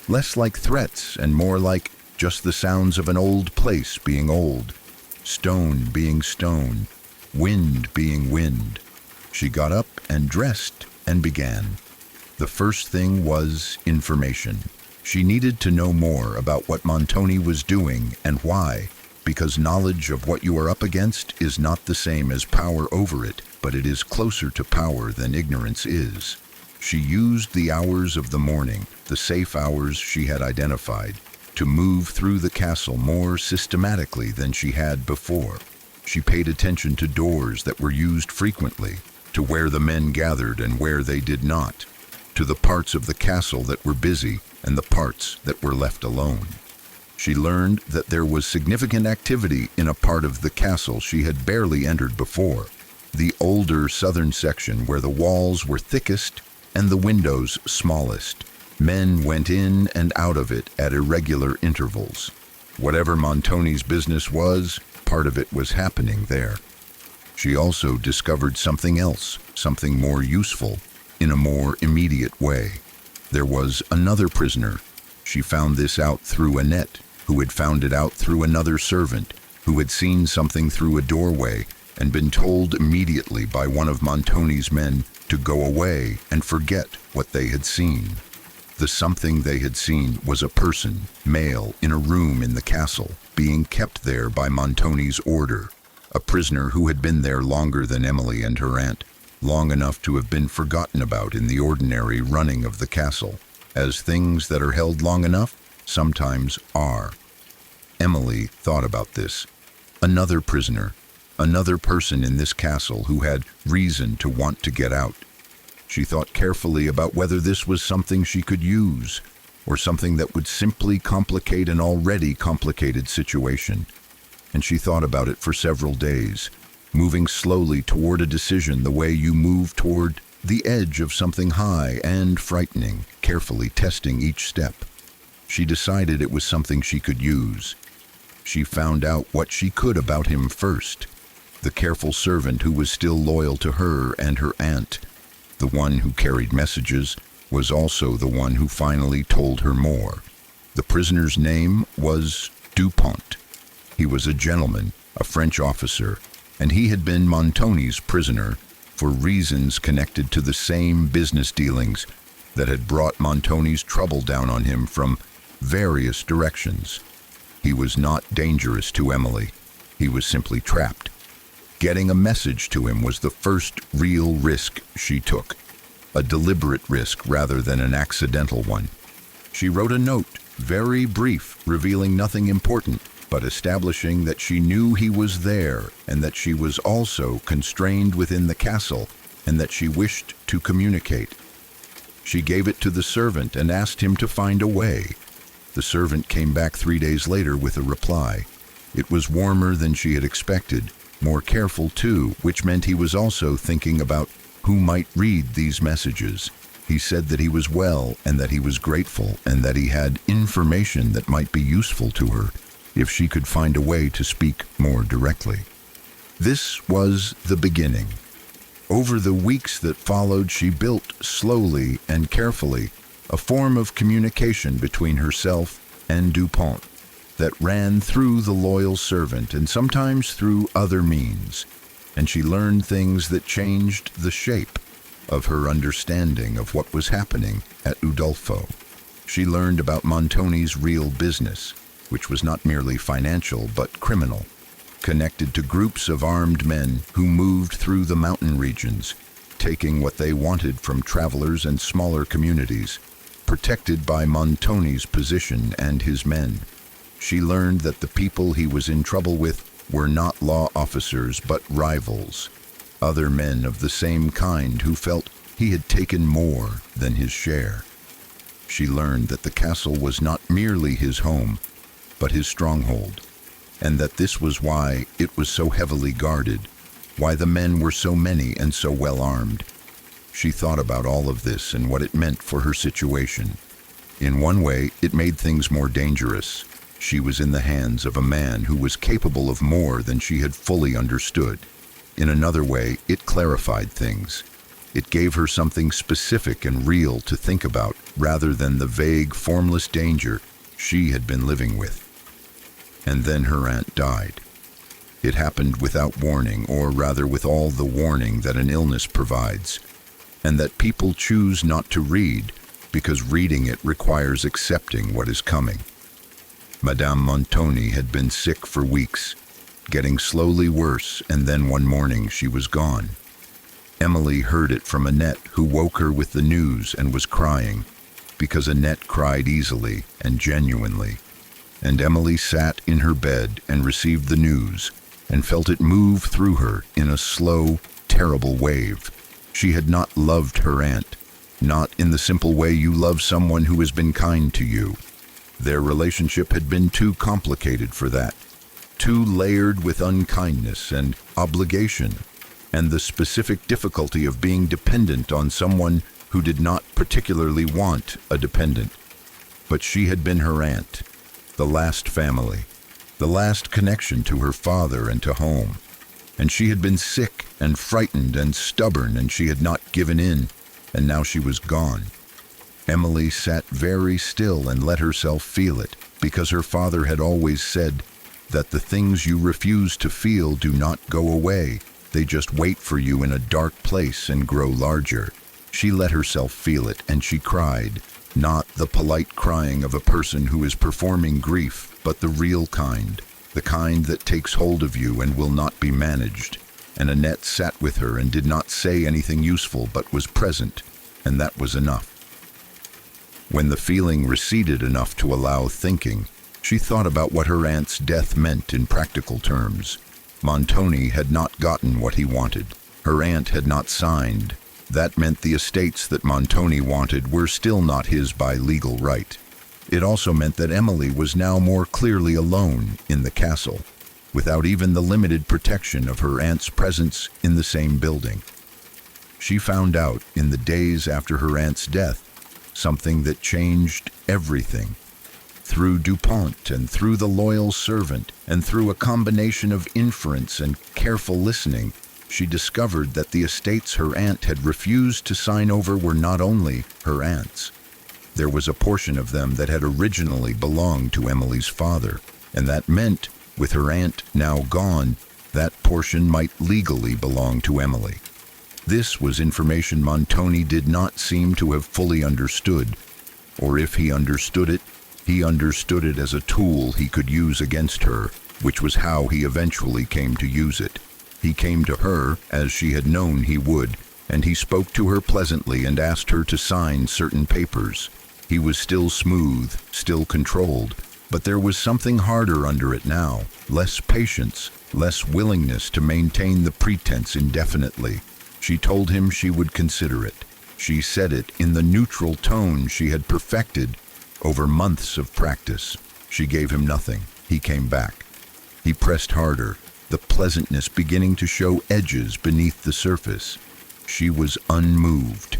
less like threats and more like just the sounds of an old place being old, stone being stone, wind being wind. She got up and dressed and began. The first thing was information. She needed to know more about what Montoni was doing and why, because knowledge of what you are up against is not the same as power over it, but it is closer to power than ignorance is. She used the hours of the morning, the safe hours she had identified, to move through the castle more systematically than she had before. She paid attention to doors that were used frequently, to where the men gathered and where they did not, to the parts of the castle that were busy and the parts that were left alone. She learned that there was significant activity in a part of the castle she had barely entered before, the older southern section where the walls were thickest and the windows smallest. Men went in and out of it at irregular intervals. Whatever Montoni's business was, part of it was happening there. She also discovered something else, something more useful, in a more immediate way. There was another prisoner. She found this out through Annette, who had found it out through another servant, who had seen something through a doorway and been told immediately by one of Montoni's men to go away and forget what they had seen. The something they had seen was a person, male, in a room in the castle, being kept there by Montoni's order. A prisoner who had been there longer than Emily and her aunt, long enough to have been forgotten about in the ordinary running of the castle, as things that are held long enough sometimes are. Emily thought about this. Another prisoner, another person in this castle who had reason to want to get out. She thought carefully about whether this was something she could use, or something that would simply complicate an already complicated situation. And she thought about it for several days, moving slowly toward a decision the way you move toward the edge of something high and frightening, carefully testing each step. She decided it was something she could use. She found out what she could about him first. The careful servant who was still loyal to her and her aunt, the one who carried messages, was also the one who finally told her more. The prisoner's name was Dupont. He was a gentleman, a French officer, and he had been Montoni's prisoner for reasons connected to the same business dealings that had brought Montoni's trouble down on him from various directions. He was not dangerous to Emily. He was simply trapped. Getting a message to him was the first real risk she took, a deliberate risk rather than an accidental one. She wrote a note, very brief, revealing nothing important, but establishing that she knew he was there and that she was also constrained within the castle and that she wished to communicate. She gave it to the servant and asked him to find a way. The servant came back 3 days later with a reply. It was warmer than she had expected, more careful too, which meant he was also thinking about who might read these messages. He said that he was well and that he was grateful and that he had information that might be useful to her if she could find a way to speak more directly. This was the beginning. Over the weeks that followed, she built slowly and carefully a form of communication between herself and Dupont that ran through the loyal servant and sometimes through other means, and she learned things that changed the shape of her understanding of what was happening at Udolpho. She learned about Montoni's real business, which was not merely financial but criminal, connected to groups of armed men who moved through the mountain regions, taking what they wanted from travelers and smaller communities, protected by Montoni's position and his men. She learned that the people he was in trouble with were not law officers but rivals, other men of the same kind who felt he had taken more than his share. She learned that the castle was not merely his home, but his stronghold, and that this was why it was so heavily guarded, why the men were so many and so well armed. She thought about all of this and what it meant for her situation. In one way, it made things more dangerous. She was in the hands of a man who was capable of more than she had fully understood. In another way, it clarified things. It gave her something specific and real to think about, rather than the vague, formless danger she had been living with. And then her aunt died. It happened without warning, or rather with all the warning that an illness provides, and that people choose not to read because reading it requires accepting what is coming. Madame Montoni had been sick for weeks, getting slowly worse, and then one morning she was gone. Emily heard it from Annette, who woke her with the news and was crying, because Annette cried easily and genuinely. And Emily sat in her bed and received the news and felt it move through her in a slow, terrible wave. She had not loved her aunt, not in the simple way you love someone who has been kind to you. Their relationship had been too complicated for that, too layered with unkindness and obligation, and the specific difficulty of being dependent on someone who did not particularly want a dependent. But she had been her aunt, the last family, the last connection to her father and to home. And she had been sick and frightened and stubborn, and she had not given in, and now she was gone. Emily sat very still and let herself feel it, because her father had always said that the things you refuse to feel do not go away. They just wait for you in a dark place and grow larger. She let herself feel it, and she cried, not the polite crying of a person who is performing grief, but the real kind, the kind that takes hold of you and will not be managed. And Annette sat with her and did not say anything useful but was present, and that was enough. When the feeling receded enough to allow thinking, she thought about what her aunt's death meant in practical terms. Montoni had not gotten what he wanted. Her aunt had not signed. That meant the estates that Montoni wanted were still not his by legal right. It also meant that Emily was now more clearly alone in the castle, without even the limited protection of her aunt's presence in the same building. She found out in the days after her aunt's death something that changed everything. Through Dupont and through the loyal servant and through a combination of inference and careful listening, she discovered that the estates her aunt had refused to sign over were not only her aunt's. There was a portion of them that had originally belonged to Emily's father, and that meant, with her aunt now gone, that portion might legally belong to Emily. This was information Montoni did not seem to have fully understood, or if he understood it as a tool he could use against her, which was how he eventually came to use it. He came to her as she had known he would, and he spoke to her pleasantly and asked her to sign certain papers. He was still smooth, still controlled, but there was something harder under it now, less patience, less willingness to maintain the pretense indefinitely. She told him she would consider it. She said it in the neutral tone she had perfected Over months of practice, she gave him nothing. He came back. He pressed harder, the pleasantness beginning to show edges beneath the surface. She was unmoved.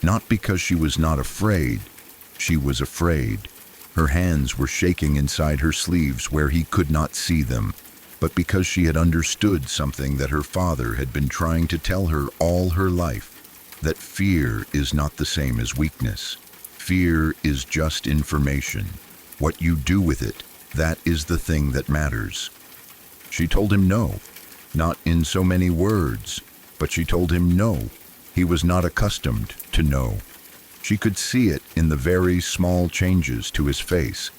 Not because she was not afraid. She was afraid. Her hands were shaking inside her sleeves where he could not see them, but because she had understood something that her father had been trying to tell her all her life, that fear is not the same as weakness. Fear is just information. What you do with it, that is the thing that matters. She told him no, not in so many words, but she told him no. He was not accustomed to no. She could see it in the very small changes to his face,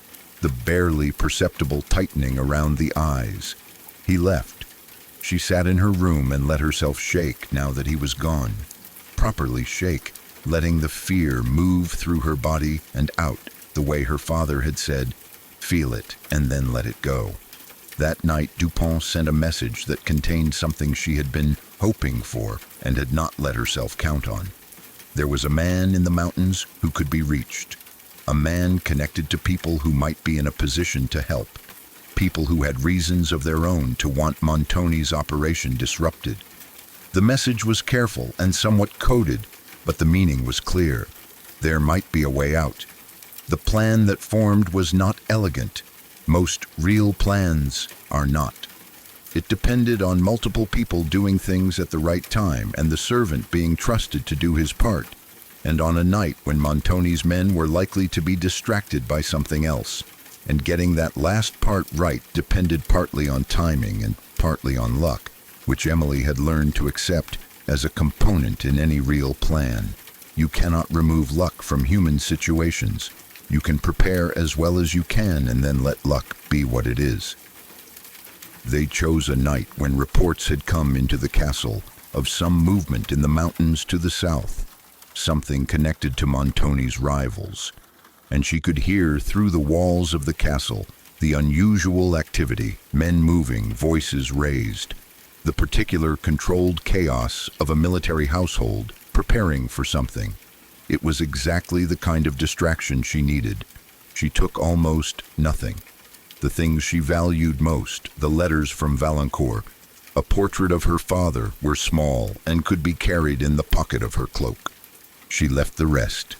the barely perceptible tightening around the eyes. He left. She sat in her room and let herself shake now that he was gone. Properly shake, letting the fear move through her body and out, the way her father had said, feel it and then let it go. That night, Dupont sent a message that contained something she had been hoping for and had not let herself count on. There was a man in the mountains who could be reached, a man connected to people who might be in a position to help, people who had reasons of their own to want Montoni's operation disrupted. The message was careful and somewhat coded, but the meaning was clear. There might be a way out. The plan that formed was not elegant. Most real plans are not. It depended on multiple people doing things at the right time and the servant being trusted to do his part, and on a night when Montoni's men were likely to be distracted by something else, and getting that last part right depended partly on timing and partly on luck, which Emily had learned to accept as a component in any real plan. You cannot remove luck from human situations. You can prepare as well as you can and then let luck be what it is. They chose a night when reports had come into the castle of some movement in the mountains to the south, something connected to Montoni's rivals, and she could hear through the walls of the castle the unusual activity, men moving, voices raised, the particular controlled chaos of a military household preparing for something. It was exactly the kind of distraction she needed. She took almost nothing. The things she valued most, the letters from Valancourt, a portrait of her father, were small and could be carried in the pocket of her cloak. She left the rest.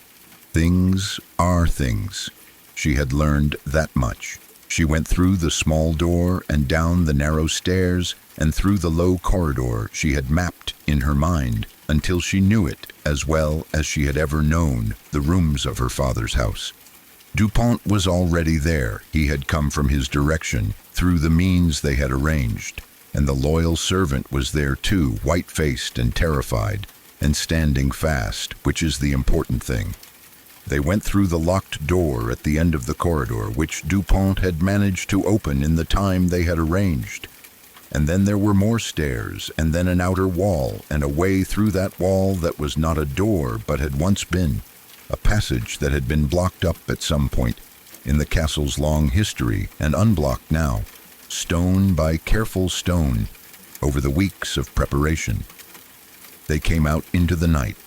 Things are things. She had learned that much. She went through the small door and down the narrow stairs and through the low corridor she had mapped in her mind until she knew it as well as she had ever known the rooms of her father's house. Dupont was already there. He had come from his direction through the means they had arranged, and the loyal servant was there too, white-faced and terrified, and standing fast, which is the important thing. They went through the locked door at the end of the corridor, which Dupont had managed to open in the time they had arranged. And then there were more stairs, and then an outer wall, and a way through that wall that was not a door but had once been, a passage that had been blocked up at some point in the castle's long history and unblocked now, stone by careful stone, over the weeks of preparation. They came out into the night.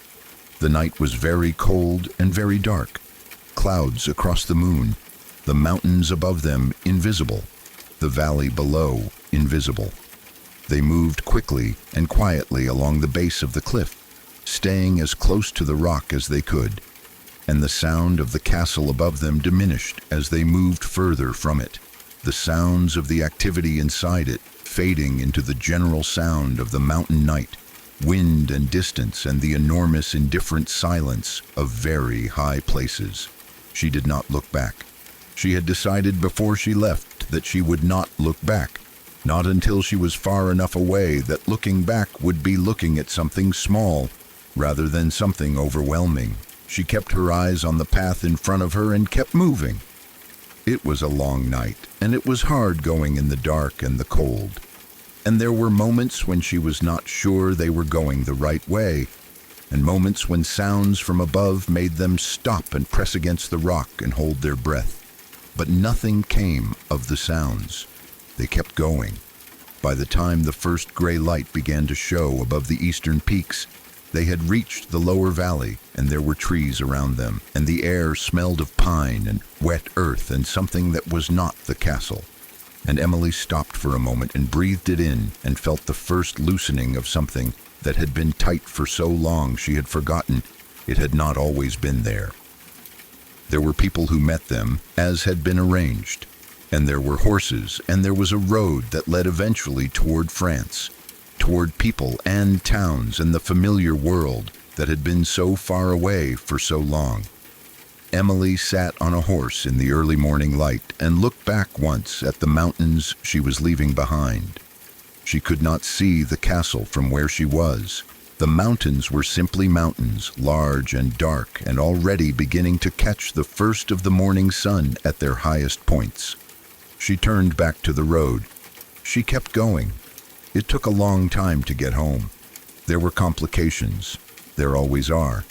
The night was very cold and very dark. Clouds across the moon, the mountains above them invisible, the valley below invisible. They moved quickly and quietly along the base of the cliff, staying as close to the rock as they could, and the sound of the castle above them diminished as they moved further from it, the sounds of the activity inside it fading into the general sound of the mountain night, wind and distance, and the enormous indifferent silence of very high places. She did not look back. She had decided before she left that she would not look back, not until she was far enough away that looking back would be looking at something small rather than something overwhelming. She kept her eyes on the path in front of her and kept moving. It was a long night, and it was hard going in the dark and the cold. And there were moments when she was not sure they were going the right way, and moments when sounds from above made them stop and press against the rock and hold their breath. But nothing came of the sounds. They kept going. By the time the first gray light began to show above the eastern peaks, They had reached the lower valley, and there were trees around them, and the air smelled of pine and wet earth and something that was not the castle. And Emily stopped for a moment and breathed it in and felt the first loosening of something that had been tight for so long she had forgotten it had not always been there. There were people who met them, as had been arranged, and there were horses, and there was a road that led eventually toward France, toward people and towns and the familiar world that had been so far away for so long. Emily sat on a horse in the early morning light and looked back once at the mountains she was leaving behind. She could not see the castle from where she was. The mountains were simply mountains, large and dark, and already beginning to catch the first of the morning sun at their highest points. She turned back to the road. She kept going. It took a long time to get home. There were complications. There always are.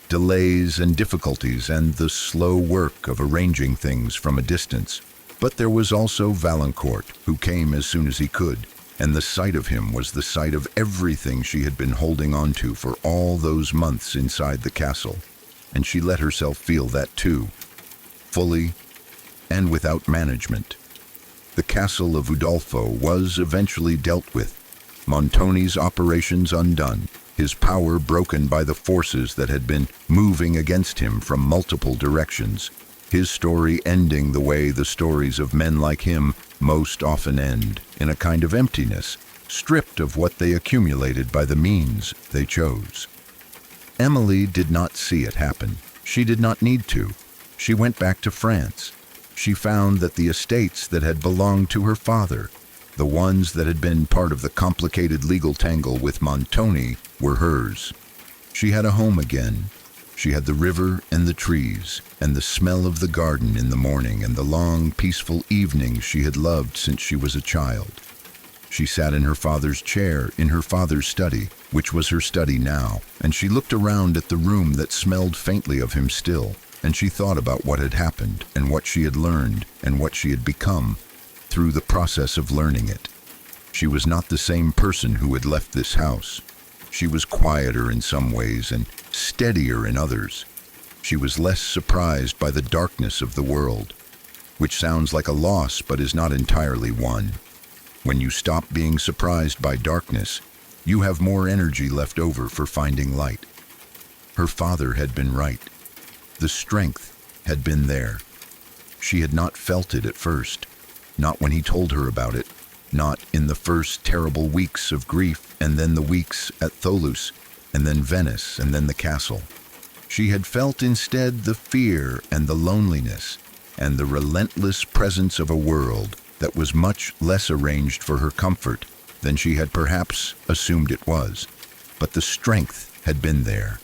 Delays and difficulties and the slow work of arranging things from a distance. But there was also Valancourt, who came as soon as he could, and the sight of him was the sight of everything she had been holding on to for all those months inside the castle, and she let herself feel that too, fully and without management. The castle of Udolpho was eventually dealt with, Montoni's operations undone, his power broken by the forces that had been moving against him from multiple directions, his story ending the way the stories of men like him most often end, in a kind of emptiness, stripped of what they accumulated by the means they chose. Emily did not see it happen. She did not need to. She went back to France. She found that the estates that had belonged to her father, the ones that had been part of the complicated legal tangle with Montoni, were hers. She had a home again. She had the river and the trees, and the smell of the garden in the morning, and the long, peaceful evenings she had loved since she was a child. She sat in her father's chair in her father's study, which was her study now, and she looked around at the room that smelled faintly of him still, and she thought about what had happened, and what she had learned, and what she had become, through the process of learning it. She was not the same person who had left this house. She was quieter in some ways and steadier in others. She was less surprised by the darkness of the world, which sounds like a loss but is not entirely one. When you stop being surprised by darkness, you have more energy left over for finding light. Her father had been right. The strength had been there. She had not felt it at first, not when he told her about it, not in the first terrible weeks of grief, and then the weeks at Toulouse, and then Venice, and then the castle. She had felt instead the fear and the loneliness, and the relentless presence of a world that was much less arranged for her comfort than she had perhaps assumed it was. But the strength had been there,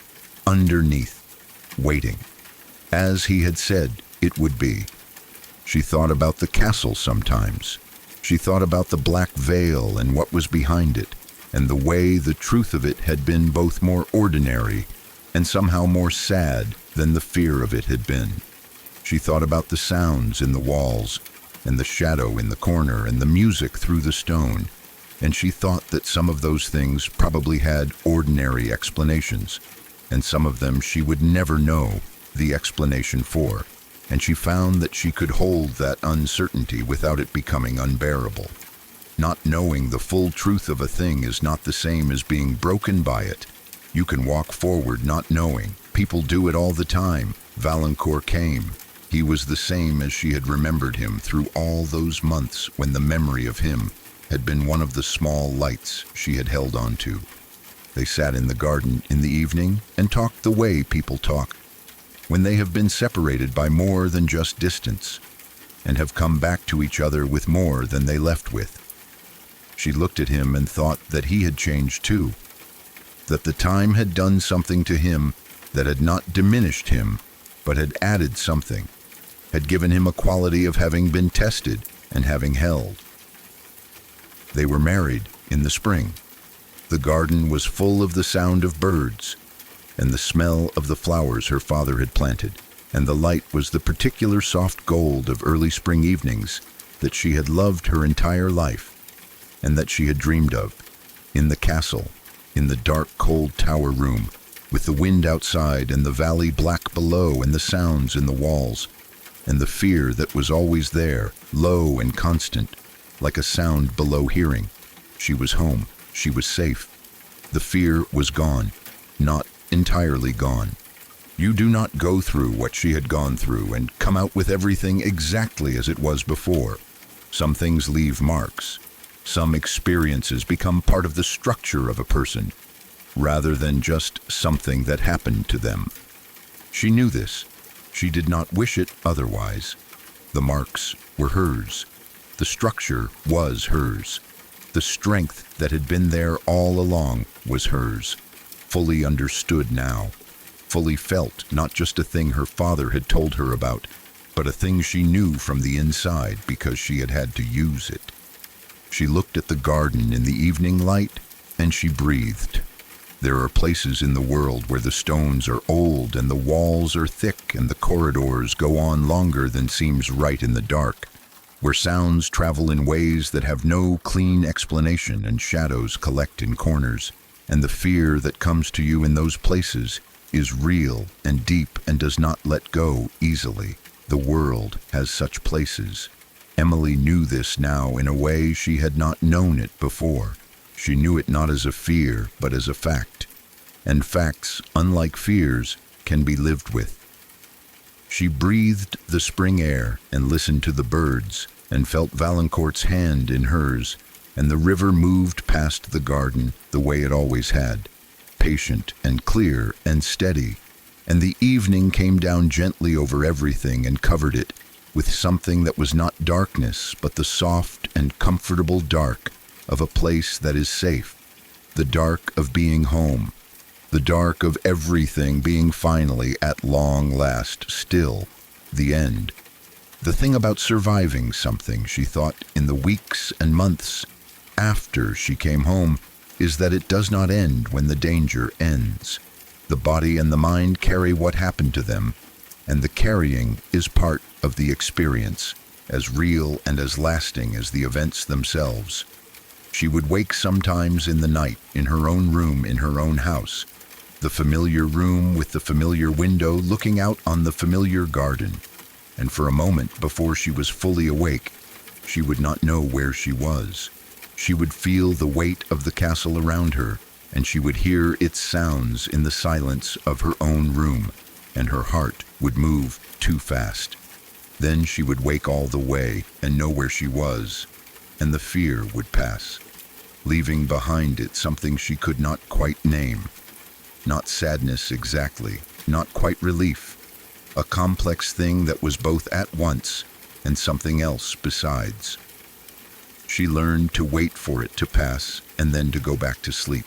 underneath, waiting, as he had said it would be. She thought about the castle sometimes. She thought about the black veil and what was behind it, and the way the truth of it had been both more ordinary and somehow more sad than the fear of it had been. She thought about the sounds in the walls, and the shadow in the corner, and the music through the stone, and she thought that some of those things probably had ordinary explanations, and some of them she would never know the explanation for. And she found that she could hold that uncertainty without it becoming unbearable. Not knowing the full truth of a thing is not the same as being broken by it. You can walk forward not knowing. People do it all the time. Valancourt came. He was the same as she had remembered him through all those months when the memory of him had been one of the small lights she had held on to. They sat in the garden in the evening and talked the way people talk when they have been separated by more than just distance, and have come back to each other with more than they left with. She looked at him and thought that he had changed too, that the time had done something to him that had not diminished him, but had added something, had given him a quality of having been tested and having held. They were married in the spring. The garden was full of the sound of birds, and the smell of the flowers her father had planted, and the light was the particular soft gold of early spring evenings that she had loved her entire life, and that she had dreamed of, in the castle, in the dark, cold tower room, with the wind outside and the valley black below and the sounds in the walls, and the fear that was always there, low and constant, like a sound below hearing. She was home. She was safe. The fear was gone, not entirely gone. You do not go through what she had gone through and come out with everything exactly as it was before. Some things leave marks. Some experiences become part of the structure of a person, rather than just something that happened to them. She knew this. She did not wish it otherwise. The marks were hers. The structure was hers. The strength that had been there all along was hers, fully understood now, fully felt, not just a thing her father had told her about, but a thing she knew from the inside because she had had to use it. She looked at the garden in the evening light, and she breathed. There are places in the world where the stones are old and the walls are thick and the corridors go on longer than seems right in the dark, where sounds travel in ways that have no clean explanation and shadows collect in corners, and the fear that comes to you in those places is real and deep and does not let go easily. The world has such places. Emily knew this now in a way she had not known it before. She knew it not as a fear, but as a fact. And facts, unlike fears, can be lived with. She breathed the spring air and listened to the birds and felt Valancourt's hand in hers, and the river moved past the garden the way it always had, patient and clear and steady, and the evening came down gently over everything and covered it with something that was not darkness but the soft and comfortable dark of a place that is safe, the dark of being home, the dark of everything being finally, at long last, still, the end. The thing about surviving something, she thought, in the weeks and months after she came home, is that it does not end when the danger ends. The body and the mind carry what happened to them, and the carrying is part of the experience, as real and as lasting as the events themselves. She would wake sometimes in the night, in her own room, in her own house, the familiar room with the familiar window looking out on the familiar garden, and for a moment before she was fully awake, she would not know where she was. She would feel the weight of the castle around her, and she would hear its sounds in the silence of her own room, and her heart would move too fast. Then she would wake all the way and know where she was, and the fear would pass, leaving behind it something she could not quite name. Not sadness exactly, not quite relief, a complex thing that was both at once and something else besides. She learned to wait for it to pass and then to go back to sleep.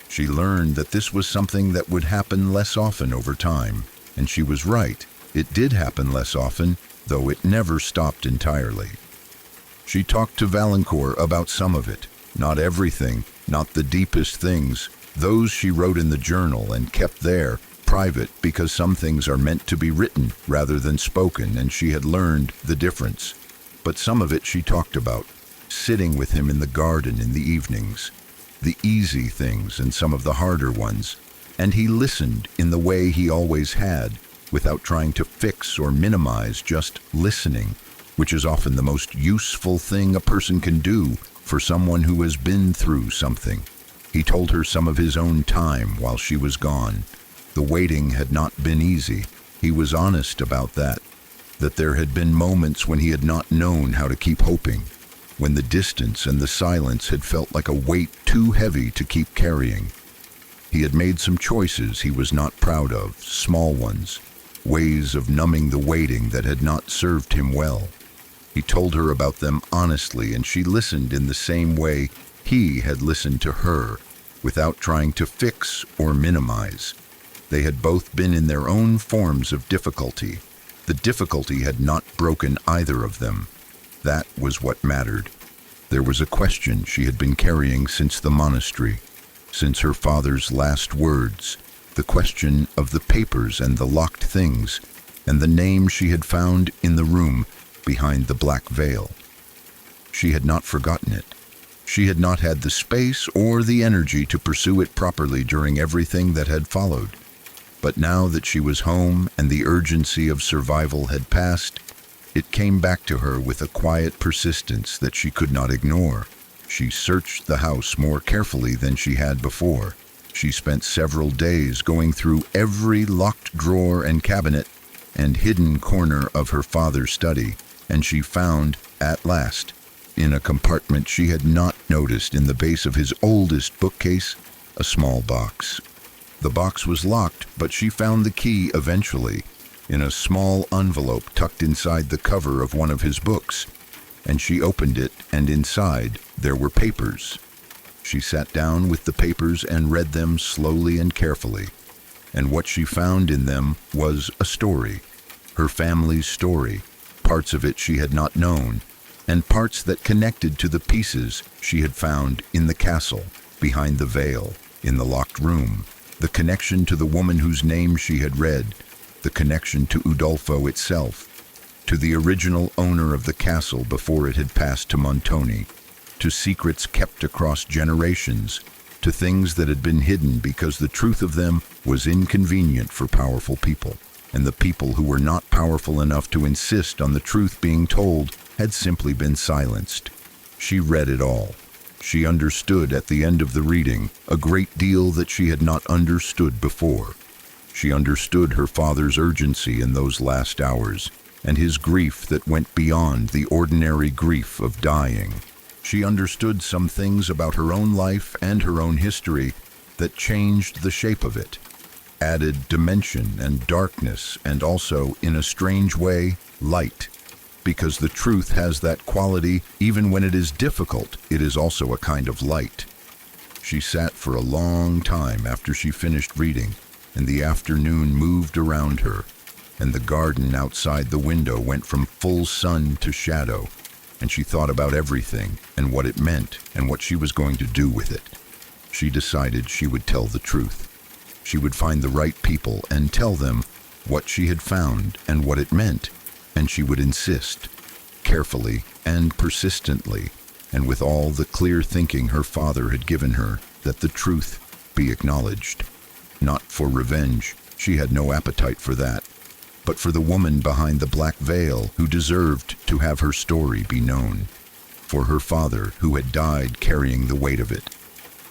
She learned that this was something that would happen less often over time, and she was right. It did happen less often, though it never stopped entirely. She talked to Valancourt about some of it, not everything, not the deepest things. Those she wrote in the journal and kept there, private, because some things are meant to be written rather than spoken, and she had learned the difference. But some of it she talked about, sitting with him in the garden in the evenings, the easy things and some of the harder ones, and he listened in the way he always had, without trying to fix or minimize, just listening, which is often the most useful thing a person can do for someone who has been through something. He told her some of his own time while she was gone. The waiting had not been easy. He was honest about that there had been moments when he had not known how to keep hoping, when the distance and the silence had felt like a weight too heavy to keep carrying. He had made some choices he was not proud of, small ones, ways of numbing the waiting that had not served him well. He told her about them honestly, and she listened in the same way he had listened to her, without trying to fix or minimize. They had both been in their own forms of difficulty. The difficulty had not broken either of them. That was what mattered. There was a question she had been carrying since the monastery, since her father's last words, the question of the papers and the locked things, and the name she had found in the room behind the black veil. She had not forgotten it. She had not had the space or the energy to pursue it properly during everything that had followed. But now that she was home and the urgency of survival had passed, it came back to her with a quiet persistence that she could not ignore. She searched the house more carefully than she had before. She spent several days going through every locked drawer and cabinet and hidden corner of her father's study, and she found, at last, in a compartment she had not noticed in the base of his oldest bookcase, a small box. The box was locked, but she found the key eventually, in a small envelope tucked inside the cover of one of his books, and she opened it, and inside there were papers. She sat down with the papers and read them slowly and carefully, and what she found in them was a story, her family's story, parts of it she had not known, and parts that connected to the pieces she had found in the castle, behind the veil, in the locked room, the connection to the woman whose name she had read, the connection to Udolpho itself, to the original owner of the castle before it had passed to Montoni, to secrets kept across generations, to things that had been hidden because the truth of them was inconvenient for powerful people, and the people who were not powerful enough to insist on the truth being told had simply been silenced. She read it all. She understood at the end of the reading a great deal that she had not understood before. She understood her father's urgency in those last hours, and his grief that went beyond the ordinary grief of dying. She understood some things about her own life and her own history that changed the shape of it, added dimension and darkness, and also, in a strange way, light. Because the truth has that quality, even when it is difficult, it is also a kind of light. She sat for a long time after she finished reading, and the afternoon moved around her, and the garden outside the window went from full sun to shadow, and she thought about everything and what it meant and what she was going to do with it. She decided she would tell the truth. She would find the right people and tell them what she had found and what it meant, and she would insist, carefully and persistently, and with all the clear thinking her father had given her, that the truth be acknowledged. Not for revenge, she had no appetite for that, but for the woman behind the black veil who deserved to have her story be known. For her father who had died carrying the weight of it.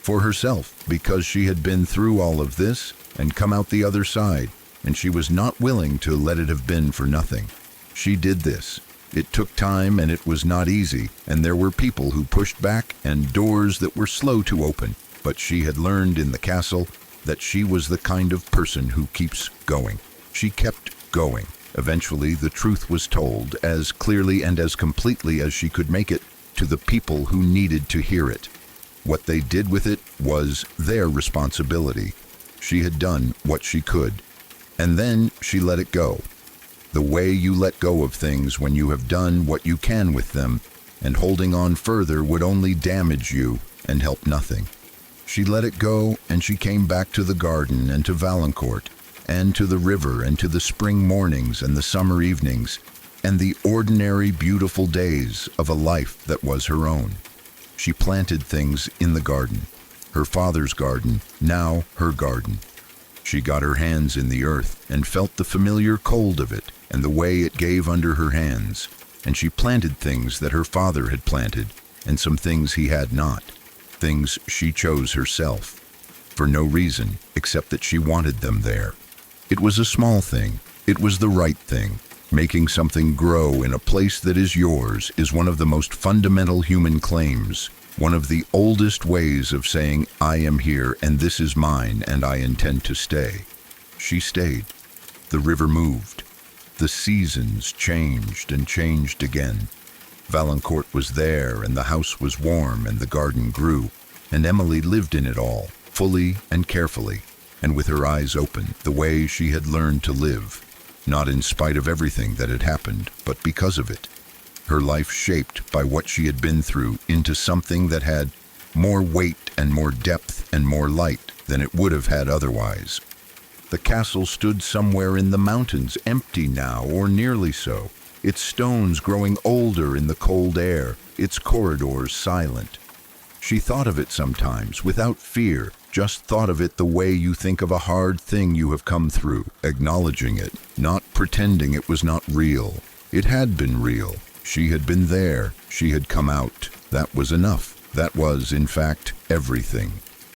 For herself, because she had been through all of this and come out the other side, and she was not willing to let it have been for nothing. She did this. It took time and it was not easy, and there were people who pushed back and doors that were slow to open, but she had learned in the castle that she was the kind of person who keeps going. She kept going. Eventually, the truth was told as clearly and as completely as she could make it to the people who needed to hear it. What they did with it was their responsibility. She had done what she could, and then she let it go. The way you let go of things when you have done what you can with them, and holding on further would only damage you and help nothing. She let it go, and she came back to the garden and to Valancourt, and to the river and to the spring mornings and the summer evenings, and the ordinary beautiful days of a life that was her own. She planted things in the garden, her father's garden, now her garden. She got her hands in the earth and felt the familiar cold of it and the way it gave under her hands, and she planted things that her father had planted, and some things he had not, things she chose herself, for no reason except that she wanted them there. It was a small thing. It was the right thing. Making something grow in a place that is yours is one of the most fundamental human claims, one of the oldest ways of saying, I am here and this is mine and I intend to stay. She stayed. The river moved. The seasons changed and changed again. Valancourt was there, and the house was warm, and the garden grew, and Emily lived in it all, fully and carefully, and with her eyes open, the way she had learned to live, not in spite of everything that had happened, but because of it. Her life shaped by what she had been through into something that had more weight and more depth and more light than it would have had otherwise. The castle stood somewhere in the mountains, empty now, or nearly so, its stones growing older in the cold air, its corridors silent. She thought of it sometimes, without fear, just thought of it the way you think of a hard thing you have come through, acknowledging it, not pretending it was not real. It had been real. She had been there. She had come out. That was enough. That was, in fact, everything.